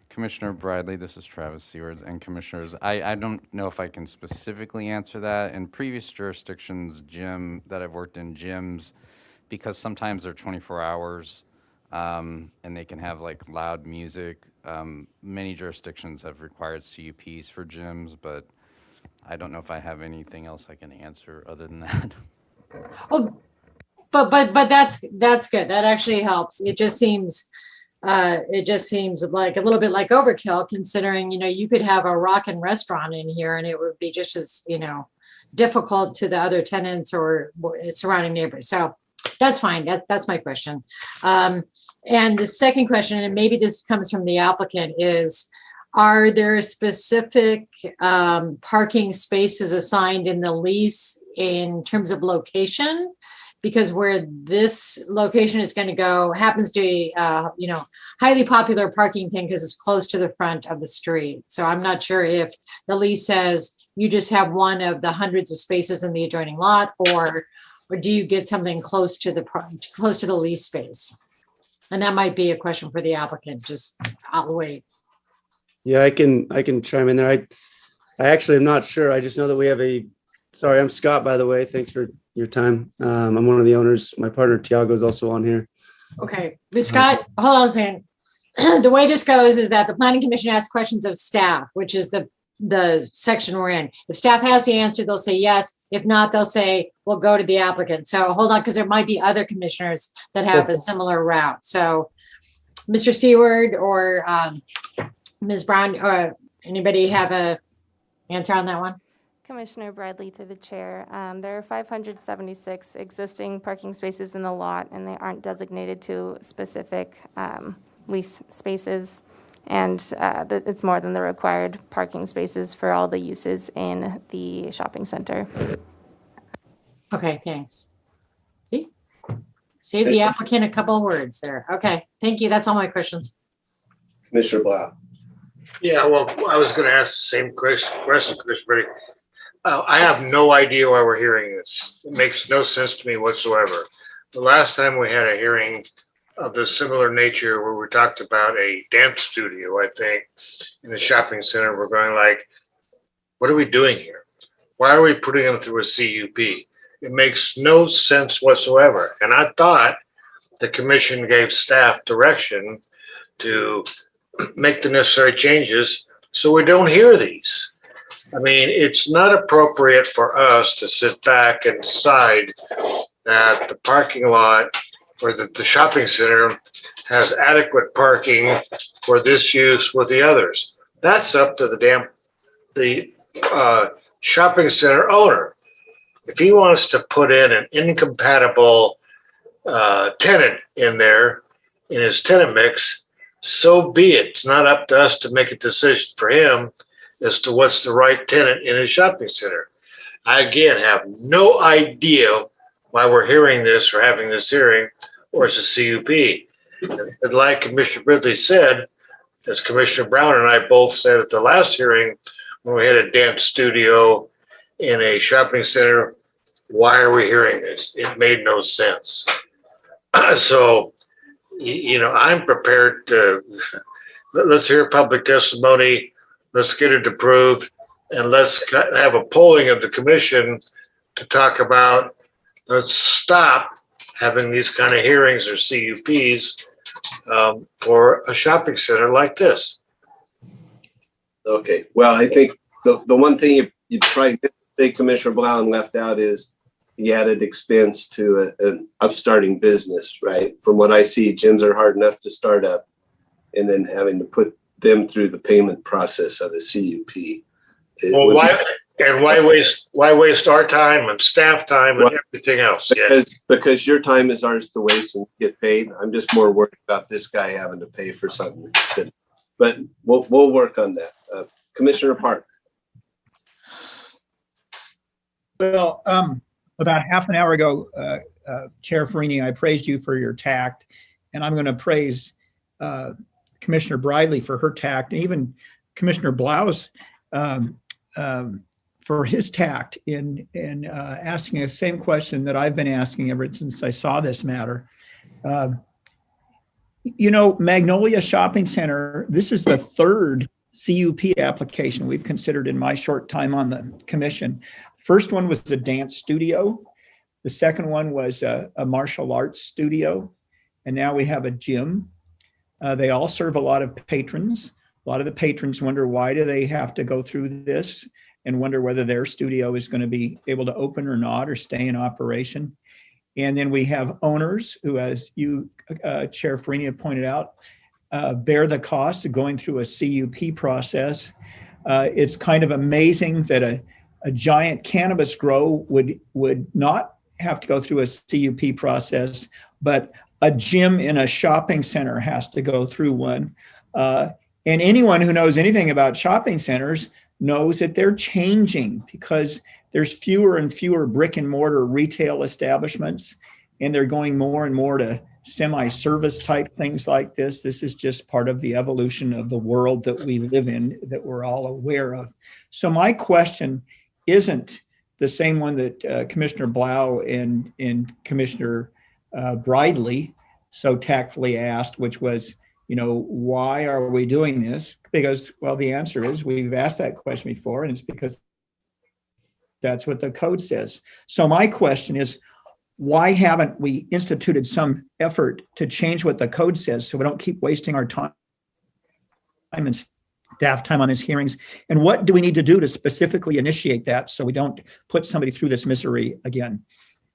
Commissioner Bradley, this is Travis Seawards, and commissioners, I don't know if I can specifically answer that. In previous jurisdictions, that I've worked in, gyms, because sometimes they're 24 hours and they can have like loud music. Many jurisdictions have required CUPs for gyms, but I don't know if I have anything else I can answer other than that. Well, but that's good. That actually helps. It just seems like a little bit like overkill, considering, you could have a rockin' restaurant in here and it would be just as, difficult to the other tenants or surrounding neighbors. So that's fine. That's my question. And the second question, and maybe this comes from the applicant, is, are there specific parking spaces assigned in the lease in terms of location? Because where this location is going to go happens to be, highly popular parking thing because it's close to the front of the street. So I'm not sure if the lease says you just have one of the hundreds of spaces in the adjoining lot, or do you get something close to the lease space? And that might be a question for the applicant. Just I'll wait. Yeah, I can chime in there. I actually am not sure. I just know that we have sorry, I'm Scott, by the way. Thanks for your time. I'm one of the owners. My partner Tiago is also on here. Okay, but Scott, hold on a second. The way this goes is that the planning commission asks questions of staff, which is the section we're in. If staff has the answer, they'll say yes. If not, they'll say, we'll go to the applicant. So hold on, because there might be other commissioners that have a similar route. So Mr. Seward or Ms. Brown, or anybody have a answer on that one? Commissioner Bradley, through the chair. There are 576 existing parking spaces in the lot, and they aren't designated to specific lease spaces. And it's more than the required parking spaces for all the uses in the shopping center. Okay, thanks. See? Save the applicant a couple of words there. Okay, thank you. That's all my questions. Commissioner Blau. Yeah, well, I was going to ask the same question, Chris Brady. I have no idea why we're hearing this. It makes no sense to me whatsoever. The last time we had a hearing of this similar nature where we talked about a dance studio, I think, in the shopping center, we're going like, what are we doing here? Why are we putting them through a CUP? It makes no sense whatsoever. And I thought the commission gave staff direction to make the necessary changes so we don't hear these. I mean, it's not appropriate for us to sit back and decide that the parking lot or that the shopping center has adequate parking for this use with the others. That's up to the shopping center owner. If he wants to put in an incompatible tenant in there in his tenant mix, so be it. It's not up to us to make a decision for him as to what's the right tenant in his shopping center. I, again, have no idea why we're hearing this or having this hearing, or it's a CUP. And like Commissioner Ridley said, as Commissioner Brown and I both said at the last hearing, when we had a dance studio in a shopping center, why are we hearing this? It made no sense. So, I'm prepared to, let's hear public testimony, let's get it approved, and let's have a polling of the commission to talk about, let's stop having these kind of hearings or CUPs for a shopping center like this. Okay, well, I think the one thing you probably didn't say, Commissioner Blau, left out is the added expense to an upstarting business, right? From what I see, gyms are hard enough to start up, and then having to put them through the payment process of a CUP. Well, why waste our time and staff time and everything else? Because your time is ours to waste and get paid. I'm just more worried about this guy having to pay for something. But we'll work on that. Commissioner Park. Well, about half an hour ago, Chair Farini, I praised you for your tact, and I'm going to praise Commissioner Bradley for her tact, and even Commissioner Blau's for his tact in asking the same question that I've been asking ever since I saw this matter. Magnolia Shopping Center, this is the third CUP application we've considered in my short time on the commission. First one was a dance studio. The second one was a martial arts studio. And now we have a gym. They all serve a lot of patrons. A lot of the patrons wonder, why do they have to go through this? and wonder whether their studio is going to be able to open or not, or stay in operation. And then we have owners who, as you, Chair Farina pointed out, bear the cost of going through a CUP process. It's kind of amazing that a giant cannabis grow would not have to go through a CUP process, but a gym in a shopping center has to go through one. And anyone who knows anything about shopping centers knows that they're changing because there's fewer and fewer brick and mortar retail establishments, and they're going more and more to semi-service type things like this. This is just part of the evolution of the world that we live in, that we're all aware of. So my question isn't the same one that Commissioner Blau and Commissioner Bridley so tactfully asked, which was, why are we doing this? Because, well, the answer is we've asked that question before, and it's because that's what the code says. So my question is, why haven't we instituted some effort to change what the code says so we don't keep wasting our time and staff time on these hearings? And what do we need to do to specifically initiate that so we don't put somebody through this misery again?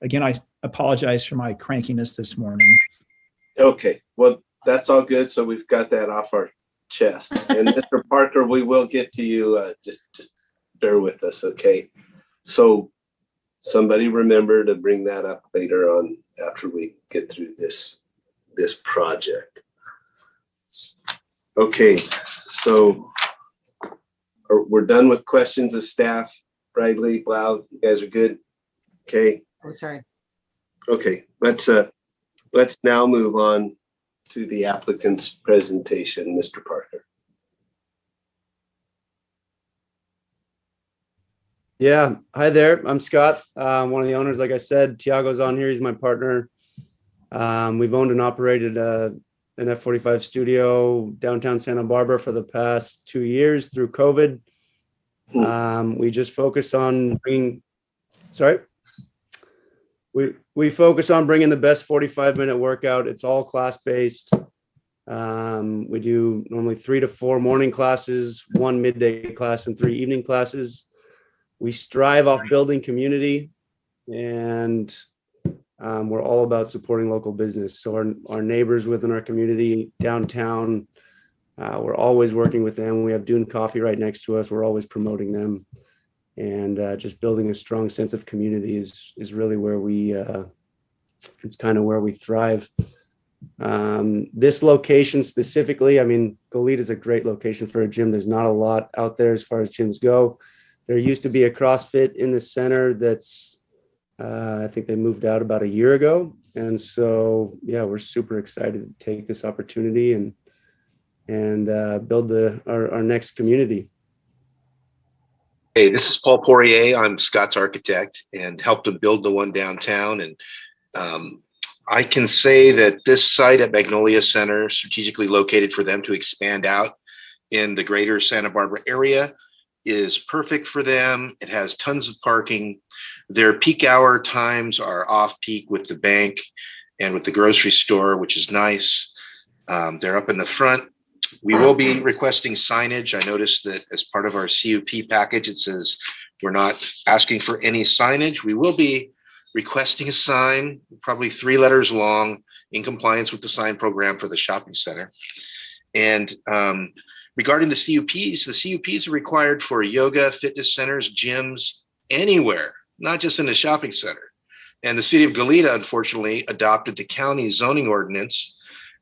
Again, I apologize for my crankiness this morning. Okay, well, that's all good. So we've got that off our chest. And Mr. Parker, we will get to you. Just bear with us, okay? So somebody remember to bring that up later on after we get through this project. Okay, so we're done with questions of staff. Bradley, Blau, you guys are good? Okay. I'm sorry. Okay, let's now move on to the applicant's presentation, Mr. Parker. Yeah, hi there. I'm Scott, one of the owners. Like I said, Tiago's on here. He's my partner. We've owned and operated an F45 studio downtown Santa Barbara for the past 2 years through COVID. We just focus on bringing, we focus on bringing the best 45-minute workout. It's all class-based. We do normally 3 to 4 morning classes, 1 midday class, and 3 evening classes. We strive off building community, and we're all about supporting local business. So our neighbors within our community downtown, we're always working with them. We have Dune Coffee right next to us. We're always promoting them, and just building a strong sense of community is really where it's kind of where we thrive. This location specifically, I mean, Goleta is a great location for a gym. There's not a lot out there as far as gyms go. There used to be a CrossFit in the center that's, I think they moved out about a year ago. And so, yeah, we're super excited to take this opportunity and build our next community. Hey, this is Paul Poirier. I'm Scott's architect and helped to build the one downtown. And I can say that this site at Magnolia Center, strategically located for them to expand out in the greater Santa Barbara area, is perfect for them. It has tons of parking. Their peak hour times are off peak with the bank and with the grocery store, which is nice. They're up in the front. We will be requesting signage. I noticed that as part of our CUP package, it says we're not asking for any signage. We will be requesting a sign, probably 3 letters long, in compliance with the sign program for the shopping center. And regarding the CUPs are required for yoga, fitness centers, gyms, anywhere, not just in the shopping center. And the city of Goleta, unfortunately, adopted the county zoning ordinance,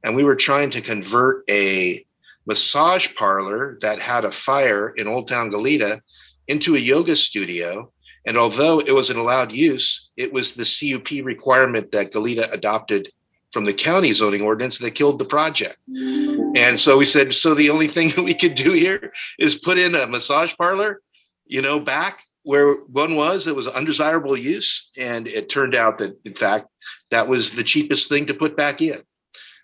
and we were trying to convert a massage parlor that had a fire in Old Town Goleta into a yoga studio. And although it was an allowed use, it was the CUP requirement that Goleta adopted from the county zoning ordinance that killed the project. And so we said, so the only thing that we could do here is put in a massage parlor, back where one was, it was undesirable use. And it turned out that, in fact, that was the cheapest thing to put back in.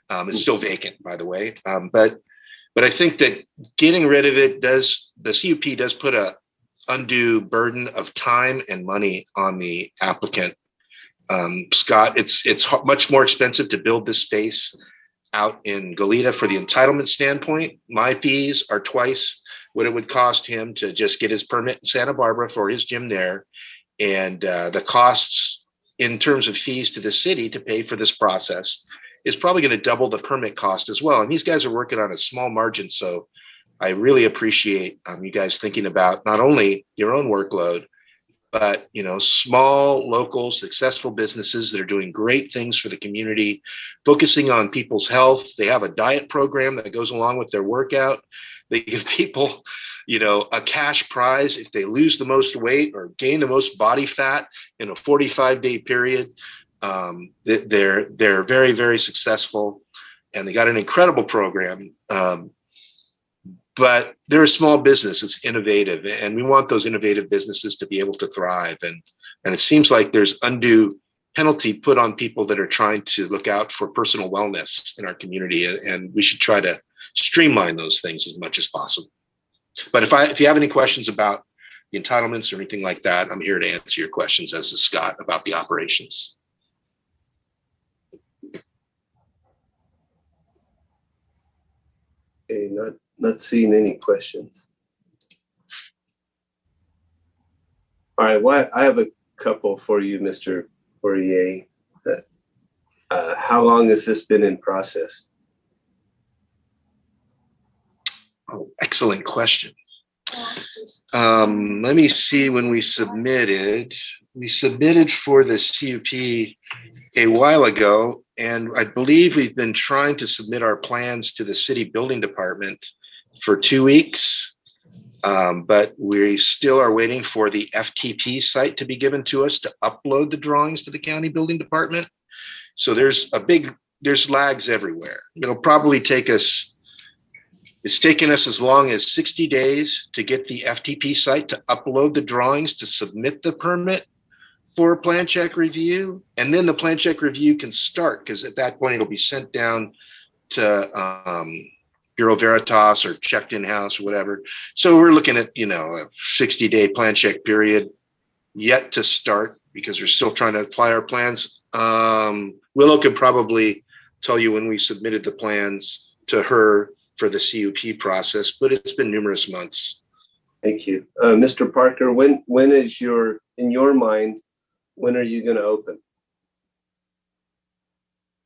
It's still vacant, by the way. But I think that getting rid of it the CUP does put a undue burden of time and money on the applicant. Scott, it's much more expensive to build this space out in Goleta for the entitlement standpoint. My fees are twice what it would cost him to just get his permit in Santa Barbara for his gym there, and the costs in terms of fees to the city to pay for this process is probably going to double the permit cost as well. And these guys are working on a small margin. So I really appreciate you guys thinking about not only your own workload, but small, local, successful businesses that are doing great things for the community, focusing on people's health. They have a diet program that goes along with their workout. They give people, a cash prize if they lose the most weight or gain the most body fat in a 45-day period. They're very, very successful, and they got an incredible program. But they're a small business. It's innovative, and we want those innovative businesses to be able to thrive. And it seems like there's undue penalty put on people that are trying to look out for personal wellness in our community, and we should try to streamline those things as much as possible. But if you have any questions about the entitlements or anything like that, I'm here to answer your questions, as is Scott, about the operations. Okay, not seeing any questions. All right, well, I have a couple for you, Mr. Poirier. How long has this been in process? Oh, excellent question. Let me see when we submitted. We submitted for the CUP a while ago, and I believe we've been trying to submit our plans to the city building department for 2 weeks, but we still are waiting for the FTP site to be given to us to upload the drawings to the county building department. So there's lags everywhere. It'll probably take us, it's taken us as long as 60 days to get the FTP site to upload the drawings to submit the permit for plan check review. And then the plan check review can start, because at that point it'll be sent down to Bureau Veritas or checked in house or whatever. So we're looking at, a 60-day plan check period yet to start, because we're still trying to apply our plans. Willow could probably tell you when we submitted the plans to her for the CUP process, but it's been numerous months. Thank you. Mr. Parker, when is in your mind, when are you going to open?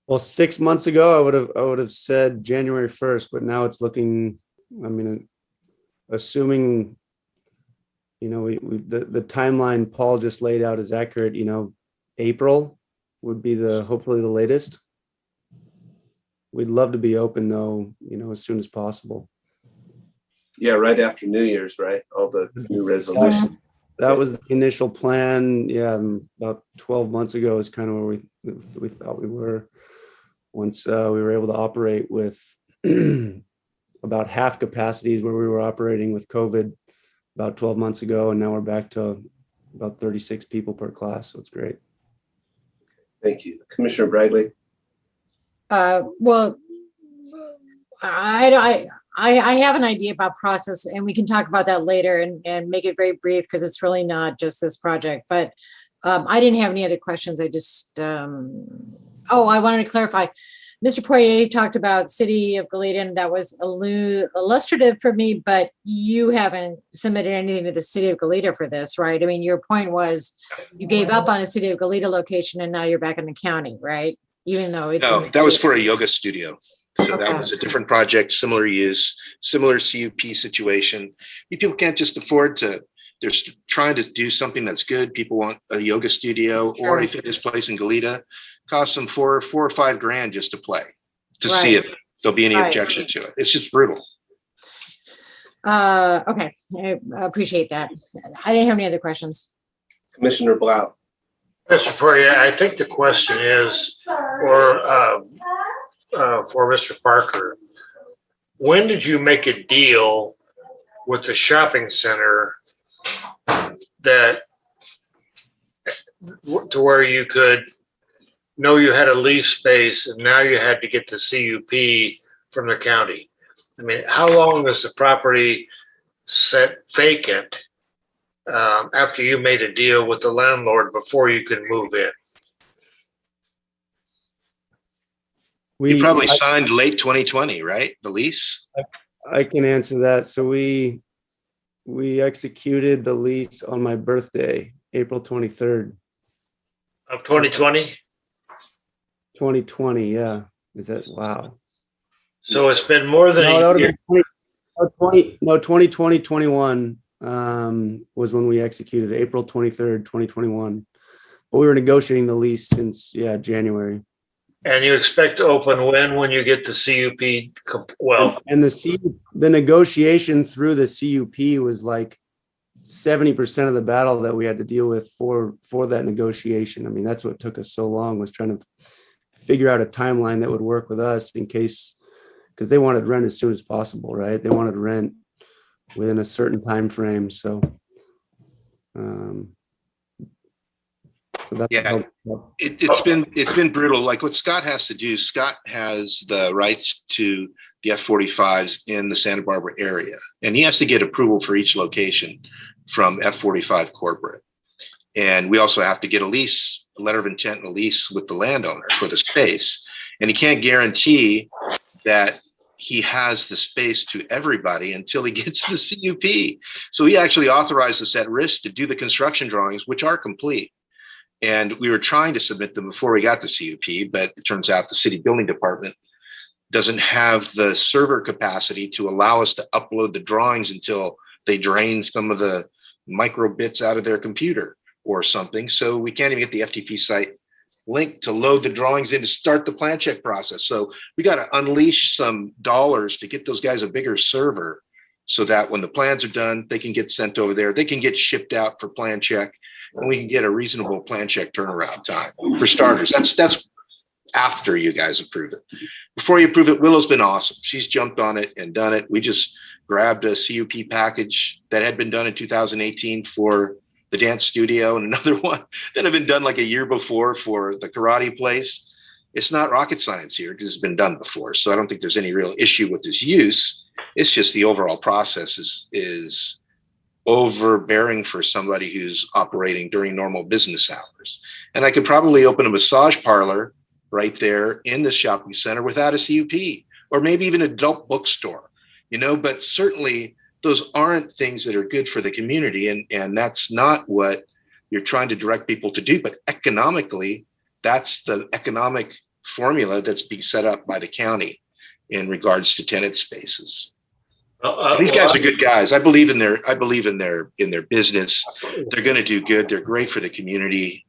Well, 6 months ago, I would have said January 1st, but now it's looking, assuming, the timeline Paul just laid out is accurate, April would be hopefully the latest. We'd love to be open though, as soon as possible. Yeah, right after New Year's, right? All the new resolutions. That was the initial plan. Yeah, about 12 months ago is kind of where we thought we were. Once we were able to operate with about half capacities where we were operating with COVID about 12 months ago, and now we're back to about 36 people per class. So it's great. Thank you. Commissioner Bradley. Well, I have an idea about process, and we can talk about that later and make it very brief, because it's really not just this project. But I didn't have any other questions. I just, I wanted to clarify. Mr. Poirier talked about City of Goleta, and that was illustrative for me, but you haven't submitted anything to the City of Goleta for this, right? I mean, your point was you gave up on a City of Goleta location and now you're back in the county, right? Even though it's— No, that was for a yoga studio. So that was a different project, similar use, similar CUP situation. People can't just afford to, they're trying to do something that's good. People want a yoga studio or a fitness place in Goleta. Costs them $4 or $5 grand just to play, to see if there'll be any objection to it. It's just brutal. Okay, I appreciate that. I didn't have any other questions. Commissioner Blau. Mr. Poirier, I think the question is for Mr. Parker. When did you make a deal with the shopping center that to where you could know you had a lease space and now you had to get the CUP from the county? I mean, how long was the property set vacant after you made a deal with the landlord before you could move in? You probably signed late 2020, right? The lease? I can answer that. So we we executed the lease on my birthday, April 23rd, Of 2020? 2020. Yeah. Is that, wow. So it's been more than No, that a would year. have been 2020, 21 was when we executed April 23rd, 2021. But we were negotiating the lease since, January. And you expect to open when you get the CUP? Well, And the negotiation through the CUP was like 70% of the battle that we had to deal with for that negotiation. I mean, that's what took us so long, was trying to figure out a timeline that would work with us in case, because they wanted rent as soon as possible, right? They wanted rent within a certain time frame. So, that's Yeah. It's been brutal. Like what Scott has to do, Scott has the rights to the F-45s in the Santa Barbara area, and he has to get approval for each location from F-45 corporate. And we also have to get a letter of intent and a lease with the landowner for the space. And he can't guarantee that he has the space to everybody until he gets the CUP. So he actually authorized us at risk to do the construction drawings, which are complete. And we were trying to submit them before we got the CUP, but it turns out the city building department doesn't have the server capacity to allow us to upload the drawings until they drain some of the micro bits out of their computer or something. So we can't even get the FTP site link to load the drawings in to start the plan check process. So we got to unleash some dollars to get those guys a bigger server so that when the plans are done, they can get sent over there. They can get shipped out for plan check, and we can get a reasonable plan check turnaround time for starters. That's after you guys approve it. Before you approve it, Willow's been awesome. She's jumped on it and done it. We just grabbed a CUP package that had been done in 2018 for the dance studio and another one that had been done like a year before for the karate place. It's not rocket science here because it's been done before. So I don't think there's any real issue with this use. It's just the overall process is overbearing for somebody who's operating during normal business hours. And I could probably open a massage parlor right there in the shopping center without a CUP, or maybe even an adult bookstore, but certainly those aren't things that are good for the community. And that's not what you're trying to direct people to do. But economically, that's the economic formula that's being set up by the county in regards to tenant spaces. These guys are good guys. I believe in their business. They're going to do good. They're great for the community.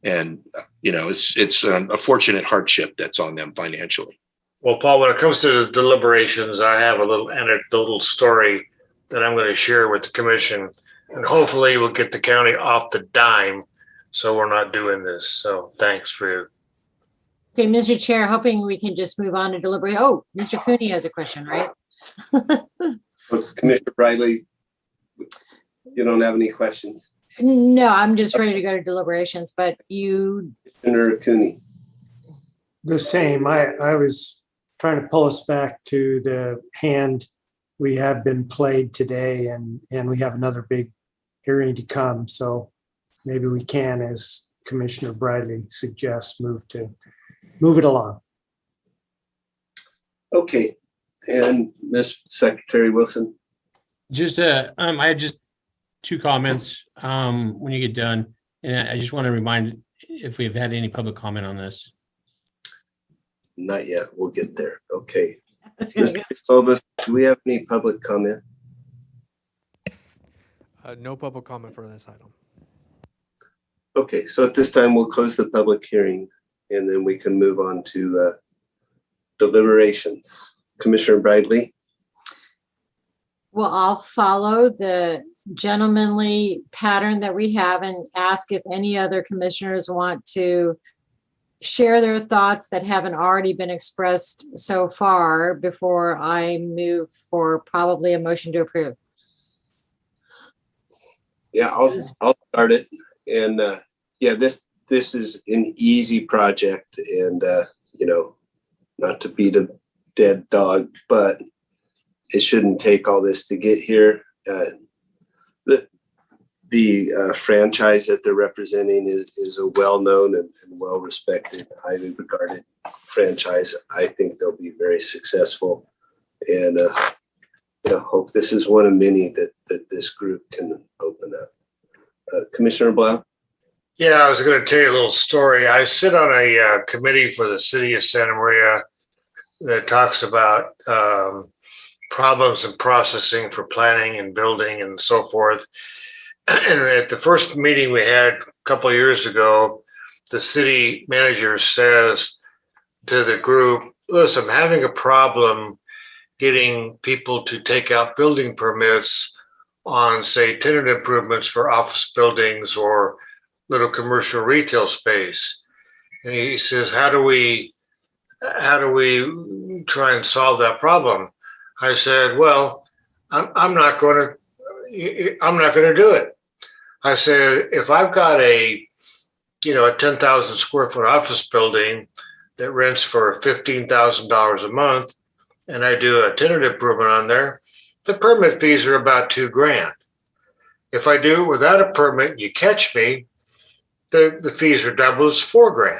It's a fortunate hardship that's on them financially. Well, Paul, when it comes to the deliberations, I have a little anecdotal story that I'm going to share with the commission, and hopefully we'll get the county off the dime so we're not doing this. So thanks for your. Okay, Mr. Chair, hoping we can just move on to deliberate. Oh, Mr. Cooney has a question, right? Commissioner Bradley, you don't have any questions? No, I'm just ready to go to deliberations, but you. Commissioner Cooney. The same. I was trying to pull us back to the hand. We have been played today, and we have another big hearing to come. So maybe we can, as Commissioner Bradley suggests, move it along. Okay. And Mr. Secretary Wilson. I had just two comments when you get done. And I just want to remind if we've had any public comment on this. Not yet. We'll get there. Okay. Mr. Phobos, do we have any public comment? No public comment for this item. Okay, so at this time, we'll close the public hearing and then we can move on to deliberations. Commissioner Bradley. Well, I'll follow the gentlemanly pattern that we have and ask if any other commissioners want to share their thoughts that haven't already been expressed so far before I move for probably a motion to approve. Yeah, I'll start it. And this is an easy project, and not to beat a dead dog, but it shouldn't take all this to get here. The franchise that they're representing is a well-known and well-respected, highly regarded franchise. I think they'll be very successful. And hope this is one of many that this group can open up. Commissioner Blau? Yeah, I was going to tell you a little story. I sit on a committee for the city of Santa Maria that talks about problems in processing for planning and building and so forth. And at the first meeting we had a couple of years ago, the city manager says to the group, listen, I'm having a problem getting people to take out building permits on, say, tenant improvements for office buildings or little commercial retail space. And he says, how do we try and solve that problem? I said, well, I'm not going to do it. I said, if I've got a 10,000 square foot office building that rents for $15,000 a month, and I do a tenant improvement on there, the permit fees are about $2,000. If I do it without a permit, you catch me, the fees are double, it's $4,000.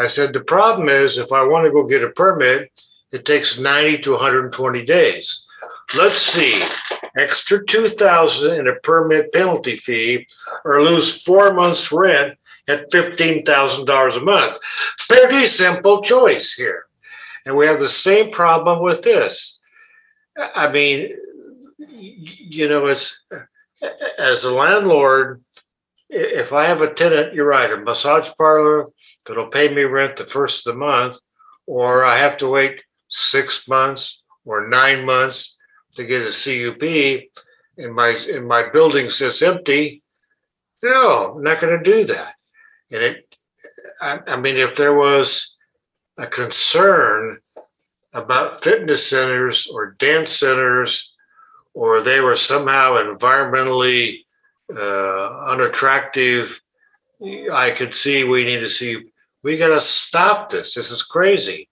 I said, the problem is if I want to go get a permit, it takes 90 to 120 days. Let's see, extra $2,000 in a permit penalty fee or lose 4 months rent at $15,000 a month. Pretty simple choice here. And we have the same problem with this. I mean, it's as a landlord, if I have a tenant, you're right, a massage parlor that'll pay me rent the first of the month, or I have to wait 6 months or 9 months to get a CUP, and my building sits empty. No, I'm not going to do that. And I mean, if there was a concern about fitness centers or dance centers, or they were somehow environmentally unattractive, I could see we got to stop this. This is crazy.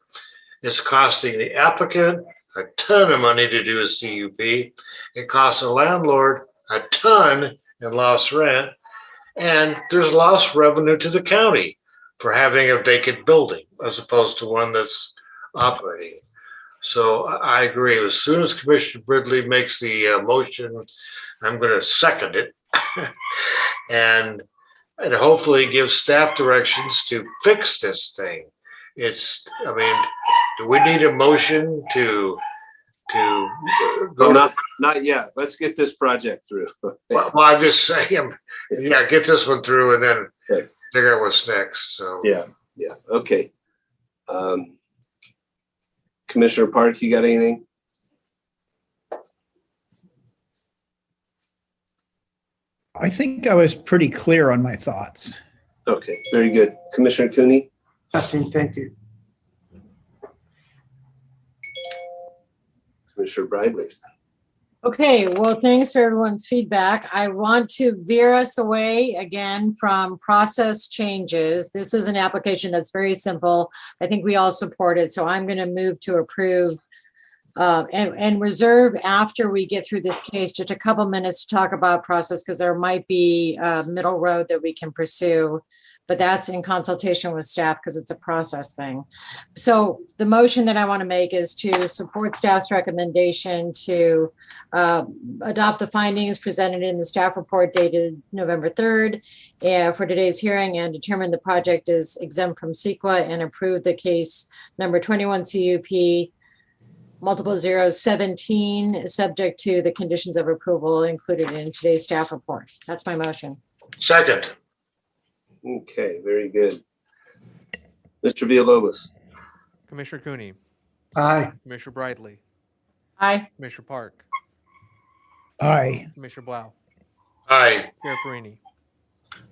It's costing the applicant a ton of money to do a CUP. It costs a landlord a ton in lost rent. And there's lost revenue to the county for having a vacant building as opposed to one that's operating. So I agree. As soon as Commissioner Bridley makes the motion, I'm going to second it and hopefully give staff directions to fix this thing. Do we need a motion to go? Not yet. Let's get this project through. Well, I'm just saying, get this one through and then figure out what's next. So yeah, okay. Commissioner Park, you got anything? I think I was pretty clear on my thoughts. Okay, very good. Commissioner Cooney? Nothing, thank you. Commissioner Bradley? Okay, well, thanks for everyone's feedback. I want to veer us away again from process changes. This is an application that's very simple. I think we all support it, so I'm going to move to approve and reserve after we get through this case just a couple minutes to talk about process, because there might be a middle road that we can pursue, but that's in consultation with staff because it's a process thing. So the motion that I want to make is to support staff's recommendation to adopt the findings presented in the staff report dated November 3rd for today's hearing, and determine the project is exempt from CEQA, and approve the case number 21 CUP multiple 017, subject to the conditions of approval included in today's staff report. That's my motion. Second. Okay, very good. Mr. Villalobos? Commissioner Cooney, Aye. Commissioner Bradley, Aye. Commissioner Park, Aye. Commissioner Blau, Aye. Chair Farini.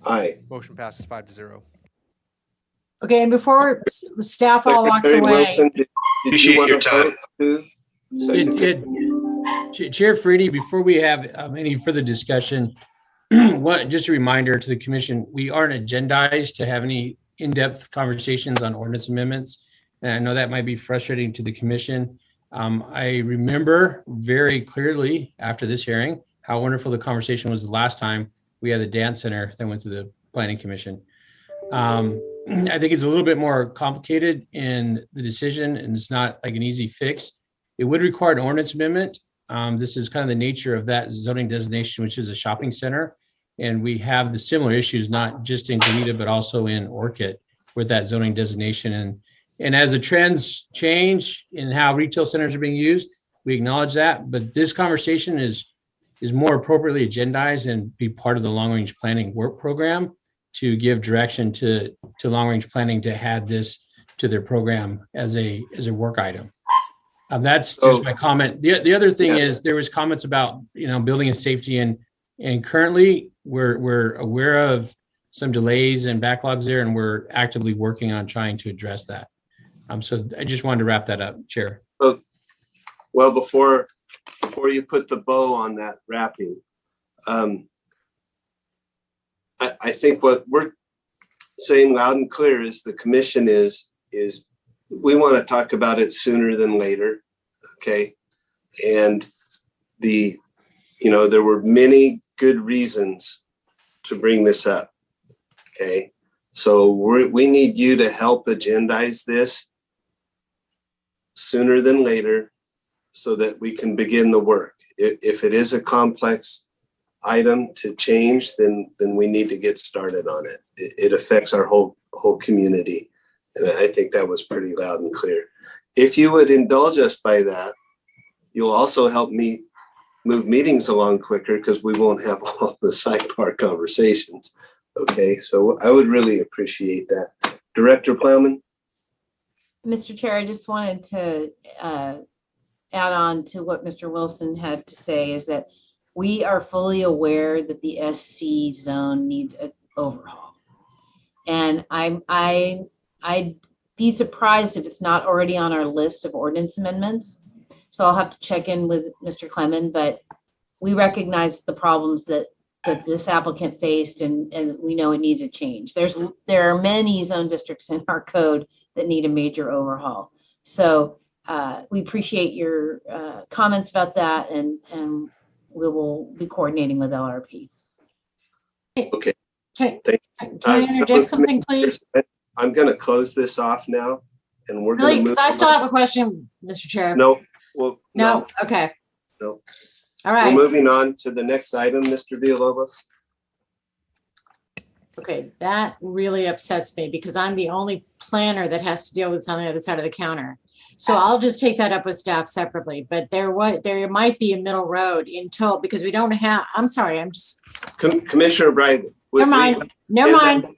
Aye. Motion passes 5-0. Okay, and before staff all walks Secretary away. Wilson, did you Appreciate want your to time. vote too? Chair Farini, before we have any further discussion, just a reminder to the commission, we aren't agendized to have any in-depth conversations on ordinance amendments. And I know that might be frustrating to the commission. I remember very clearly after this hearing how wonderful the conversation was the last time we had the dance center that went to the planning commission. I think it's a little bit more complicated in the decision, and it's not like an easy fix. It would require an ordinance amendment. This is kind of the nature of that zoning designation, which is a shopping center. And we have the similar issues, not just in Goleta, but also in Orchid with that zoning designation. And as the trends change in how retail centers are being used, we acknowledge that. But this conversation is more appropriately agendized and be part of the long-range planning work program to give direction to long-range planning to add this to their program as a work item. That's just my comment. The other thing is there was comments about, building and safety and currently we're aware of some delays and backlogs there, and we're actively working on trying to address that. So I just wanted to wrap that up, Chair. Well, before you put the bow on that wrapping, I think what we're saying loud and clear is the commission is we want to talk about it sooner than later. Okay. And there were many good reasons to bring this up. Okay. So we need you to help agendize this sooner than later so that we can begin the work. If it is a complex item to change, then we need to get started on it. It affects our whole community. And I think that was pretty loud and clear. If you would indulge us by that, you'll also help me move meetings along quicker because we won't have all the sidebar conversations. Okay, so I would really appreciate that. Director Plowman? Mr. Chair, I just wanted to add on to what Mr. Wilson had to say is that we are fully aware that the SC zone needs an overhaul. And I'd be surprised if it's not already on our list of ordinance amendments. So I'll have to check in with Mr. Clement, but we recognize the problems that this applicant faced and we know it needs a change. There are many zone districts in our code that need a major overhaul. So we appreciate your comments about that and we will be coordinating with LRP. Okay. Can I interject something, please? I'm going to close this off now, and we're Really? going to move. Because I still have a question, Mr. Chair. No. Well, No. Okay. No. All right. We're moving on to the next item, Mr. Villalobos. Okay, that really upsets me because I'm the only planner that has to deal with this on the other side of the counter. So I'll just take that up with staff separately, but there might be a middle road because we don't have, I'm sorry, I'm just. Commissioner Bradley. Never mind.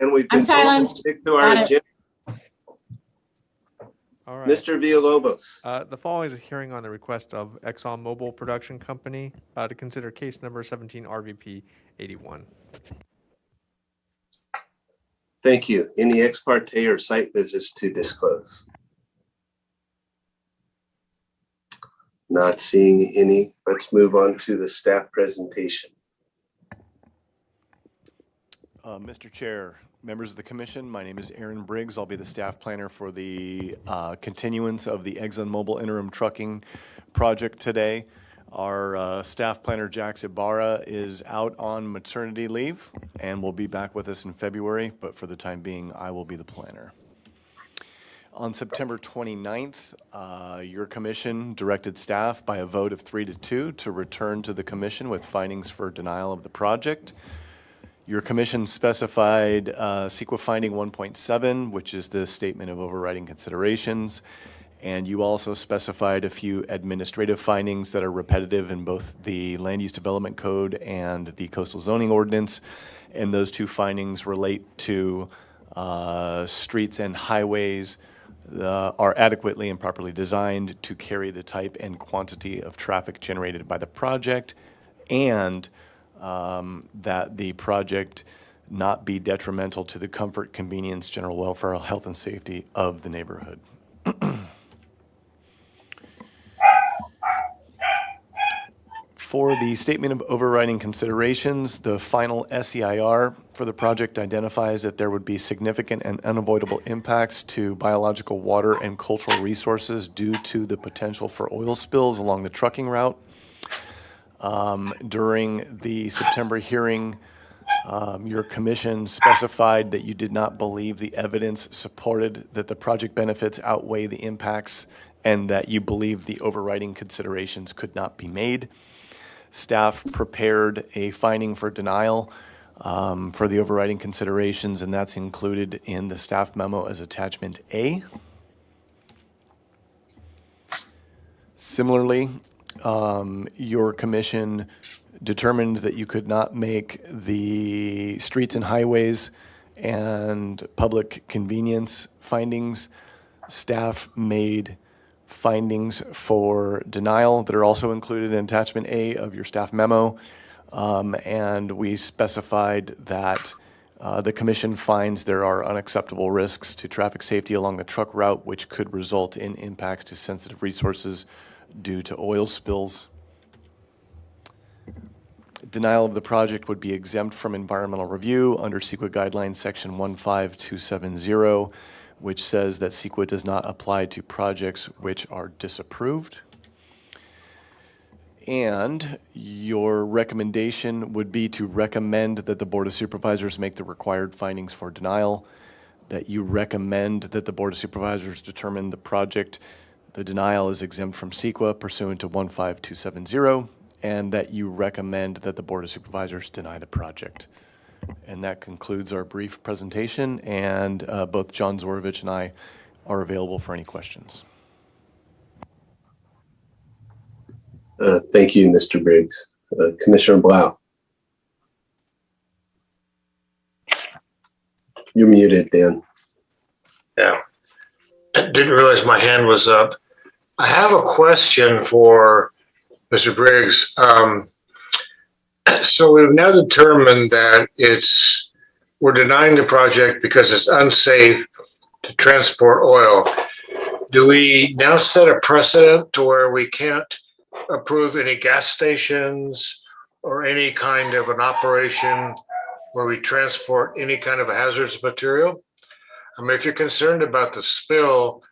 And we've been I'm silenced. Stick to our Got it. agenda. All right. Mr. Villalobos. The following is a hearing on the request of ExxonMobil Production Company to consider case number 17 RVP 81. Thank you. Any ex parte or site visits to disclose? Not seeing any. Let's move on to the staff presentation. Mr. Chair, members of the commission, my name is Aaron Briggs. I'll be the staff planner for the continuance of the ExxonMobil interim trucking project today. Our staff planner, Jax Ibarra, is out on maternity leave and will be back with us in February, but for the time being, I will be the planner. On September 29th, your commission directed staff by a vote of 3-2 to return to the commission with findings for denial of the project. Your commission specified CEQA finding 1.7, which is the statement of overriding considerations. And you also specified a few administrative findings that are repetitive in both the Land Use Development Code and the Coastal Zoning Ordinance. And those two findings relate to streets and highways are adequately and properly designed to carry the type and quantity of traffic generated by the project, and that the project not be detrimental to the comfort, convenience, general welfare, health, and safety of the neighborhood. For the statement of overriding considerations, the final SEIR for the project identifies that there would be significant and unavoidable impacts to biological, water, and cultural resources due to the potential for oil spills along the trucking route. During the September hearing, your commission specified that you did not believe the evidence supported that the project benefits outweigh the impacts and that you believe the overriding considerations could not be made. Staff prepared a finding for denial for the overriding considerations, and that's included in the staff memo as attachment A. Similarly, your commission determined that you could not make the streets and highways and public convenience findings. Staff made findings for denial that are also included in attachment A of your staff memo. And we specified that the commission finds there are unacceptable risks to traffic safety along the truck route, which could result in impacts to sensitive resources due to oil spills. Denial of the project would be exempt from environmental review under CEQA guidelines section 15270, which says that CEQA does not apply to projects which are disapproved. And your recommendation would be to recommend that the Board of Supervisors make the required findings for denial, that you recommend that the Board of Supervisors determine the denial is exempt from CEQA pursuant to 15270, and that you recommend that the Board of Supervisors deny the project. And that concludes our brief presentation, and both John Zorovich and I are available for any questions. Thank you, Mr. Briggs. Commissioner Blau. You're muted, Dan. Yeah. Didn't realize my hand was up. I have a question for Mr. Briggs. So we've now determined that we're denying the project because it's unsafe to transport oil. Do we now set a precedent to where we can't approve any gas stations or any kind of an operation where we transport any kind of a hazardous material? I mean, if you're concerned about the spill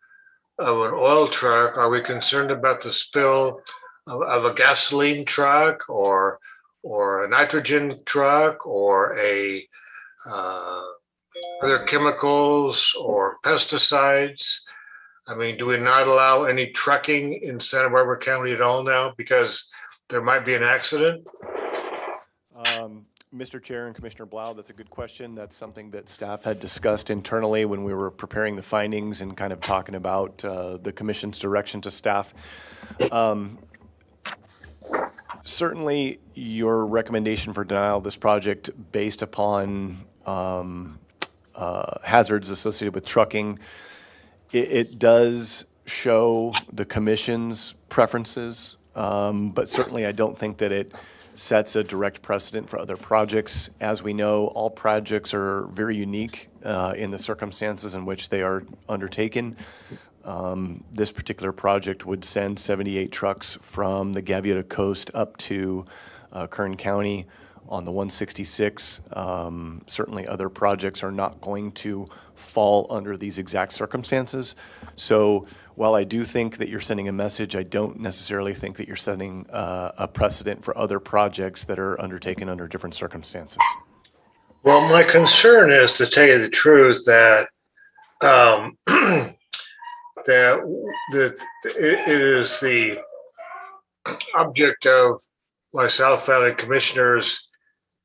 of an oil truck, are we concerned about the spill of a gasoline truck or a nitrogen truck or other chemicals or pesticides? I mean, do we not allow any trucking in Santa Barbara County at all now because there might be an accident? Mr. Chair and Commissioner Blau, that's a good question. That's something that staff had discussed internally when we were preparing the findings and kind of talking about the commission's direction to staff. Certainly, your recommendation for denial of this project based upon hazards associated with trucking, it does show the commission's preferences, but certainly I don't think that it sets a direct precedent for other projects. As we know, all projects are very unique in the circumstances in which they are undertaken. This particular project would send 78 trucks from the Gaviota Coast up to Kern County on the 166. Certainly other projects are not going to fall under these exact circumstances. So while I do think that you're sending a message, I don't necessarily think that you're setting a precedent for other projects that are undertaken under different circumstances. Well, my concern is, to tell you the truth, that that it is the object of my South Valley commissioners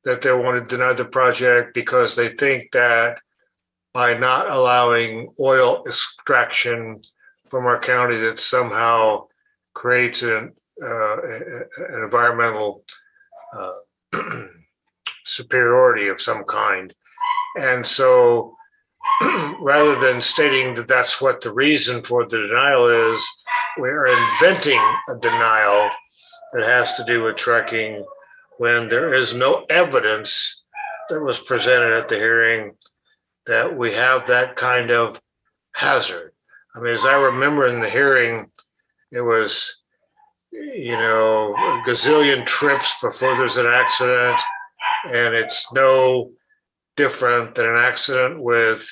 that they want to deny the project because they think that by not allowing oil extraction from our county, that somehow creates an environmental superiority of some kind. And so rather than stating that that's what the reason for the denial is, we're inventing a denial that has to do with trucking when there is no evidence that was presented at the hearing that we have that kind of hazard. I mean, as I remember in the hearing, it was, a gazillion trips before there's an accident, and it's no different than an accident with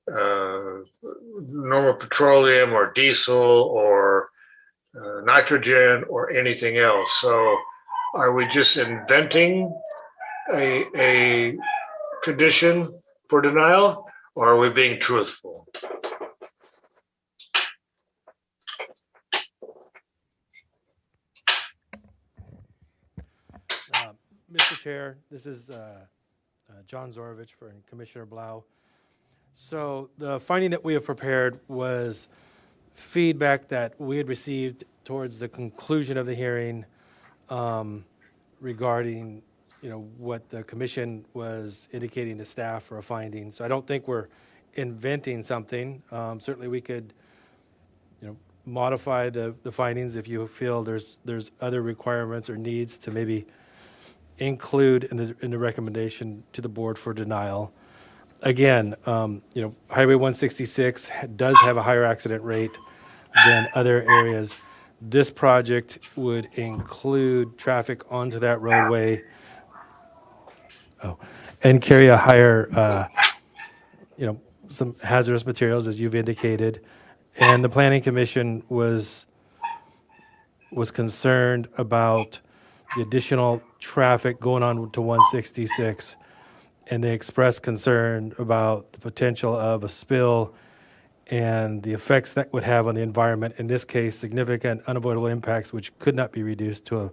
normal petroleum or diesel or nitrogen or anything else. So are we just inventing a condition for denial, or are we being truthful? Mr. Chair, this is John Zorovich for Commissioner Blau. So the finding that we have prepared was feedback that we had received towards the conclusion of the hearing regarding, what the commission was indicating to staff for a finding. So I don't think we're inventing something. Certainly we could, modify the findings if you feel there's other requirements or needs to maybe include in the recommendation to the board for denial. Again, Highway 166 does have a higher accident rate than other areas. This project would include traffic onto that roadway and carry a higher, some hazardous materials, as you've indicated. And the Planning Commission was concerned about the additional traffic going on to 166. And they expressed concern about the potential of a spill and the effects that would have on the environment. In this case, significant unavoidable impacts, which could not be reduced to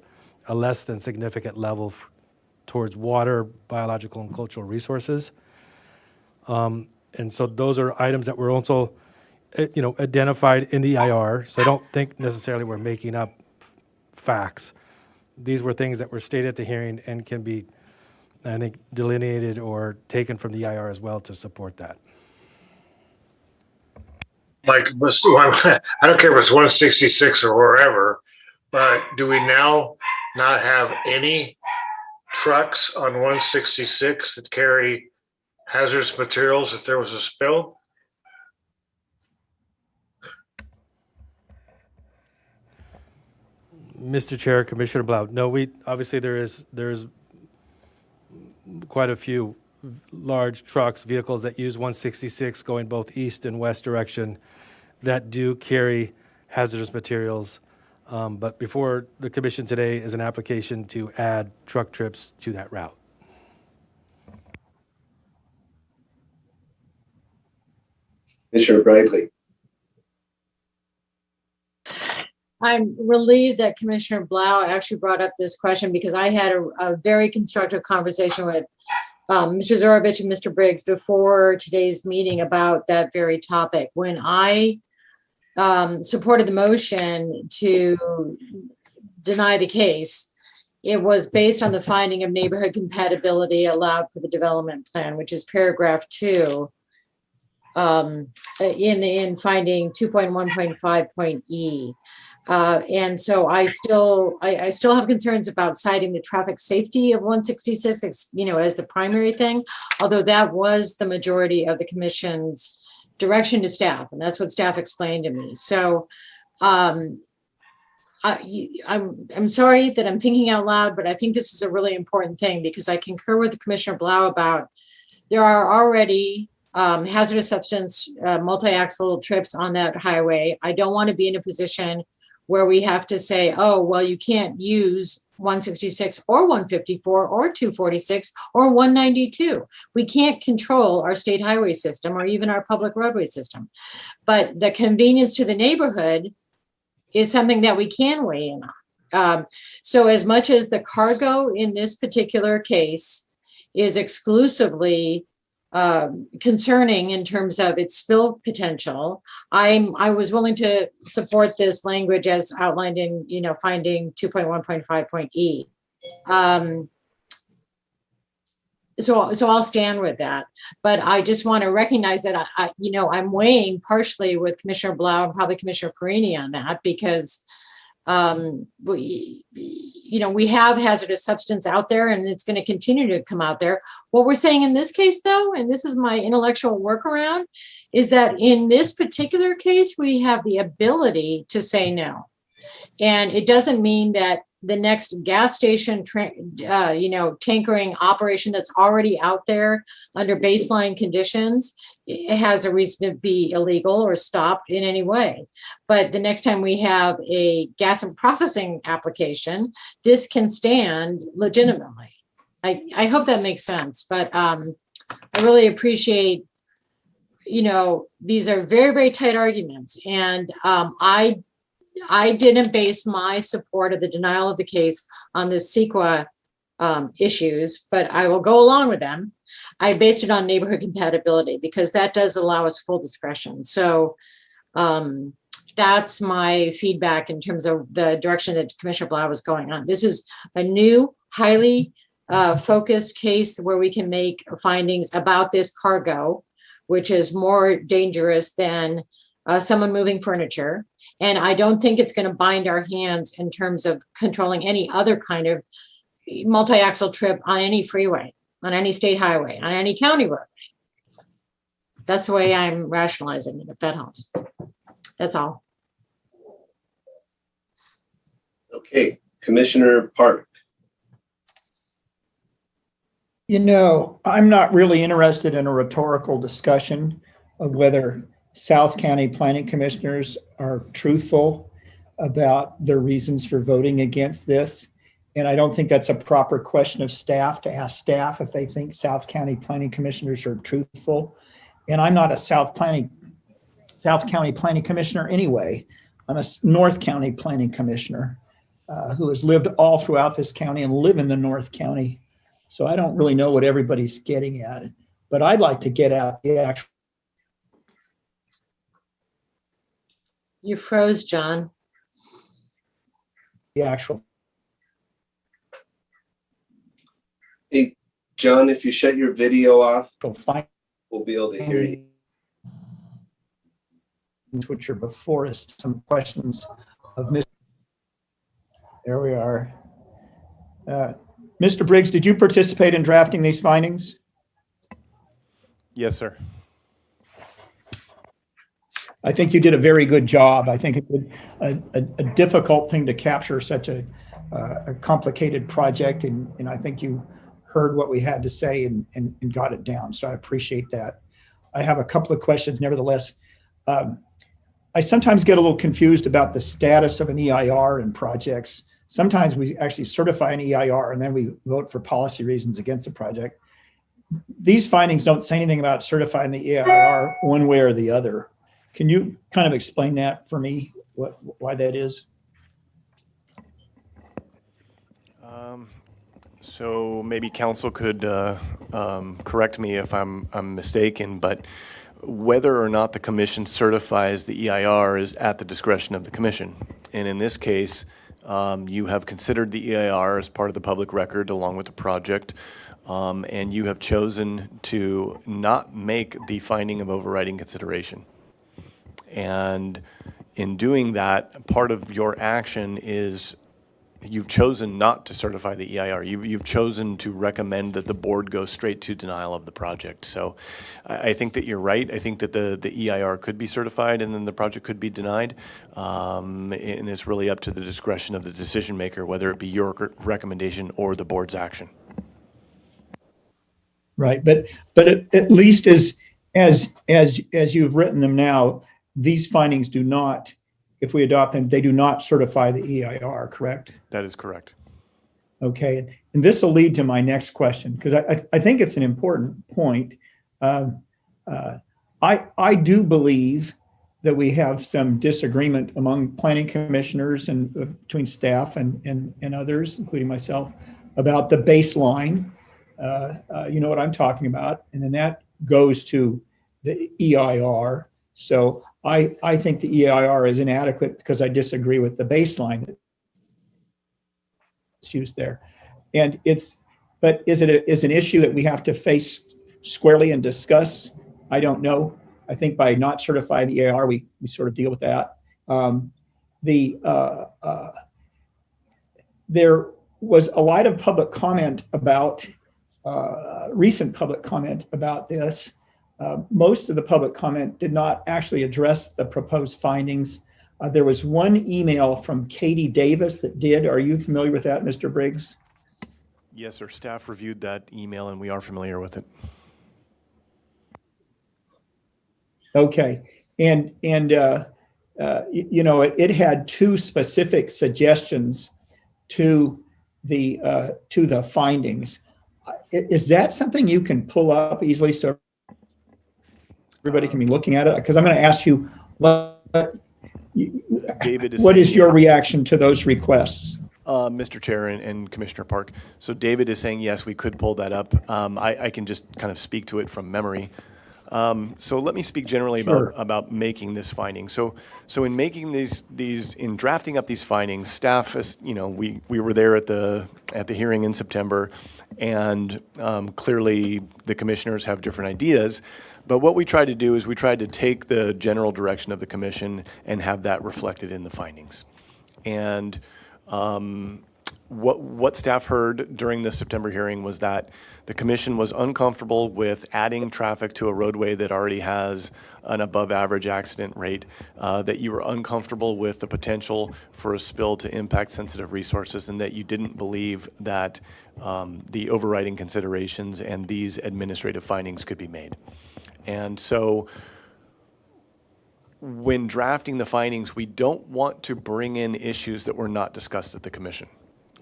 a less than significant level towards water, biological, and cultural resources. And so those are items that were also identified in the EIR. So I don't think necessarily we're making up facts. These were things that were stated at the hearing and can be, I think, delineated or taken from the EIR as well to support that. Like, I don't care if it's 166 or wherever, but do we now not have any trucks on 166 that carry hazardous materials if there was a spill? Mr. Chair, Commissioner Blau, no, obviously there's quite a few large trucks, vehicles that use 166 going both east and west direction that do carry hazardous materials. But before the commission today is an application to add truck trips to that route. Commissioner Bradley. I'm relieved that Commissioner Blau actually brought up this question because I had a very constructive conversation with Mr. Zorovich and Mr. Briggs before today's meeting about that very topic. When I supported the motion to deny the case, it was based on the finding of neighborhood compatibility allowed for the development plan, which is paragraph 2 in finding 2.1.5.e. And so I still have concerns about citing the traffic safety of 166, as the primary thing, although that was the majority of the commission's direction to staff, and that's what staff explained to me. So I'm sorry that I'm thinking out loud, but I think this is a really important thing because I concur with Commissioner Blau about there are already hazardous substance multi-axle trips on that highway. I don't want to be in a position where we have to say, oh, well, you can't use 166 or 154 or 246 or 192. We can't control our state highway system or even our public roadway system. But the convenience to the neighborhood is something that we can weigh in on. So as much as the cargo in this particular case is exclusively concerning in terms of its spill potential, I was willing to support this language as outlined in finding 2.1.5.e. So I'll stand with that, but I just want to recognize that I'm weighing partially with Commissioner Blau and probably Commissioner Farini on that because we have hazardous substance out there and it's going to continue to come out there. What we're saying in this case, though, and this is my intellectual workaround, is that in this particular case, we have the ability to say no. And it doesn't mean that the next gas station, tankering operation that's already out there under baseline conditions, it has a reason to be illegal or stopped in any way. But the next time we have a gas and processing application, this can stand legitimately. I hope that makes sense, but I really appreciate, these are very, very tight arguments. And I didn't base my support of the denial of the case on the CEQA issues, but I will go along with them. I based it on neighborhood compatibility because that does allow us full discretion. So that's my feedback in terms of the direction that Commissioner Blau was going on. This is a new, highly focused case where we can make findings about this cargo, which is more dangerous than someone moving furniture. And I don't think it's going to bind our hands in terms of controlling any other kind of multi-axle trip on any freeway, on any state highway, on any county road. That's the way I'm rationalizing it, if that helps. That's all. Okay, Commissioner Park. You know, I'm not really interested in a rhetorical discussion of whether South County Planning Commissioners are truthful about their reasons for voting against this. And I don't think that's a proper question of staff to ask staff if they think South County Planning Commissioners are truthful. And I'm not a South County Planning Commissioner anyway. I'm a North County Planning Commissioner who has lived all throughout this county and live in the North County. So I don't really know what everybody's getting at, but I'd like to get at the actual. You froze, John. The actual. Hey, John, if you shut your video off, we'll be able to hear you. Which are before us, some questions of Mr. There we are. Mr. Briggs, did you participate in drafting these findings? Yes, sir. I think you did a very good job. I think it's a difficult thing to capture such a complicated project, and I think you heard what we had to say and got it down. So I appreciate that. I have a couple of questions, nevertheless. I sometimes get a little confused about the status of an EIR in projects. Sometimes we actually certify an EIR and then we vote for policy reasons against the project. These findings don't say anything about certifying the EIR one way or the other. Can you kind of explain that for me, why that is? So maybe council could correct me if I'm mistaken, but whether or not the commission certifies the EIR is at the discretion of the commission. And in this case, you have considered the EIR as part of the public record along with the project, and you have chosen to not make the finding of overriding consideration. And in doing that, part of your action is you've chosen not to certify the EIR. You've chosen to recommend that the board go straight to denial of the project. So I think that you're right. I think that the EIR could be certified and then the project could be denied. And it's really up to the discretion of the decision maker, whether it be your recommendation or the board's action. Right, but at least as you've written them now, these findings do not, if we adopt them, they do not certify the EIR, correct? That is correct. Okay, and this will lead to my next question, because I think it's an important point. I do believe that we have some disagreement among planning commissioners and between staff and others, including myself, about the baseline. You know what I'm talking about, and then that goes to the EIR. So I think the EIR is inadequate because I disagree with the baseline that's used there. And but is it an issue that we have to face squarely and discuss? I don't know. I think by not certifying the EIR, we sort of deal with that. There was a lot of public comment about, recent public comment about this. Most of the public comment did not actually address the proposed findings. There was one email from Katie Davis that did. Are you familiar with that, Mr. Briggs? Yes, sir. Staff reviewed that email and we are familiar with it. Okay, and you know, it had two specific suggestions to the findings. Is that something you can pull up easily so everybody can be looking at it? Because I'm going to ask you what is your reaction to those requests? Mr. Chair and Commissioner Park. So David is saying, yes, we could pull that up. I can just kind of speak to it from memory. So let me speak generally about making this finding. So in making in drafting up these findings, staff, we were there at the hearing in September, and clearly the commissioners have different ideas. But what we tried to do is we tried to take the general direction of the commission and have that reflected in the findings. And what staff heard during the September hearing was that the commission was uncomfortable with adding traffic to a roadway that already has an above average accident rate, that you were uncomfortable with the potential for a spill to impact sensitive resources, and that you didn't believe that the overriding considerations and these administrative findings could be made. And so when drafting the findings, we don't want to bring in issues that were not discussed at the commission.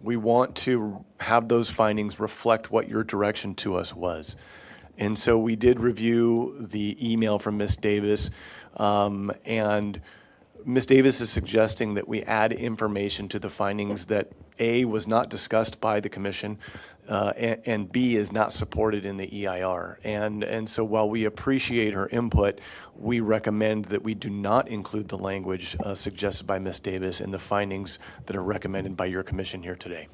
We want to have those findings reflect what your direction to us was. And so we did review the email from Ms. Davis, and Ms. Davis is suggesting that we add information to the findings that A, was not discussed by the commission, and B, is not supported in the EIR. And so while we appreciate her input, we recommend that we do not include the language suggested by Ms. Davis in the findings that are recommended by your commission here today.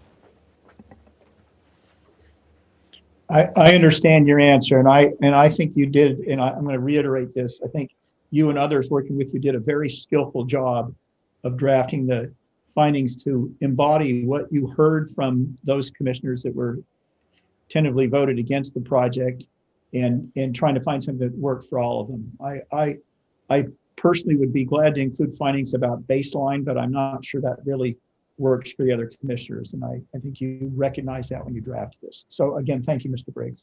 I understand your answer, and I think you did, and I'm going to reiterate this. I think you and others working with you did a very skillful job of drafting the findings to embody what you heard from those commissioners that were tentatively voted against the project, and trying to find something that worked for all of them. I personally would be glad to include findings about baseline, but I'm not sure that really works for the other commissioners. And I think you recognize that when you drafted this. So again, thank you, Mr. Briggs.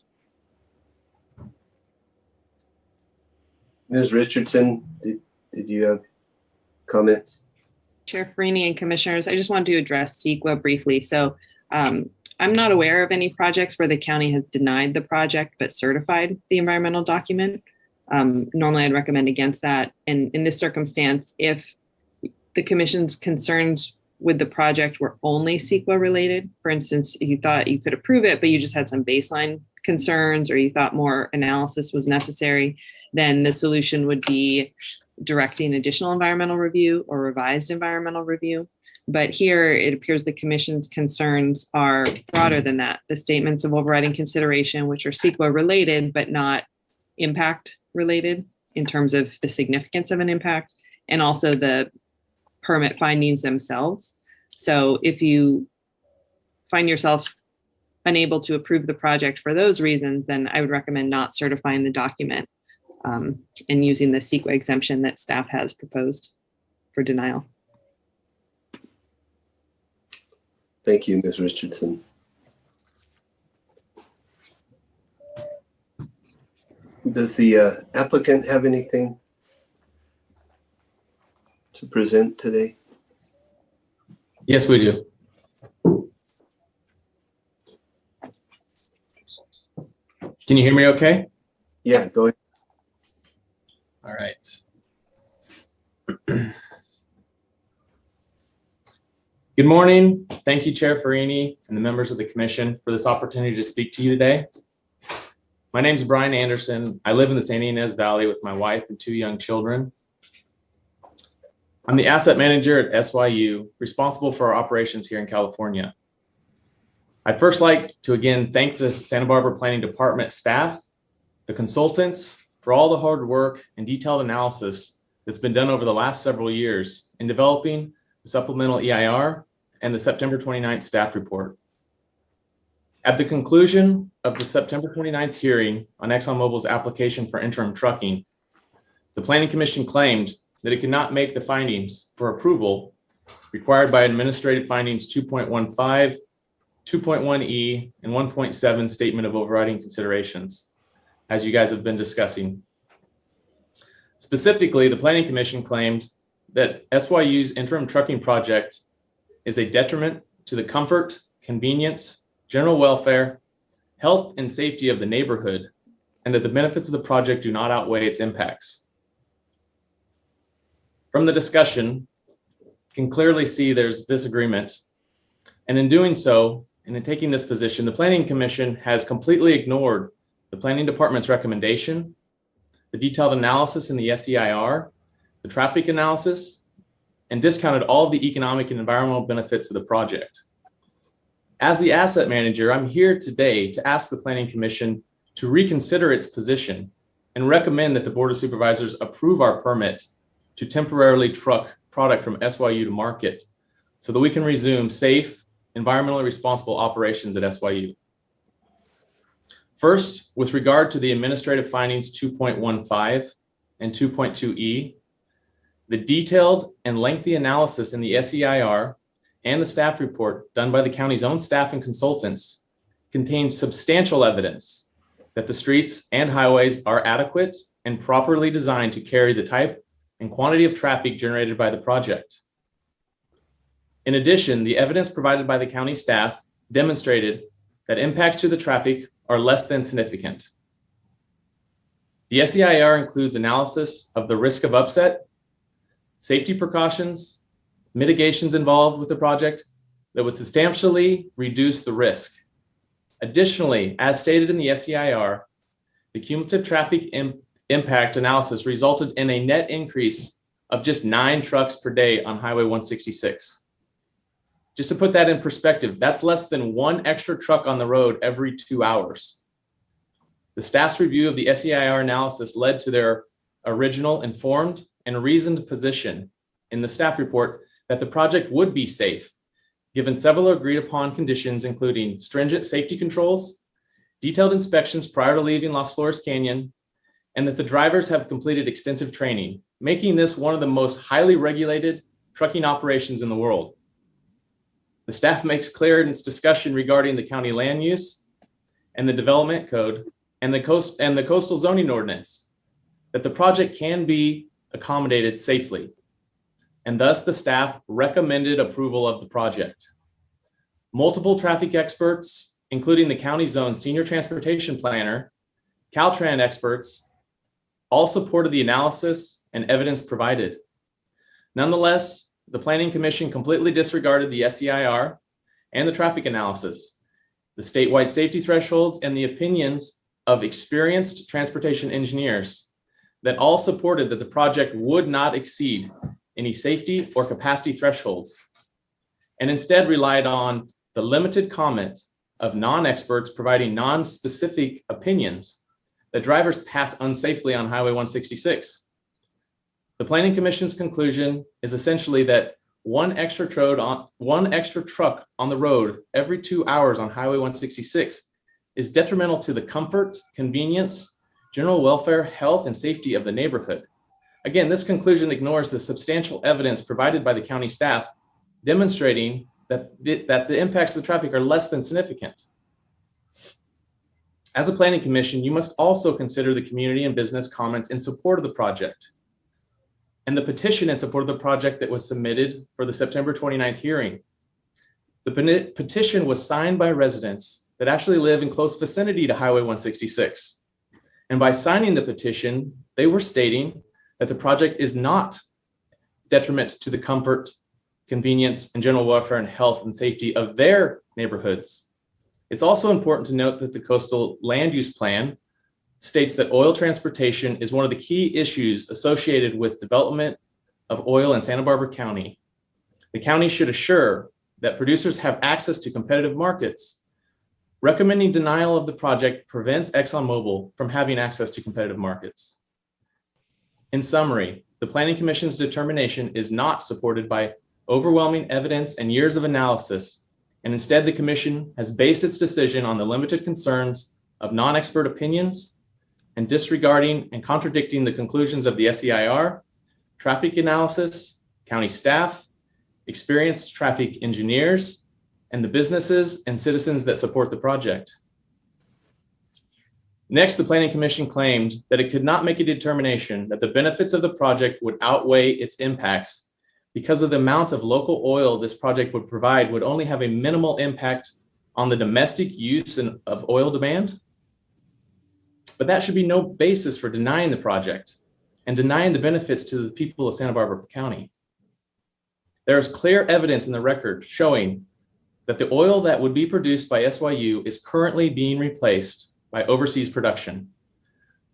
Ms. Richardson, did you have comments? Chair Farini and commissioners, I just wanted to address CEQA briefly. So I'm not aware of any projects where the county has denied the project but certified the environmental document. Normally I'd recommend against that. And in this circumstance, if the commission's concerns with the project were only CEQA related, for instance, if you thought you could approve it, but you just had some baseline concerns, or you thought more analysis was necessary, then the solution would be directing additional environmental review or revised environmental review. But here it appears the commission's concerns are broader than that. The statements of overriding consideration, which are CEQA related, but not impact related in terms of the significance of an impact, and also the permit findings themselves. So if you find yourself unable to approve the project for those reasons, then I would recommend not certifying the document and using the CEQA exemption that staff has proposed for denial. Thank you, Ms. Richardson. Does the applicant have anything to present today? Yes, we do. Can you hear me okay? Yeah, go ahead. All right. Good morning. Thank you, Chair Farini and the members of the commission for this opportunity to speak to you today. My name is Brian Anderson. I live in the San Ynez Valley with my wife and 2 young children. I'm the asset manager at SYU, responsible for our operations here in California. I'd first like to again thank the Santa Barbara Planning Department staff, the consultants, for all the hard work and detailed analysis that's been done over the last several years in developing the supplemental EIR and the September 29th staff report. At the conclusion of the September 29th hearing on ExxonMobil's application for interim trucking, the Planning Commission claimed that it could not make the findings for approval required by Administrative Findings 2.15, 2.1E, and 1.7 Statement of Overriding Considerations, as you guys have been discussing. Specifically, the Planning Commission claimed that SYU's interim trucking project is a detriment to the comfort, convenience, general welfare, health, and safety of the neighborhood, and that the benefits of the project do not outweigh its impacts. From the discussion, you can clearly see there's disagreement And in doing so, and in taking this position, the Planning Commission has completely ignored the Planning Department's recommendation, the detailed analysis in the SEIR, the traffic analysis, and discounted all of the economic and environmental benefits of the project. As the asset manager, I'm here today to ask the Planning Commission to reconsider its position and recommend that the Board of Supervisors approve our permit to temporarily truck product from SYU to market so that we can resume safe, environmentally responsible operations at SYU. First, with regard to the administrative findings 2.15 and 2.2e, the detailed and lengthy analysis in the SEIR and the staff report done by the county's own staff and consultants contains substantial evidence that the streets and highways are adequate and properly designed to carry the type and quantity of traffic generated by the project. In addition, the evidence provided by the county staff demonstrated that impacts to the traffic are less than significant. The SEIR includes analysis of the risk of upset, safety precautions, mitigations involved with the project that would substantially reduce the risk. Additionally, as stated in the SEIR, the cumulative traffic impact analysis resulted in a net increase of just 9 trucks per day on Highway 166. Just to put that in perspective, that's less than 1 extra truck on the road every 2 hours. The staff's review of the SEIR analysis led to their original informed and reasoned position in the staff report that the project would be safe, given several agreed upon conditions, including stringent safety controls, detailed inspections prior to leaving Las Flores Canyon, and that the drivers have completed extensive training, making this one of the most highly regulated trucking operations in the world. The staff makes clear in its discussion regarding the county land use and the development code and the coastal zoning ordinance that the project can be accommodated safely. And thus the staff recommended approval of the project. Multiple traffic experts, including the county's own senior transportation planner, Caltran experts, all supported the analysis and evidence provided. Nonetheless, the Planning Commission completely disregarded the SEIR and the traffic analysis, the statewide safety thresholds, and the opinions of experienced transportation engineers that all supported that the project would not exceed any safety or capacity thresholds, and instead relied on the limited comment of non-experts providing non-specific opinions that drivers pass unsafely on Highway 166. The Planning Commission's conclusion is essentially that one extra truck on the road every 2 hours on Highway 166 is detrimental to the comfort, convenience, general welfare, health, and safety of the neighborhood. Again, this conclusion ignores the substantial evidence provided by the county staff demonstrating that the impacts of the traffic are less than significant. As a Planning Commission, you must also consider the community and business comments in support of the project and the petition in support of the project that was submitted for the September 29th hearing. The petition was signed by residents that actually live in close vicinity to Highway 166. And by signing the petition, they were stating that the project is not detriment to the comfort, convenience, and general welfare and health and safety of their neighborhoods. It's also important to note that the coastal land use plan states that oil transportation is one of the key issues associated with development of oil in Santa Barbara County. The county should assure that producers have access to competitive markets. Recommending denial of the project prevents ExxonMobil from having access to competitive markets. In summary, the Planning Commission's determination is not supported by overwhelming evidence and years of analysis, and instead the Commission has based its decision on the limited concerns of non-expert opinions and disregarding and contradicting the conclusions of the SEIR, traffic analysis, county staff, experienced traffic engineers, and the businesses and citizens that support the project. Next, the Planning Commission claimed that it could not make a determination that the benefits of the project would outweigh its impacts because of the amount of local oil this project would provide would only have a minimal impact on the domestic use of oil demand. But that should be no basis for denying the project and denying the benefits to the people of Santa Barbara County. There is clear evidence in the record showing that the oil that would be produced by SYU is currently being replaced by overseas production.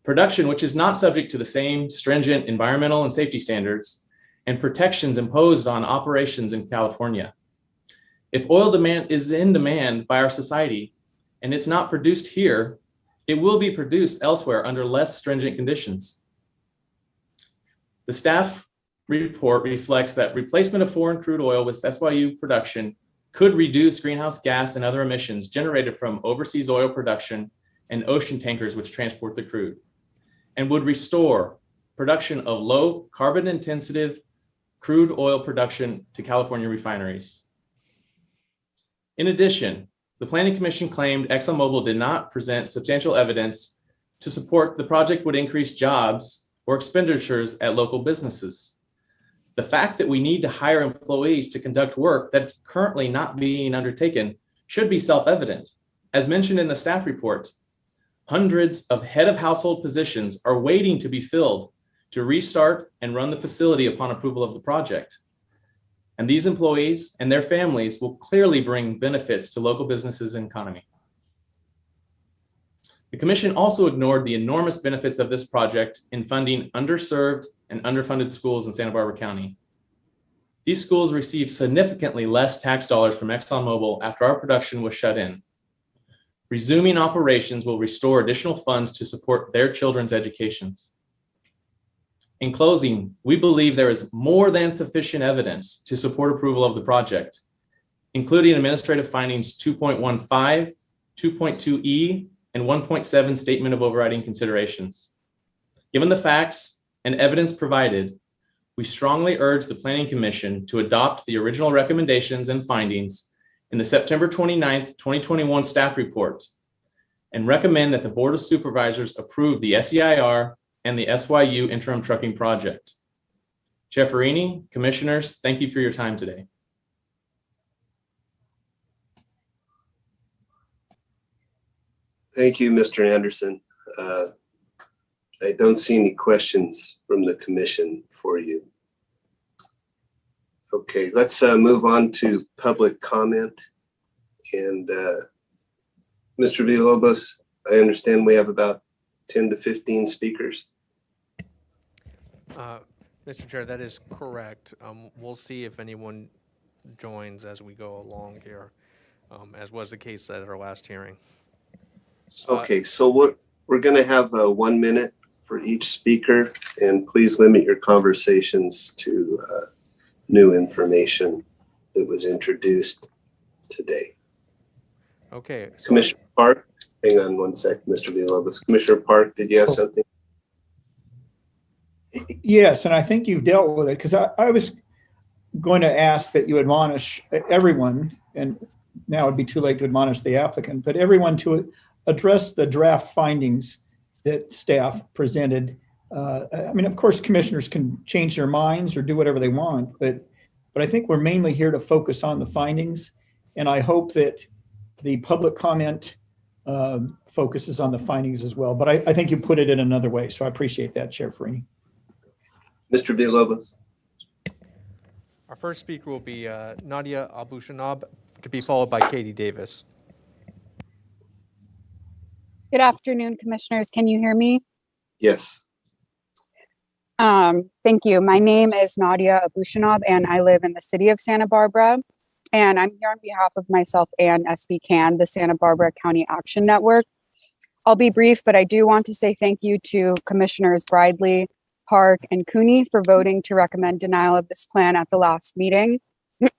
Production which is not subject to the same stringent environmental and safety standards and protections imposed on operations in California. If oil demand is in demand by our society and it's not produced here, it will be produced elsewhere under less stringent conditions. The staff report reflects that replacement of foreign crude oil with SYU production could reduce greenhouse gas and other emissions generated from overseas oil production and ocean tankers which transport the crude, and would restore production of low carbon intensive crude oil production to California refineries. In addition, the Planning Commission claimed ExxonMobil did not present substantial evidence to support the project would increase jobs or expenditures at local businesses. The fact that we need to hire employees to conduct work that's currently not being undertaken should be self-evident. As mentioned in the staff report, hundreds of head of household positions are waiting to be filled to restart and run the facility upon approval of the project. And these employees and their families will clearly bring benefits to local businesses and economy. The Commission also ignored the enormous benefits of this project in funding underserved and underfunded schools in Santa Barbara County. These schools received significantly less tax dollars from ExxonMobil after our production was shut in. Resuming operations will restore additional funds to support their children's educations. In closing, we believe there is more than sufficient evidence to support approval of the project, including administrative findings 2.15, 2.2E, and 1.7 Statement of Overriding Considerations. Given the facts and evidence provided, we strongly urge the Planning Commission to adopt the original recommendations and findings in the September 29th, 2021 staff report and recommend that the Board of Supervisors approve the SEIR and the SYU interim trucking project. Chair Farini, commissioners, thank you for your time today. Thank you, Mr. Anderson. I don't see any questions from the commission for you. Okay, let's move on to public comment. And Mr. Villalobos, I understand we have about 10 to 15 speakers. Mr. Chair, that is correct. We'll see if anyone joins as we go along here, as was the case at our last hearing. Okay, so we're going to have 1 minute for each speaker, and please limit your conversations to new information that was introduced today. Okay. So Commissioner Park, hang on 1 sec, Mr. Villalobos. Commissioner Park, did you have something? Yes, and I think you've dealt with it, because I was going to ask that you admonish everyone, and now it'd be too late to admonish the applicant, but everyone to address the draft findings that staff presented. I mean, of course, commissioners can change their minds or do whatever they want, but I think we're mainly here to focus on the findings, and I hope that the public comment focuses on the findings as well. But I think you put it in another way, so I appreciate that, Chair Farini. Mr. Villalobos. our first speaker will be Nadia Abushanab, to be followed by Katie Davis. Good afternoon, commissioners. Can you hear me? Yes. Thank you. My name is Nadia Abushanab, and I live in the city of Santa Barbara. And I'm here on behalf of myself and SB CAN, the Santa Barbara County Action Network. I'll be brief, but I do want to say thank you to Commissioners Bridley, Park, and Cooney for voting to recommend denial of this plan at the last meeting.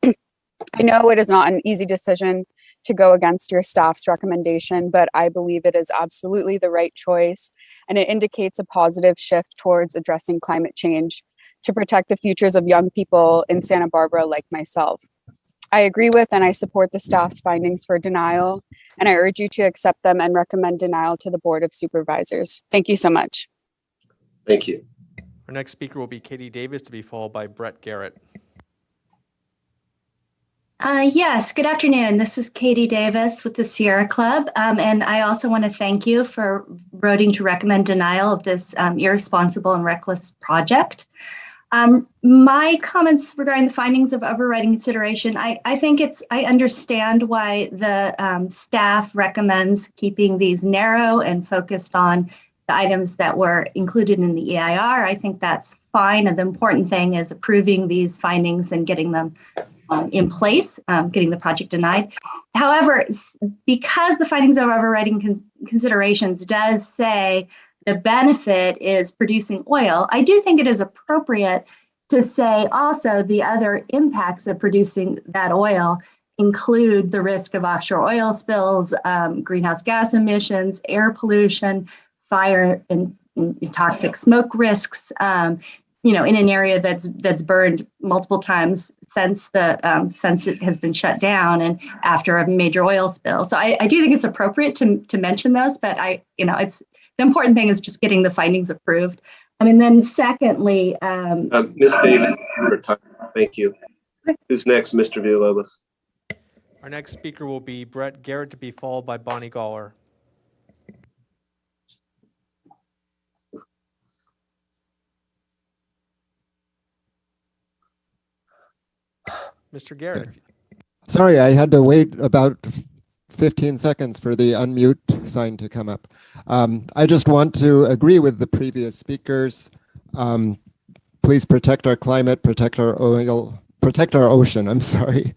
I know it is not an easy decision to go against your staff's recommendation, but I believe it is absolutely the right choice, and it indicates a positive shift towards addressing climate change to protect the futures of young people in Santa Barbara like myself. I agree with and I support the staff's findings for denial, and I urge you to accept them and recommend denial to the Board of Supervisors. Thank you so much. Thank you. Our next speaker will be Katie Davis, to be followed by Brett Garrett. Yes, good afternoon. This is Katie Davis with the Sierra Club. And I also want to thank you for voting to recommend denial of this irresponsible and reckless project. My comments regarding the findings of overriding consideration, I think I understand why the staff recommends keeping these narrow and focused on the items that were included in the EIR. I think that's fine. And the important thing is approving these findings and getting them in place, getting the project denied. However, because the findings of overriding considerations does say the benefit is producing oil, I do think it is appropriate to say also the other impacts of producing that oil include the risk of offshore oil spills, greenhouse gas emissions, air pollution, fire and toxic smoke risks, in an area that's burned multiple times since it has been shut down and after a major oil spill. So I do think it's appropriate to mention those, but it's the important thing is just getting the findings approved. And then secondly, Ms. Davis, thank you. Who's next, Mr. Villalobos? Our next speaker will be Brett Garrett, to be followed by Bonnie Galler. Mr. Garrett. Sorry, I had to wait about 15 seconds for the unmute sign to come up. I just want to agree with the previous speakers. Please protect our climate, protect our oil, protect our ocean, I'm sorry.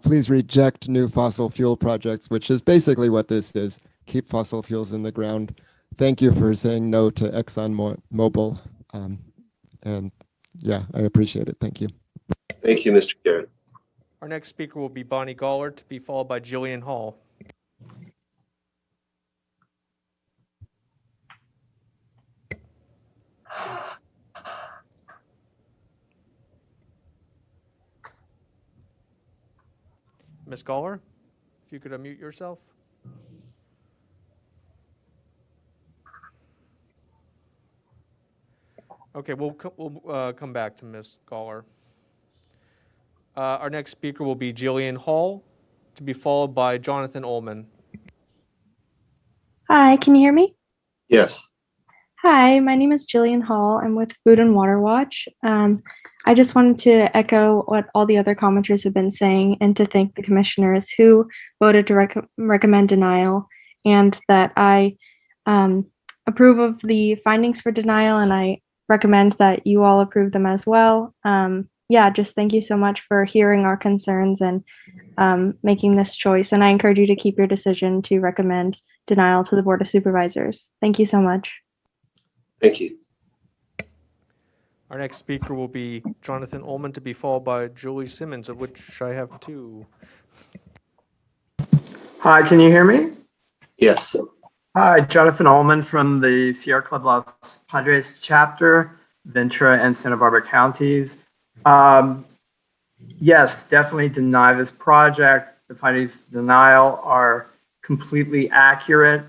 Please reject new fossil fuel projects, which is basically what this is. Keep fossil fuels in the ground. Thank you for saying no to ExxonMobil. And yeah, I appreciate it. Thank you. Thank you, Mr. Garrett. Our next speaker will be Bonnie Galler, to be followed by Jillian Hall. Ms. Galler, if you could unmute yourself. Okay, we'll come back to Ms. Galler. Our next speaker will be Jillian Hall, to be followed by Jonathan Ullman. Hi, can you hear me? Yes. Hi, my name is Jillian Hall. I'm with Food and Water Watch. I just wanted to echo what all the other commenters have been saying and to thank the commissioners who voted to recommend denial, and that I approve of the findings for denial, and I recommend that you all approve them as well. Just thank you so much for hearing our concerns and making this choice. And I encourage you to keep your decision to recommend denial to the Board of Supervisors. Thank you so much. Thank you. Our next speaker will be Jonathan Ullman, to be followed by Julie Simmons, of which I have two. Hi, can you hear me? Yes. Hi, Jonathan Ullman from the Sierra Club Los Padres chapter, Ventura and Santa Barbara counties. Yes, definitely deny this project. The findings of denial are completely accurate.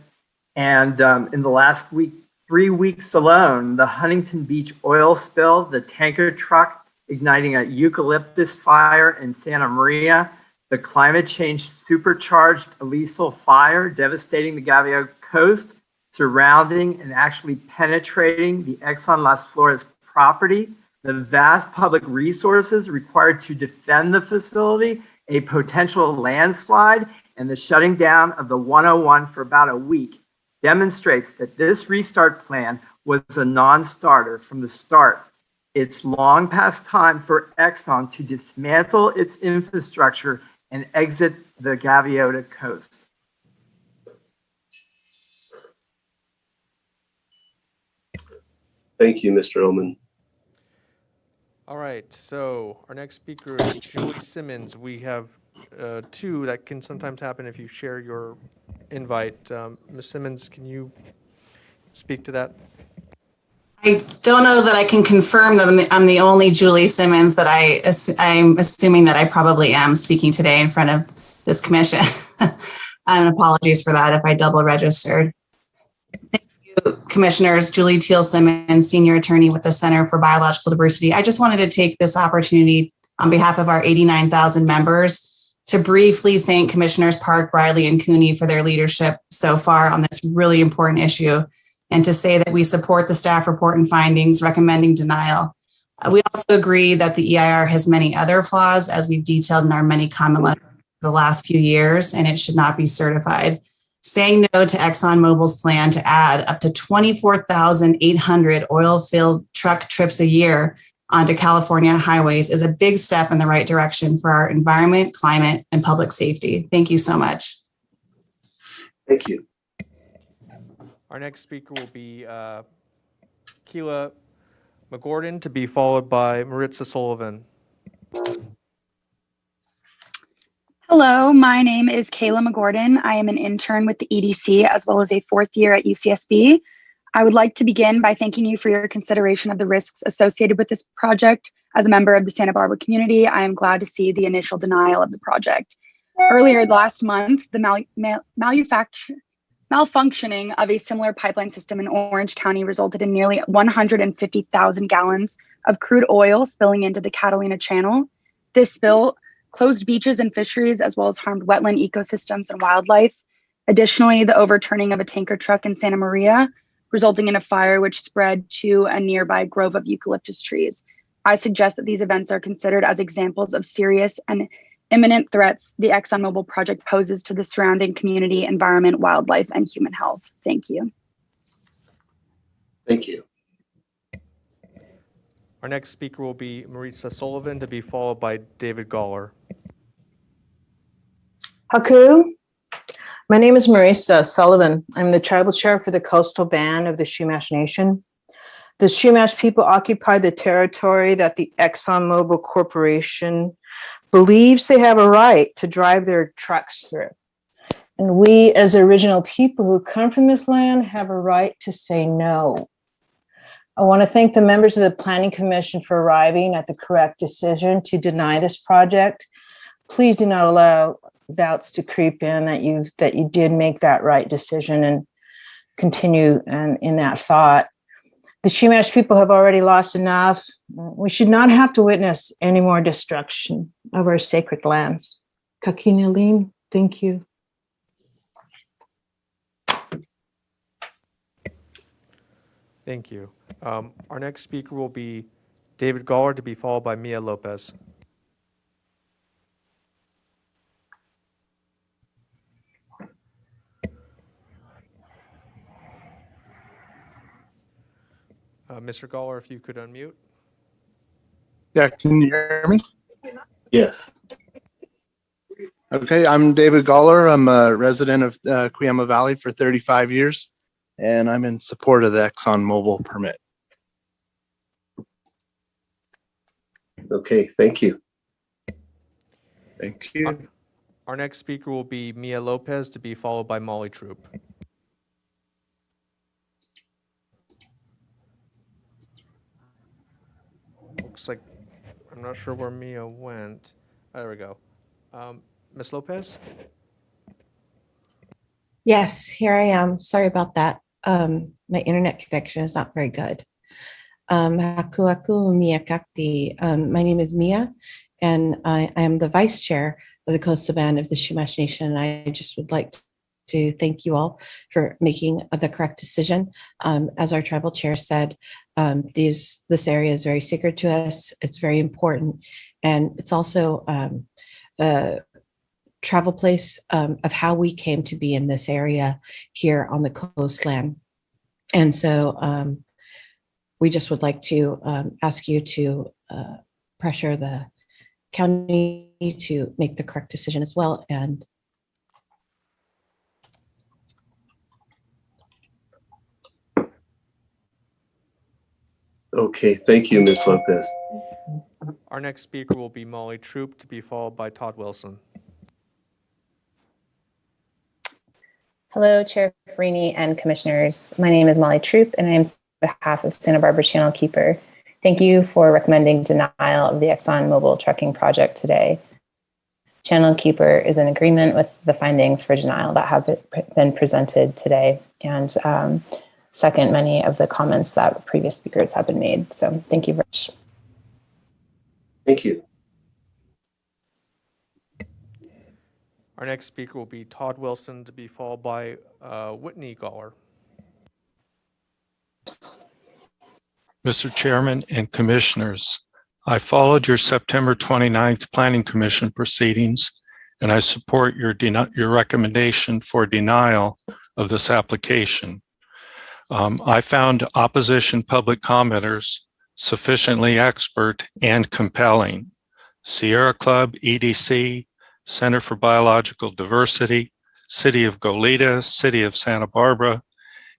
And in the last 3 weeks alone, the Huntington Beach oil spill, the tanker truck igniting a eucalyptus fire in Santa Maria, the climate change supercharged Alisal fire devastating the Gavio coast, surrounding and actually penetrating the Exxon Las Flores property, the vast public resources required to defend the facility, a potential landslide, and the shutting down of the 101 for about a week demonstrates that this restart plan was a non-starter from the start. It's long past time for Exxon to dismantle its infrastructure and exit the Gaviota coast. Thank you, Mr. Ullman. All right, so our next speaker is Julie Simmons. We have two. That can sometimes happen if you share your invite. Ms. Simmons, can you speak to that? I don't know that I can confirm that I'm the only Julie Simmons, that I'm assuming that I probably am speaking today in front of this commission. And apologies for that if I double registered. Thank you, Commissioners. Julie Teal Simmons, Senior Attorney with the Center for Biological Diversity. I just wanted to take this opportunity on behalf of our 89,000 members to briefly thank Commissioners Park, Briley, and Cooney for their leadership so far on this really important issue, and to say that we support the staff report and findings recommending denial. We also agree that the EIR has many other flaws, as we've detailed in our many comment letters the last few years, and it should not be certified. Saying no to ExxonMobil's plan to add up to 24,800 oil-filled truck trips a year onto California highways is a big step in the right direction for our environment, climate, and public safety. Thank you so much. Thank you. Our next speaker will be Keela McGordon, to be followed by Maritza Sullivan. Hello, my name is Kayla McGordon. I am an intern with the EDC as well as a fourth year at UCSB. I would like to begin by thanking you for your consideration of the risks associated with this project. As a member of the Santa Barbara community, I am glad to see the initial denial of the project. Earlier last month, the malfunctioning of a similar pipeline system in Orange County resulted in nearly 150,000 gallons of crude oil spilling into the Catalina Channel. This spill closed beaches and fisheries, as well as harmed wetland ecosystems and wildlife. Additionally, the overturning of a tanker truck in Santa Maria, resulting in a fire which spread to a nearby grove of eucalyptus trees. I suggest that these events are considered as examples of serious and imminent threats the ExxonMobil project poses to the surrounding community, environment, wildlife, and human health. Thank you. Thank you. Our next speaker will be Maritza Sullivan, to be followed by David Goller. Haku. My name is Marisa Sullivan. I'm the tribal chair for the coastal band of the Chumash Nation. The Chumash people occupy the territory that the ExxonMobil Corporation believes they have a right to drive their trucks through. And we, as the original people who come from this land, have a right to say no. I want to thank the members of the Planning Commission for arriving at the correct decision to deny this project. Please do not allow doubts to creep in that you did make that right decision, and continue in that thought. The Chumash people have already lost enough. We should not have to witness any more destruction of our sacred lands. Kakinalin, thank you. Thank you. Our next speaker will be David Goller, to be followed by Mia Lopez. Mr. Goller, if you could unmute. Yeah, can you hear me? Yes. Okay, I'm David Goller. I'm a resident of Cuyama Valley for 35 years, and I'm in support of the ExxonMobil permit. Okay, thank you. Thank you. Our next speaker will be Mia Lopez, to be followed by Molly Troop. Looks like, I'm not sure where Mia went. There we go. Ms. Lopez? Yes, here I am. Sorry about that. My internet connection is not very good. Haku aku Mia Kakti. My name is Mia, and I am the vice chair of the Coastal Band of the Chumash Nation. And I just would like to thank you all for making the correct decision. As our tribal chair said, this area is very sacred to us. It's very important, and it's also a travel place of how we came to be in this area here on the coastland. And so we just would like to ask you to pressure the county to make the correct decision as well. And Okay, thank you, Ms. Lopez. Our next speaker will be Molly Troop, to be followed by Todd Wilson. Hello, Chair Farini and Commissioners. My name is Molly Troop, and I am on behalf of Santa Barbara Channel Keeper. Thank you for recommending denial of the ExxonMobil trucking project today. Channel Keeper is in agreement with the findings for denial that have been presented today, and second many of the comments that previous speakers have been made. So thank you very much. Thank you. Our next speaker will be Todd Wilson, to be followed by Whitney Goller. Mr. Chairman and Commissioners, I followed your September 29th Planning Commission proceedings, and I support your recommendation for denial of this application. I found opposition public commenters sufficiently expert and compelling. Sierra Club, EDC, Center for Biological Diversity, City of Goleta, City of Santa Barbara,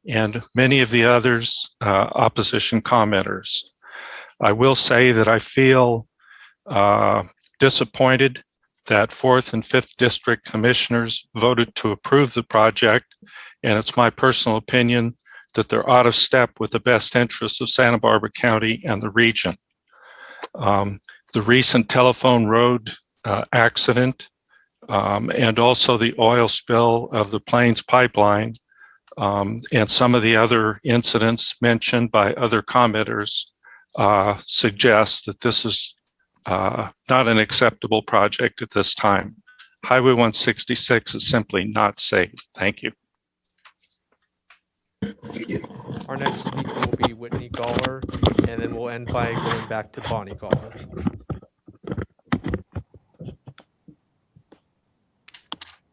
and many of the others opposition commenters. I will say that I feel disappointed that 4th and 5th District Commissioners voted to approve the project, and it's my personal opinion that they're out of step with the best interests of Santa Barbara County and the region. The recent telephone road accident and also the oil spill of the Plains Pipeline and some of the other incidents mentioned by other commenters suggest that this is not an acceptable project at this time. Highway 166 is simply not safe. Thank you. Our next speaker will be Whitney Goller, and then we'll end by going back to Bonnie Goller.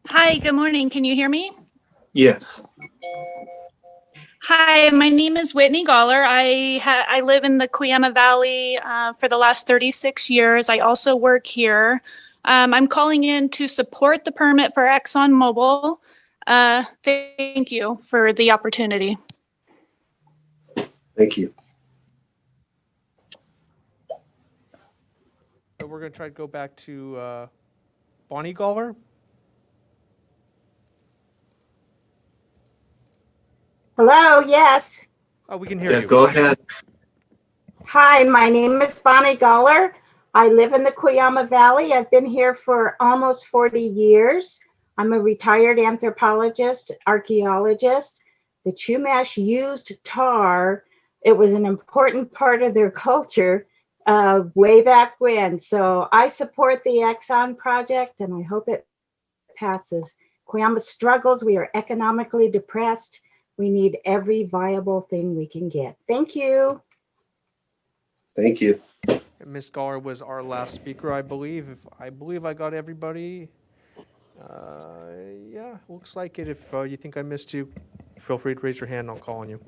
Hi, good morning. Can you hear me? Yes. Hi, my name is Whitney Goller. I live in the Cuyama Valley for the last 36 years. I also work here. I'm calling in to support the permit for ExxonMobil. Thank you for the opportunity. Thank you. So we're going to try to go back to Bonnie Goller. Hello, yes. Oh, we can hear you. Go ahead. Hi, my name is Bonnie Goller. I live in the Cuyama Valley. I've been here for almost 40 years. I'm a retired anthropologist, archaeologist. The Chumash used tar. It was an important part of their culture way back when. So I support the Exxon project and I hope it passes. Cuyama struggles. We are economically depressed. We need every viable thing we can get. Thank you. Thank you. Ms. Goller was our last speaker, I believe. I believe I got everybody. Yeah, looks like it. If you think I missed you, feel free to raise your hand and I'll call on you.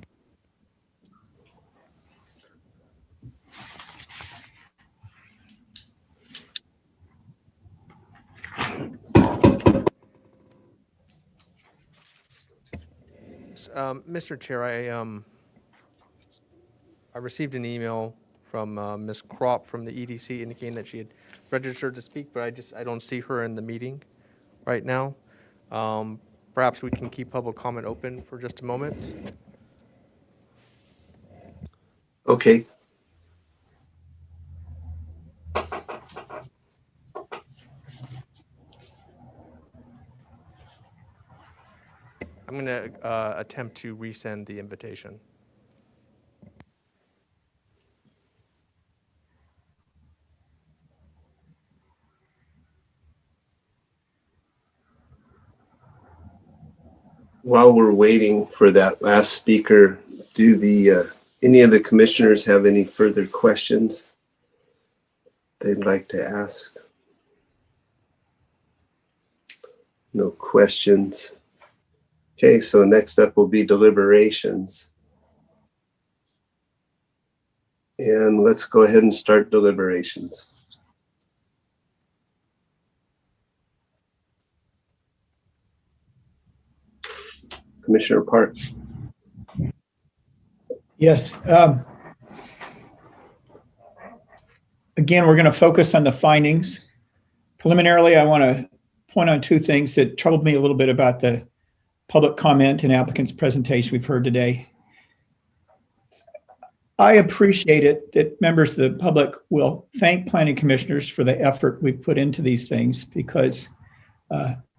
Mr. Chair, I received an email from Ms. Kropp from the EDC indicating that she had registered to speak, but I don't see her in the meeting right now. Perhaps we can keep public comment open for just a moment. Okay. I'm going to attempt to resend the invitation. While we're waiting for that last speaker, do any of the commissioners have any further questions they'd like to ask? No questions. Okay, so next up will be deliberations. And let's go ahead and start deliberations. Commissioner Park. Yes. Again, we're going to focus on the findings. Preliminarily, I want to point on two things that troubled me a little bit about the public comment and applicant's presentation we've heard today. I appreciate it that members of the public will thank planning commissioners for the effort we've put into these things, because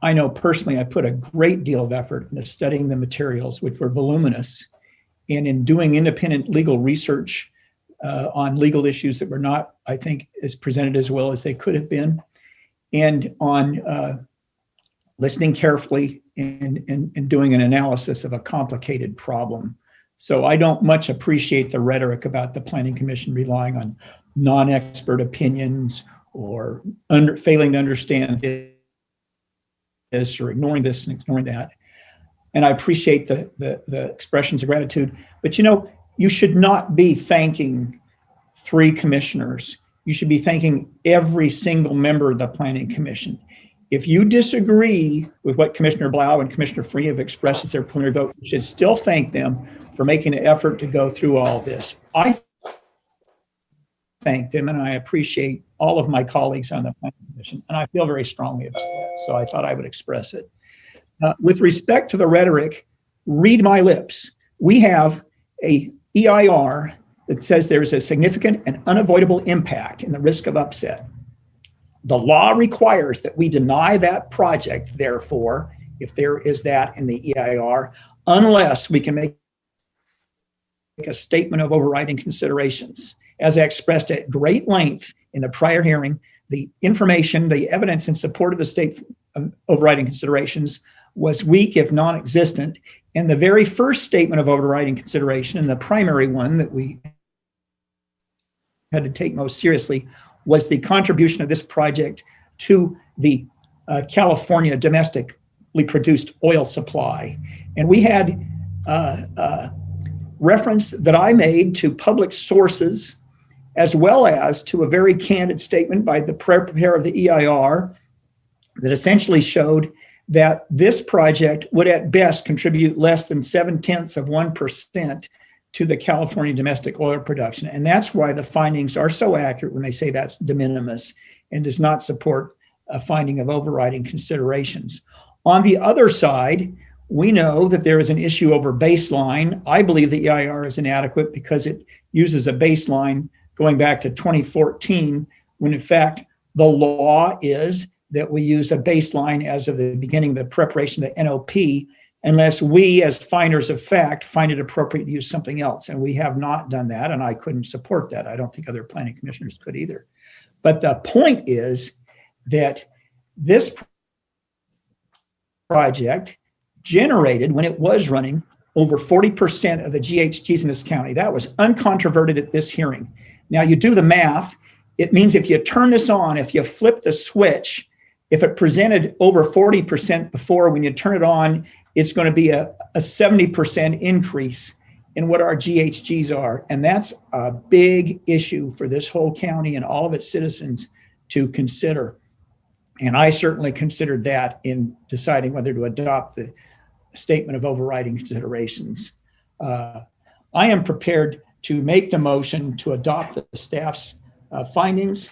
I know personally I put a great deal of effort into studying the materials, which were voluminous, and in doing independent legal research on legal issues that were not, I think, as presented as well as they could have been, and on listening carefully and doing an analysis of a complicated problem So I don't much appreciate the rhetoric about the Planning Commission relying on non-expert opinions or failing to understand this or ignoring this and ignoring that. And I appreciate the expressions of gratitude, but you should not be thanking 3 commissioners. You should be thanking every single member of the Planning Commission. If you disagree with what Commissioner Blau and Commissioner Free have expressed as their preliminary vote, you should still thank them for making an effort to go through all this. I thank them and I appreciate all of my colleagues on the Planning Commission, and I feel very strongly about that, so I thought I would express it. With respect to the rhetoric, read my lips. We have a EIR that says there's a significant and unavoidable impact in the risk of upset. The law requires that we deny that project, therefore, if there is that in the EIR, unless we can make a statement of overriding considerations. As I expressed at great length in the prior hearing, the information, the evidence in support of the state overriding considerations was weak, if non-existent. And the very first statement of overriding consideration, and the primary one that we had to take most seriously, was the contribution of this project to the California domestically produced oil supply. And we had reference that I made to public sources, as well as to a very candid statement by the preparer of the EIR that essentially showed that this project would at best contribute less than 0.7% to the California domestic oil production. And that's why the findings are so accurate when they say that's de minimis and does not support a finding of overriding considerations. On the other side, we know that there is an issue over baseline. I believe the EIR is inadequate because it uses a baseline going back to 2014, when in fact the law is that we use a baseline as of the beginning of the preparation of the NOP, unless we as finders of fact find it appropriate to use something else. And we have not done that, and I couldn't support that. I don't think other planning commissioners could either. But the point is that this project generated, when it was running, over 40% of the GHGs in this county. That was uncontroverted at this hearing. Now you do the math. It means if you turn this on, if you flip the switch, if it presented over 40% before, when you turn it on, it's going to be a 70% increase in what our GHGs are. And that's a big issue for this whole county and all of its citizens to consider. And I certainly considered that in deciding whether to adopt the statement of overriding considerations. I am prepared to make the motion to adopt the staff's findings.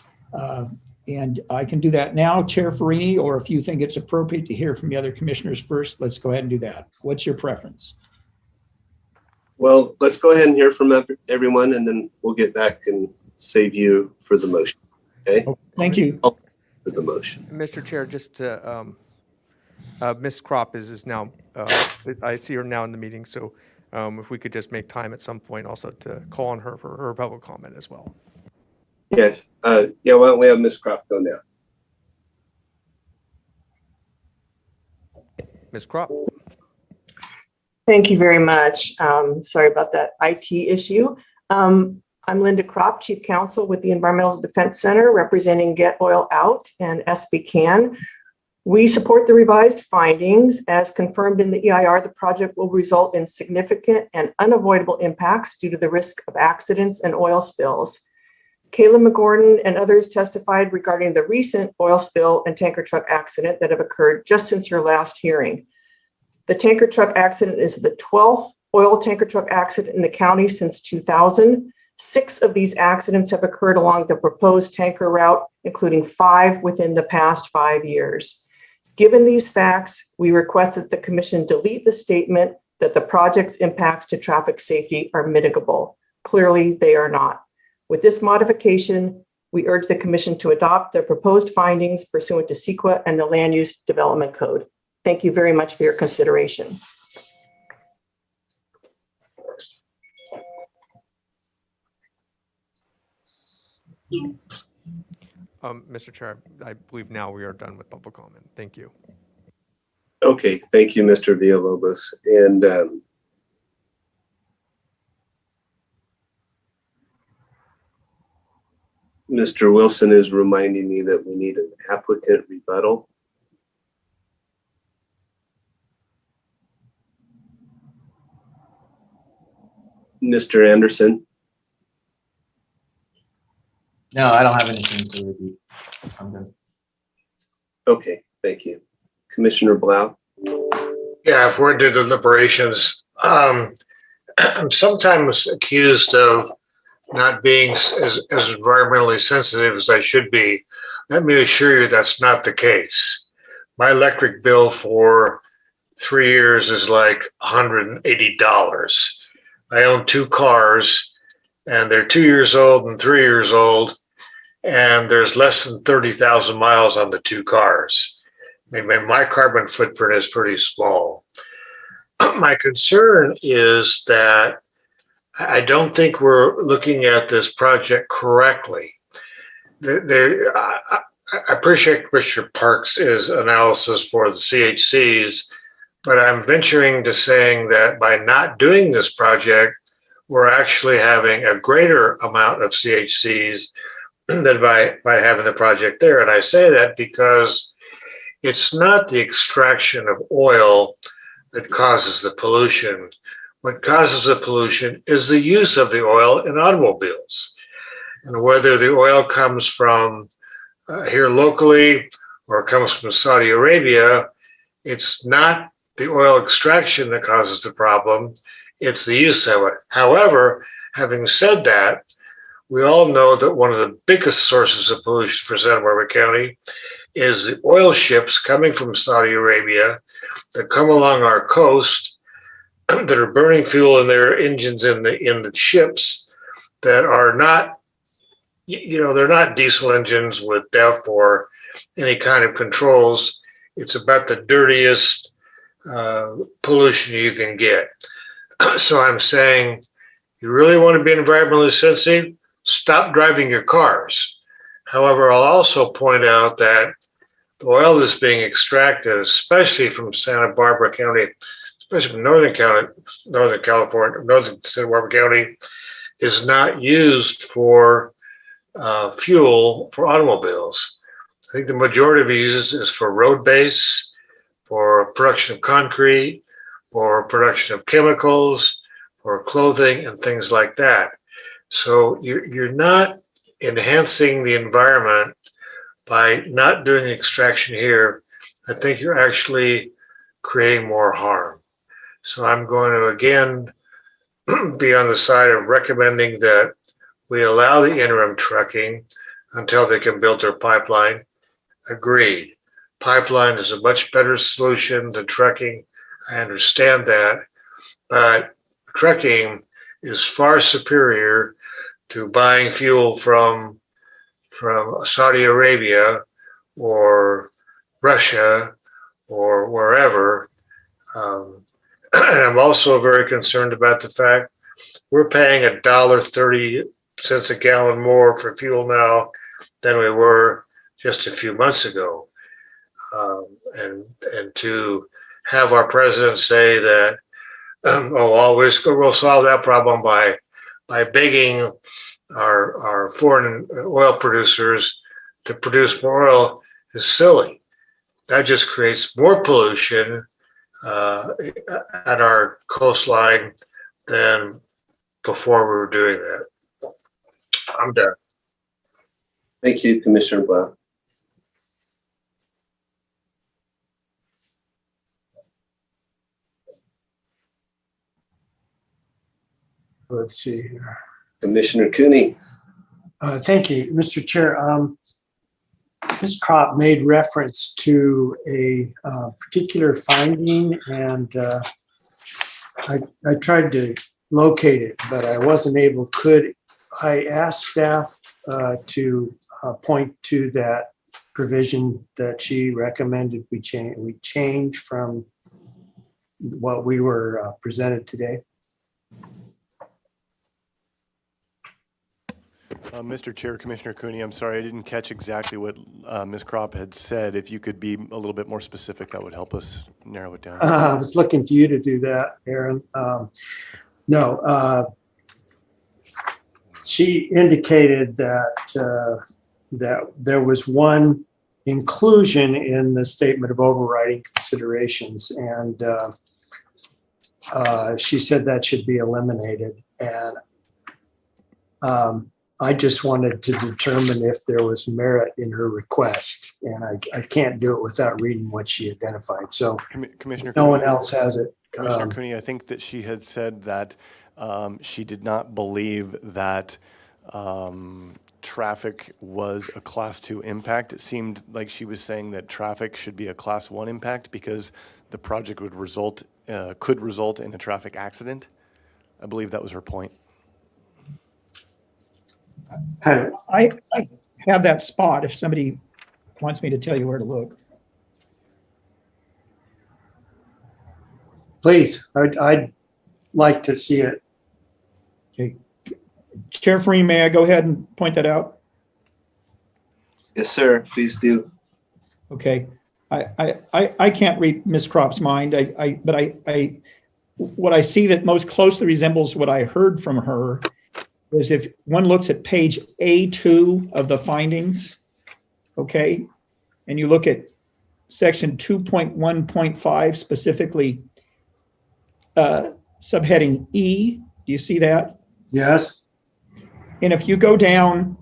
And I can do that now, Chair Farini, or if you think it's appropriate to hear from the other commissioners first, let's go ahead and do that. What's your preference? Well, let's go ahead and hear from everyone, and then we'll get back and save you for the motion. Okay? Thank you. For the motion. Mr. Chair, just to, Ms. Kropp is now, I see her now in the meeting, so if we could just make time at some point also to call on her for her public comment as well. Yeah, why don't we have Ms. Kropp go now? Ms. Kropp. Thank you very much. Sorry about that IT issue. I'm Linda Kropp, Chief Counsel with the Environmental Defense Center, representing Get Oil Out and SB Can. We support the revised findings. As confirmed in the EIR, the project will result in significant and unavoidable impacts due to the risk of accidents and oil spills. Kayla McGordon and others testified regarding the recent oil spill and tanker truck accident that have occurred just since your last hearing. The tanker truck accident is the 12th oil tanker truck accident in the county since 2000. 6 of these accidents have occurred along the proposed tanker route, including 5 within the past 5 years. Given these facts, we request that the Commission delete the statement that the project's impacts to traffic safety are mitigable. Clearly, they are not. With this modification, we urge the Commission to adopt the proposed findings pursuant to CEQA and the Land Use Development Code. Thank you very much for your consideration. Mr. Chair, I believe now we are done with public comment. Thank you. Okay, thank you, Mr. Villalobos. And Mr. Wilson is reminding me that we need an applicant rebuttal. Mr. Anderson? No, I don't have anything to repeat. I'm good. Okay, thank you. Commissioner Blau? Yeah, if we're into deliberations, I'm sometimes accused of not being as environmentally sensitive as I should be. Let me assure you that's not the case. My electric bill for 3 years is like $180. I own 2 cars, and they're 2 years old and 3 years old, and there's less than 30,000 miles on the 2 cars. I mean, my carbon footprint is pretty small. My concern is that I don't think we're looking at this project correctly. I appreciate Commissioner Parks' analysis for the CHCs, but I'm venturing to saying that by not doing this project, we're actually having a greater amount of CHCs than by having the project there. And I say that because it's not the extraction of oil that causes the pollution. What causes the pollution is the use of the oil in automobiles. And whether the oil comes from here locally or comes from Saudi Arabia, it's not the oil extraction that causes the problem, it's the use of it. However, having said that, we all know that one of the biggest sources of pollution for Santa Barbara County is the oil ships coming from Saudi Arabia that come along our coast that are burning fuel in their engines in the ships that are not, they're not diesel engines with DEF or any kind of controls. It's about the dirtiest pollution you can get. So I'm saying, you really want to be environmentally sensitive? Stop driving your cars. However, I'll also point out that the oil that's being extracted, especially from Santa Barbara County, especially from Northern California, Northern Santa Barbara County, is not used for fuel for automobiles. I think the majority of it uses is for road base, for production of concrete, for production of chemicals, for clothing and things like that. So you're not enhancing the environment by not doing extraction here. I think you're actually creating more harm. So I'm going to again be on the side of recommending that we allow the interim trucking until they can build their pipeline. Agreed. Pipeline is a much better solution than trucking. I understand that, but trucking is far superior to buying fuel from Saudi Arabia or Russia or wherever. And I'm also very concerned about the fact we're paying $1.30 a gallon more for fuel now than we were just a few months ago. And to have our president say that, we'll solve that problem by begging our foreign oil producers to produce more oil is silly. That just creates more pollution at our coastline than before we were doing that. I'm done. Thank you, Commissioner Blau. Let's see here. Commissioner Cooney. Thank you, Mr. Chair. Ms. Kropp made reference to a particular finding, and I tried to locate it, but I wasn't able. Could I ask staff to point to that provision that she recommended we change from what we were presented today? Mr. Chair, Commissioner Cooney, I'm sorry, I didn't catch exactly what Ms. Kropp had said. If you could be a little bit more specific, that would help us narrow it down. I was looking to you to do that, Aaron. No. she indicated that there was one inclusion in the statement of overriding considerations, and she said that should be eliminated. And I just wanted to determine if there was merit in her request, and I can't do it without reading what she identified. So Commissioner, no one else has it. Commissioner Cooney, I think that she had said that she did not believe that traffic was a class 2 impact. It seemed like she was saying that traffic should be a class 1 impact because the project would could result in a traffic accident. I believe that was her point. I have that spot if somebody wants me to tell you where to look. Please, I'd like to see it. Okay. Chair Freen, may I go ahead and point that out? Yes, sir. Please do. Okay. I can't read Ms. Kropp's mind, but what I see that most closely resembles what I heard from her is if one looks at page A2 of the findings, okay, and you look at section 2.1.5 specifically, subheading E, do you see that? Yes. And if you go down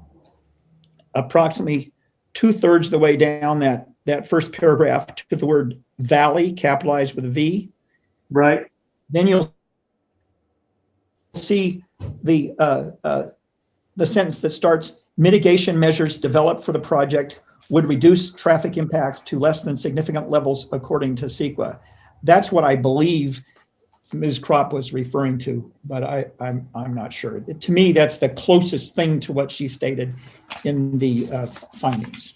approximately 2/3 of the way down that first paragraph to the word valley, capitalized with a V, right, then you'll see the sentence that starts, mitigation measures developed for the project would reduce traffic impacts to less than significant levels according to CEQA. That's what I believe Ms. Kropp was referring to, but I'm not sure. To me, that's the closest thing to what she stated in the findings.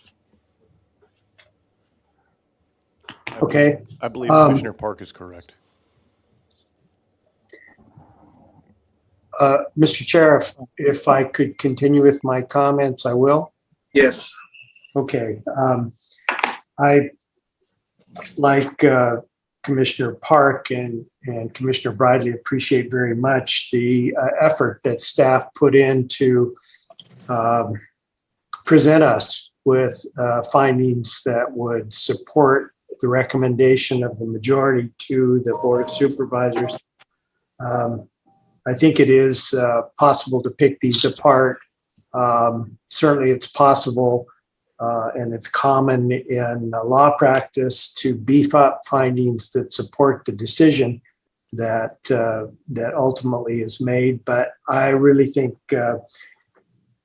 Okay. I believe Commissioner Park is correct. Mr. Chair, if I could continue with my comments, I will. Yes. Okay. I, like Commissioner Park and Commissioner Bradley, appreciate very much the effort that staff put in to present us with findings that would support the recommendation of the majority to the Board of Supervisors. I think it is possible to pick these apart. Certainly it's possible and it's common in law practice to beef up findings that support the decision that ultimately is made. But I really think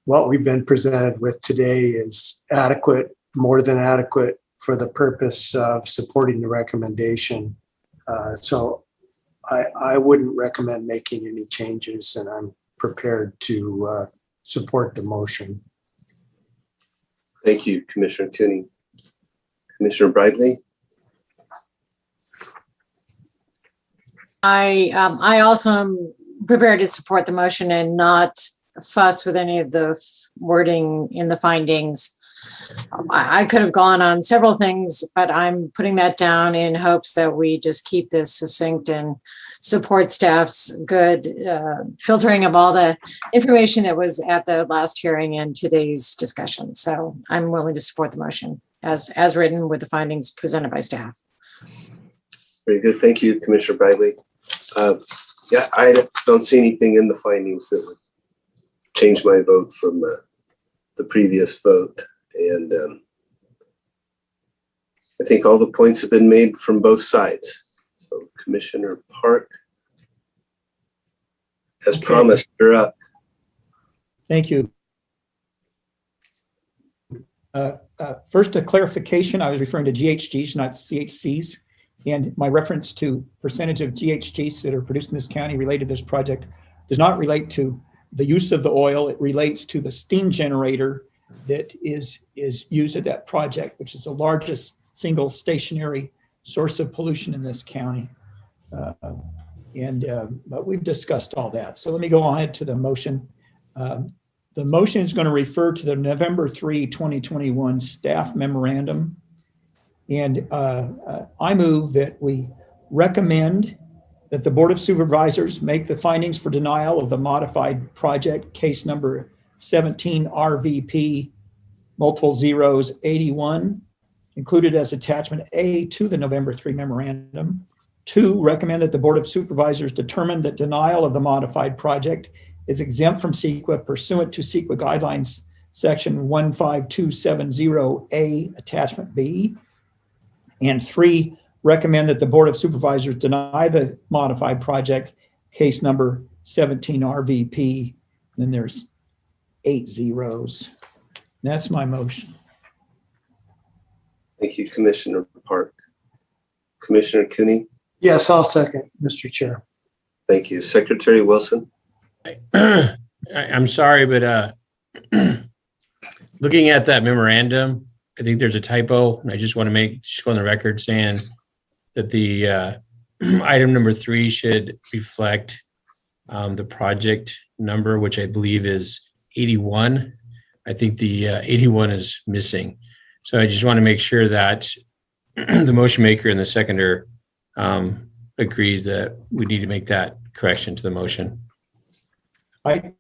what we've been presented with today is adequate, more than adequate for the purpose of supporting the recommendation. So I wouldn't recommend making any changes, and I'm prepared to support the motion. Thank you, Commissioner Cooney. Commissioner Bradley? I also am prepared to support the motion and not fuss with any of the wording in the findings. I could have gone on several things, but I'm putting that down in hopes that we just keep this succinct and support staff's good filtering of all the information that was at the last hearing and today's discussion. So I'm willing to support the motion as written with the findings presented by staff. Very good. Thank you, Commissioner Bradley. Yeah, I don't see anything in the findings that would change my vote from the previous vote. And I think all the points have been made from both sides. So Commissioner Park, as promised, you're up. Thank you. First, a clarification. I was referring to GHGs, not CHCs. And my reference to percentage of GHGs that are produced in this county related to this project does not relate to the use of the oil. It relates to the steam generator that is used at that project, which is the largest single stationary source of pollution in this county. But we've discussed all that. So let me go ahead to the motion. The motion is going to refer to the November 3, 2021 staff memorandum. And I move that we recommend that the Board of Supervisors make the findings for denial of the modified project case number 17 RVP multiple zeros 81, included as attachment A to the November 3 memorandum. 2, recommend that the Board of Supervisors determine that denial of the modified project is exempt from CEQA pursuant to CEQA guidelines section 15270A attachment B. And 3, recommend that the Board of Supervisors deny the modified project case number 17 RVP. Then there's 8 zeros. That's my motion. Thank you, Commissioner Park. Commissioner Cooney? Yes, I'll second, Mr. Chair. Thank you. Secretary Wilson? I'm sorry, but looking at that memorandum, I think there's a typo. And I just want to go on the record saying that the item number 3 should reflect the project number, which I believe is 81. I think the 81 is missing. So I just want to make sure that the motion maker and the seconder agrees that we need to make that correction to the motion. I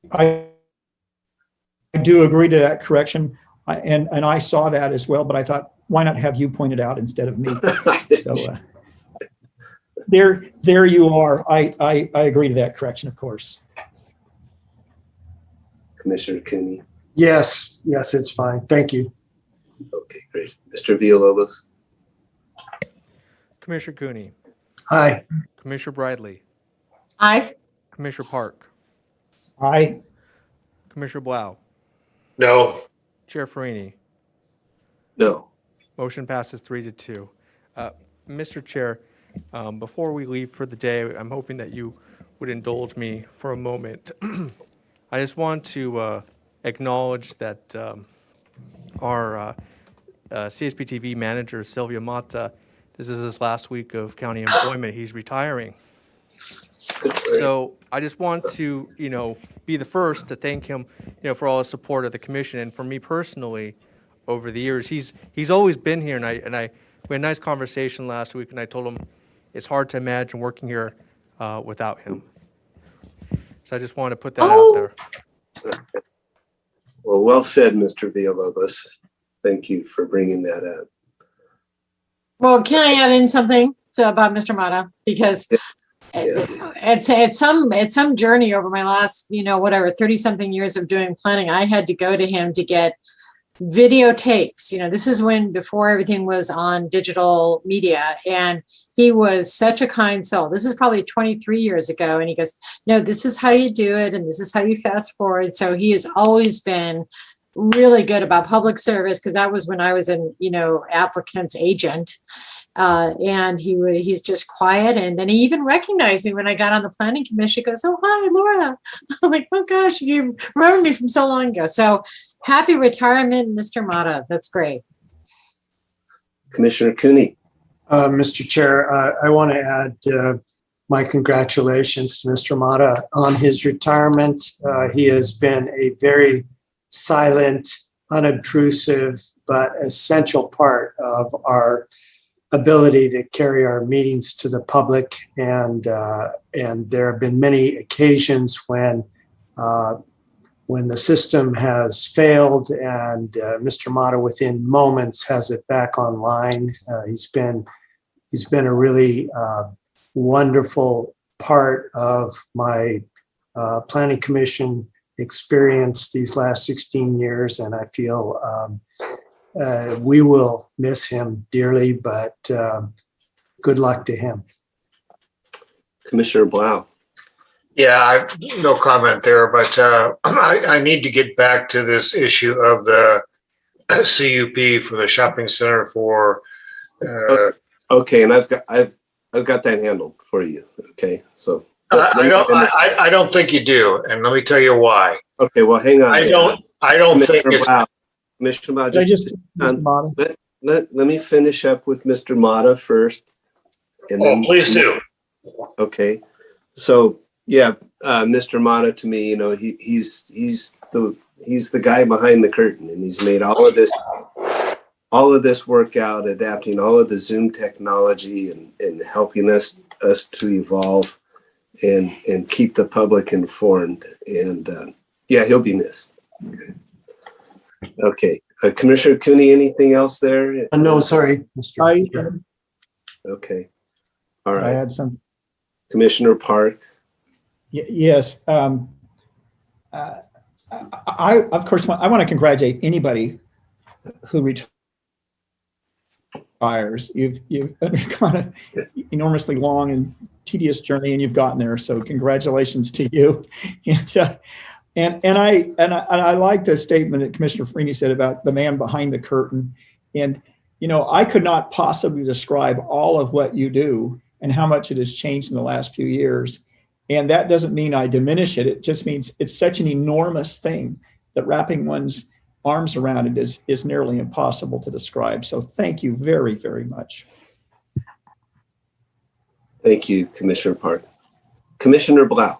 do agree to that correction. And I saw that as well, but I thought, why not have you point it out instead of me? So there you are. I agree to that correction, of course. Commissioner Cooney? Yes, it's fine. Thank you. Okay, great. Mr. Villalobos? Commissioner Cooney, Aye. Commissioner Bradley, Aye. Commissioner Park, Aye. Commissioner Blau, No. Chair Farini. No. Motion passes 3-2. Mr. Chair, before we leave for the day, I'm hoping that you would indulge me for a moment. I just want to acknowledge that our CSBTV manager, Sylvia Mata, this is his last week of county employment. He's retiring. So I just want to, be the first to thank him, for all his support of the commission. And for me personally, over the years, he's always been here. And we had a nice conversation last week, and I told him it's hard to imagine working here without him. So I just want to put that out there. Well said, Mr. Villalobos. Thank you for bringing that up. Well, can I add in something about Mr. Mata? Because it's some journey over my last, 30 something years of doing planning. I had to go to him to get videotapes. This is before everything was on digital media, and he was such a kind soul. This is probably 23 years ago. And he goes, no, this is how you do it. And this is how you fast forward. So he has always been really good about public service, because that was when I was an, applicant's agent. And he's just quiet. And then he even recognized me when I got on the planning commission. He goes, oh, hi, Laura. I'm like, oh gosh, you remember me from so long ago. So happy retirement, Mr. Mata. That's great. Commissioner Cooney? Mr. Chair, I want to add my congratulations to Mr. Mata on his retirement. He has been a very silent, unobtrusive, but essential part of our ability to carry our meetings to the public. And there have been many occasions when the system has failed, and Mr. Mata within moments has it back online. He's been a really wonderful part of my planning commission experience these last 16 years, and I feel we will miss him dearly, but good luck to him. Commissioner Blau? Yeah, no comment there, but I need to get back to this issue of the CUP for the shopping center for. Okay, and I've got that handled for you. Okay, so. I don't think you do, and let me tell you why. Okay, well, hang on. I don't think it's. Commissioner Blau, let me finish up with Mr. Mata first. And then, please do. Okay, so yeah, Mr. Mata, to me, he's the guy behind the curtain, and he's made all of this work out, adapting all of the Zoom technology and helping us to evolve. and keep the public informed. And yeah, he'll be missed. Okay. Commissioner Cooney, anything else there? No, sorry, Mr. Chair. Okay. All I right. had some. Commissioner Park. Yes. I of course I want to congratulate anybody who retires. You've undergone an enormously long and tedious journey, and you've gotten there. So congratulations to you. And I like the statement that Commissioner Freeney said about the man behind the curtain. And you know, I could not possibly describe all of what you do and how much it has changed in the last few years. And that doesn't mean I diminish it. It just means it's such an enormous thing that wrapping one's arms around it is nearly impossible to describe. So thank you very, very much. Thank you, Commissioner Park. Commissioner Blau.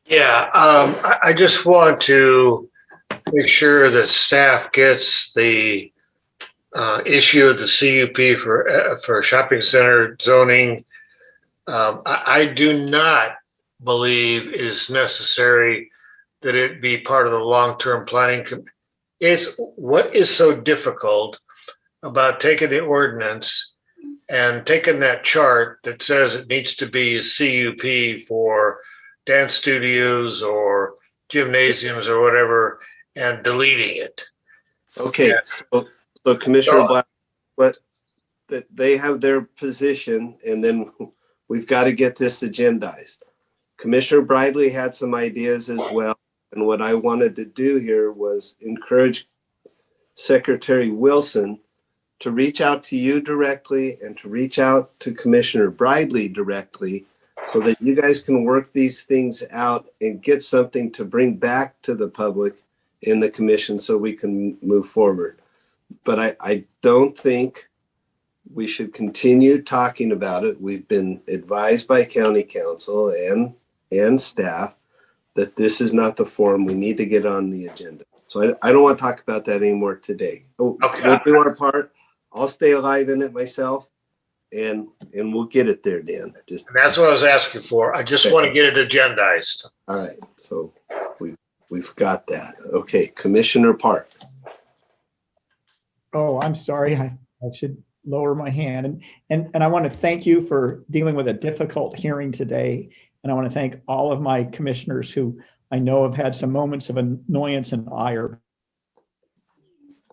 Yeah, I just want to make sure that staff gets the issue of the CUP for shopping center zoning. I do not believe it is necessary that it be part of the long-term planning. It's what is so difficult about taking the ordinance and taking that chart that says it needs to be a CUP for dance studios or gymnasiums or whatever and deleting it. Okay, so Commissioner Black, but they have their position, and then we've got to get this agendized. Commissioner Bridley had some ideas as well, and what I wanted to do here was encourage Secretary Wilson to reach out to you directly and to reach out to Commissioner Bridley directly so that you guys can work these things out and get something to bring back to the public in the commission so we can move forward. But I don't think we should continue talking about it. We've been advised by county council and staff that this is not the forum. We need to get on the agenda. So I don't want to talk about that anymore today. Okay. We'll do our part. I'll stay alive in it myself, and we'll get it there, Dan. And that's what I was asking for. I just want to get it agendized. All right. So we've got that. Okay, Commissioner Park. Oh, I'm sorry. I should lower my hand. And I want to thank you for dealing with a difficult hearing today. And I want to thank all of my commissioners who I know have had some moments of annoyance and ire,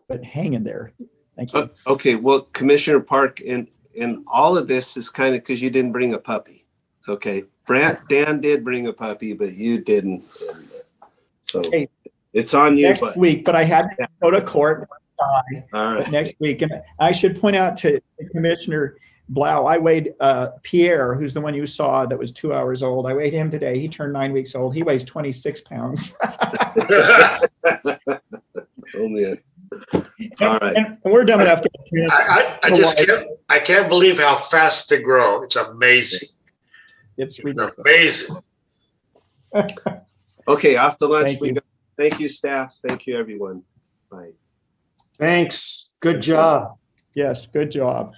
but hang in there. Thank you. Okay, well, Commissioner Park, and all of this is kind of because you didn't bring a puppy. Okay, Dan did bring a puppy, but you didn't. And, so hey, it's on you. Next week, but I had to go to court. All right. Next week. And I should point out to Commissioner Blau, I weighed Pierre, who's the one you saw that was 2 hours old. I weighed him today. He turned 9 weeks old. He weighs 26 pounds. Oh, man. All right. And we're dumb enough to. I can't believe how fast they grow. It's amazing. It's ridiculous. Amazing. Okay, off to lunch. Thank you. Thank you, staff. Thank you, everyone. Bye. Thanks. Good job. Yes, good job.